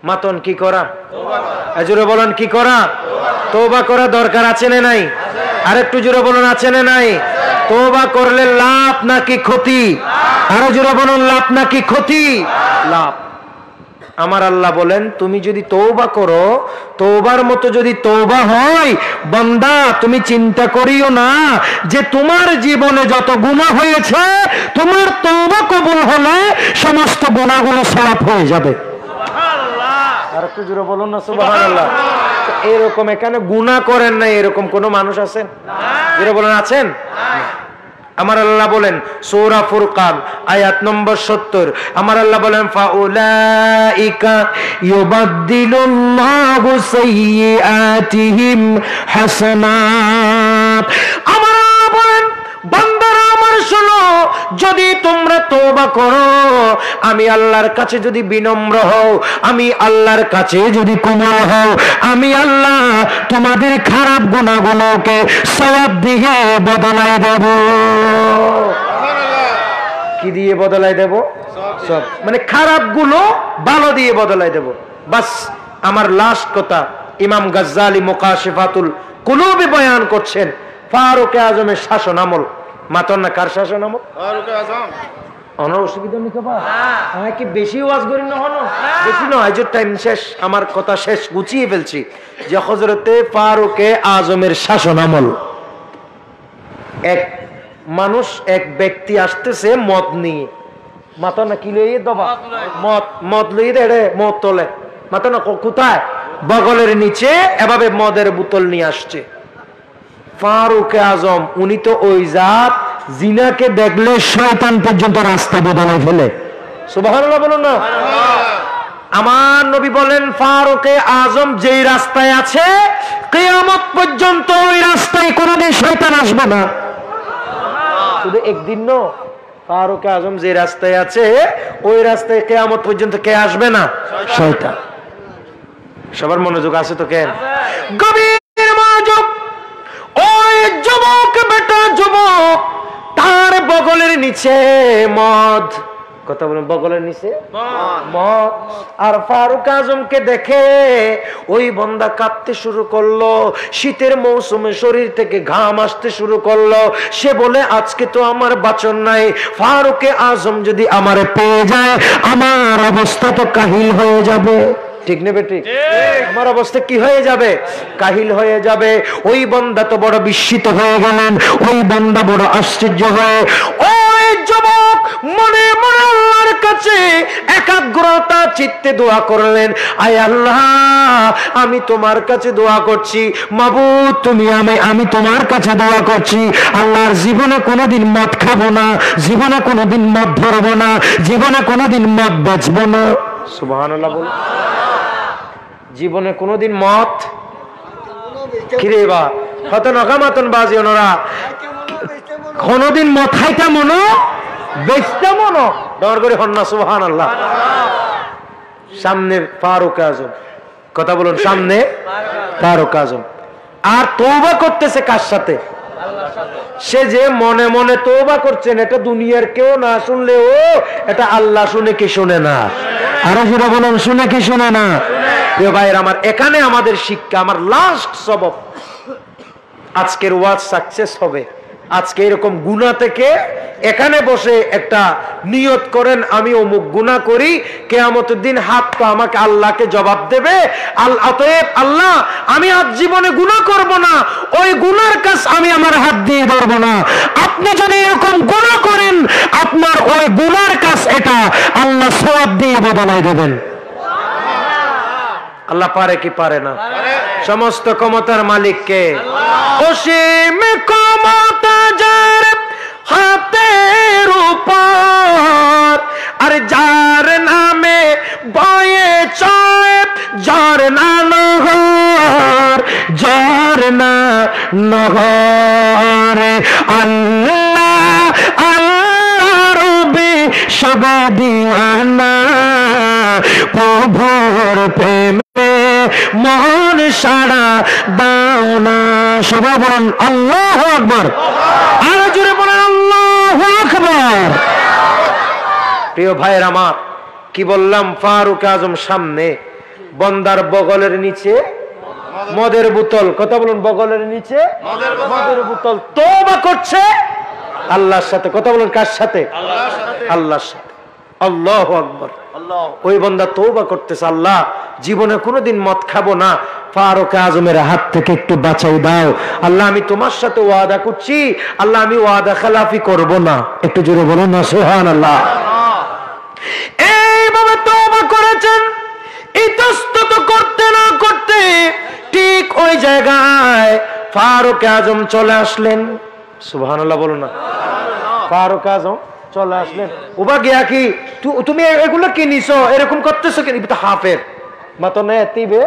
মাতন কি করা? জোরে বলেন কি করা? তওবা করা দরকার আছে না নাই? আরেকটু জোরে বলুন, আছে না নাই? তওবা করলে লাভ নাকি ক্ষতি? আরো জোরে বলুন, লাভ নাকি ক্ষতি? লাভ। আমার আল্লাহ বলেন, তুমি যদি তওবা করো, তওবার মতো যদি তওবা হয়, বান্দা তুমি চিন্তা করিও না যে তোমার জীবনে যত গুনাহ হয়েছে, তোমার তওবা কবুল হলে সমস্ত গুনাহগুলো সাফ হয়ে যাবে। আর একটু জোরে বলুন না সুবহানাল্লাহ। এরকম এখানে গুনাহ করেন না এরকম কোন মানুষ আছেন? জোরে বলেন, আছেন? আমার আল্লাহ বলেন সূরা ফুরকান আয়াত নম্বর 70, আমার আল্লাহ বলেন ফাউলাইকা ইউবাদদিলুল্লাহু সাইয়্যাতিহিম হাসানাত। আমার আল্লাহ বলেন, বান্দারা আমার শোনো, যদি তোমরা তওবা করো, আমি আল্লাহর কাছে যদি বিনম্র হও, আমি আল্লাহর কাছে যদি কোমল হও, আমি আল্লাহ তোমাদের খারাপ গুনাহগুলোকে সওয়াব দিয়ে বদলাই দেব। কি দিয়ে বদলাই দেব? সব, মানে খারাপ গুলো ভালো দিয়ে বদলাই দেব। বাস, আমার লাস্ট কথা ইমাম গাজ্জালি মুকাশিফাতুল কুলুবে বয়ান করছেন, ফারুক আজমের শাসন আমল। মাতন না, কার শাসন আমল? ফারুক আজম। অনার অসুবিধা নেই বাবা, আমি কি বেশি ওয়াজ করি না? হলো বেশি না, আজ টাইম শেষ, আমার কথা শেষ, গুছিয়ে ফেলছি যে হযরতে ফারুক আজমের শাসন আমল। এক মানুষ, এক ব্যক্তি আসতেছে মদ নিয়ে, মাথা না কি লইয়ে দবা, মদ লইয়ে দেড়ে মদ তোলে, মাথা না কোথায়? বগলের নিচে এভাবে মদের বোতল নিয়ে আসছে। ফারুক আজম উনি তো ওই জাত, জিনাকে দেখলে শয়তান পর্যন্ত রাস্তা বদলায় ফেলে। সুবহানাল্লাহ বলুন না। আমার নবী বলেন, ফারুক আজম যেই রাস্তায় আছে, কিয়ামত পর্যন্ত ওই রাস্তায় কোনোদিন শয়তান আসবে না। শুধু একদিন ন, ফারুক আজম যে রাস্তায় আছে ওই রাস্তায় কিয়ামত পর্যন্ত কে আসবে না? শয়তান। সবার মনোযোগ আছে তো? কেন গভীর মনোযোগ। ওই যুবক, বেটা যুবক, তার বগলের নিচে মদ, কথা বলেন, বগলের নিচে মদ। আর ফারুক আজমকে দেখে ওই বান্দা কাঁপতে শুরু করলো, শীতের মৌসুমে শরীর থেকে ঘাম আসতে শুরু করলো। সে বলে, আজকে তো আমার বাঁচন নাই, ফারুক আজম যদি আমারে পেয়ে যায়, আমার অবস্থা তো কাহিল হয়ে যাবে। ঠিক নেবে ঠিক? আমার অবস্থা কি হয়ে যাবে? কাহিল হয়ে যাবে। ওই বান্দা তো বড় বিস্মিত হয়ে গেলেন, ওই বান্দা বড় আশ্চর্য হয়ে ওই যুবক মনে মনে আল্লাহর কাছে একাগ্রতা চিত্তে দোয়া করলেন, আয় আল্লাহ, আমি তোমার কাছে দোয়া করছি, মাবুদ তুমি, আমি তোমার কাছে দোয়া করছি, আল্লাহর জীবনে কোনোদিন মদ খাবো না, জীবনে কোনোদিন মদ ধরবো না, জীবনে কোনোদিন মদ বেচবো না। সুবহানাল্লাহ বল। জীবনে কোনোদিন মদ কিরে বা কত নকামাতন বাজি ওনারা, কোনোদিন মদ খাইতাম মনো, বেচতাম মনো, ডর করে হন্না। সুবহানাল্লাহ। সামনে ফারুক আজম, কথা বলুন, সামনে ফারুক আজম। আর তওবা করতেছে কার সাথে? সে যে মনে মনে তওবা করছেন, এটা দুনিয়ার কেউ না শুনলেও এটা আল্লাহ শুনে কি শুনে না? আরো যেটা বলুন, শুনে কি শুনে না? প্রিয় ভাইয়ের আমার, এখানে আমাদের শিক্ষা, আমার লাস্ট সবক, আজকের ওয়াজ সাকসেস হবে। আজকে এরকম গুনাহ থেকে এখানে বসে একটা নিয়ত করেন, আমি অমুক গুনাহ করি, কিয়ামতের দিন হাত তো আমাকে আল্লাহকে জবাব দেবে। অতএব আল্লাহ, আমি আজ জীবনে গুনাহ করব না, ওই গুনার কাজ আমি আমার হাত দিয়ে ধরব না। আপনি যদি এরকম গুনাহ করেন, আপনার ওই গুনার কাজ এটা আল্লাহ সওয়াব দিয়ে বদলাই দেবেন। আল্লাহ পারে কি পারে না? সমস্ত ক্ষমতার মালিক কে? অসীম ক্ষমতা যার হাতের উপর, আর যার নামে বয়ে চলে ঝরনা নহর, ঝরনা নহর। আল্লাহ আল্লাহ রবে সব দিওয়ানা, প্রভুর প্রেমে মন সারা দাও না। সবাই বলেন আল্লাহু আকবার, আরো জোরে বলেন আল্লাহু আকবার। প্রিয় ভাইয়ের আমার, কি বললাম? ফারুক আজম সামনে, বন্দার বগলের নিচে মদের বোতল। কথা বলুন, বগলের নিচে মদের বোতল। তওবা করছে আল্লাহর সাথে। কথা বলুন, কার সাথে? আল্লাহর সাথে। আল্লাহু আকবার। ওই বান্দা তওবা করতেছে, আল্লাহ জীবনে কোনোদিন মদ খাবো না, ফারুক আজমের হাত থেকে একটু বাঁচাই দাও। আল্লাহ আমি তোমার সাথে ওয়াদা করছি, আল্লাহ আমি ওয়াদা খেলাফি করব না। একটু জোরে বলুন না সুবহানাল্লাহ। এইভাবে তওবা করেছেন। ইতস্তত করতে না করতে ঠিক ওই জায়গায় ফারুক আজম চলে আসলেন। সুবহানাল্লাহ বলুন না। ফারুক আজম চলে আসলেন। ওবা গিয়া কি তুমি এগুলো কি নিছো, এরকম করতেছো কেন? হাফের মাতো নেতিবে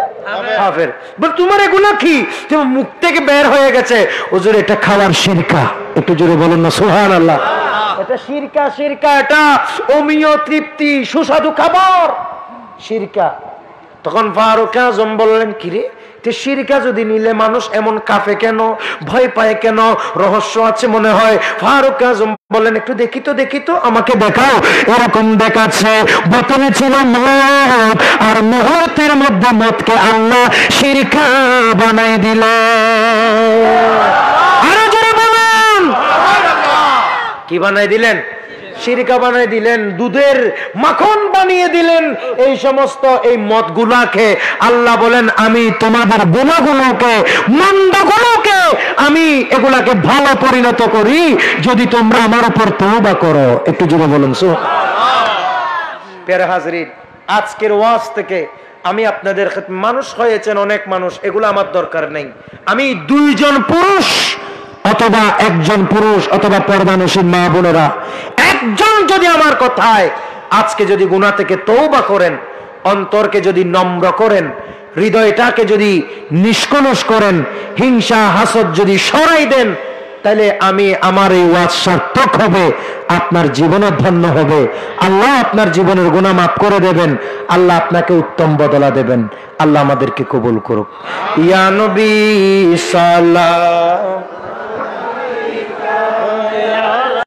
হাফের বল, তোমার এগুলো কি? তুমি মুখ থেকে বের হয়ে গেছে। হুজুর এটা খাওয়ার শিরকা। একটু জোরে বলুন না সুবহানাল্লাহ। এটা শিরকা, শিরকা এটা অমীয় তৃপ্তি, সুস্বাদু খাবার, শিরকা। তখন ফারুক আজম বললেন, কিরে শিরকা যদি নিলে মানুষ এমন কাঁপে কেন, ভয় পায় কেন? রহস্য আছে মনে হয়। ফারুক আজম বললেন, একটু দেখি তো, দেখি তো, আমাকে দেখাও। এরকম দেখাচ্ছে, বোতলে ছিল মদ, আর মুহূর্তের মধ্যে মদকে আল্লাহ শিরকা বানাই দিল। আরো জোরে বলুন, কি বানাই দিলেন? শিরকা বানাই দিলেন, দুধের মাখন বানিয়ে দিলেন। এই সমস্ত এই মদগুলাকে আল্লাহ বলেন, আমি তোমাদের গুনাহগুলোকে, মন্দগুলোকে আমি এগুলাকে ভালো পরিণত করি যদি তোমরা আমার উপর তওবা করো। একটু জোরে বলুন সুবহানাল্লাহ। প্যারা হাজরিন, আজকের ওয়াজ থেকে আমি আপনাদের, মানুষ হয়েছেন অনেক মানুষ, এগুলো আমার দরকার নেই। আমি দুইজন পুরুষ অথবা একজন পুরুষ অথবা পর্দানসীন মা বোনেরা, একজন যদি আমার কথায় আজকে যদি গুনাহ থেকে তওবা করেন, অন্তরকে যদি নম্র করেন, হৃদয়টাকে যদি নিষ্কলুষ করেন, হিংসা হাসদ যদি সরাই দেন, তাহলে আমি আমার এই ওয়াজ সার্থক হবে, আপনার জীবন ধন্য হবে। আল্লাহ আপনার জীবনের গুনাহ মাফ করে দেবেন, আল্লাহ আপনাকে উত্তম বদলা দেবেন। আল্লাহ আমাদেরকে কবুল করুক। ইয়া নবী সালাম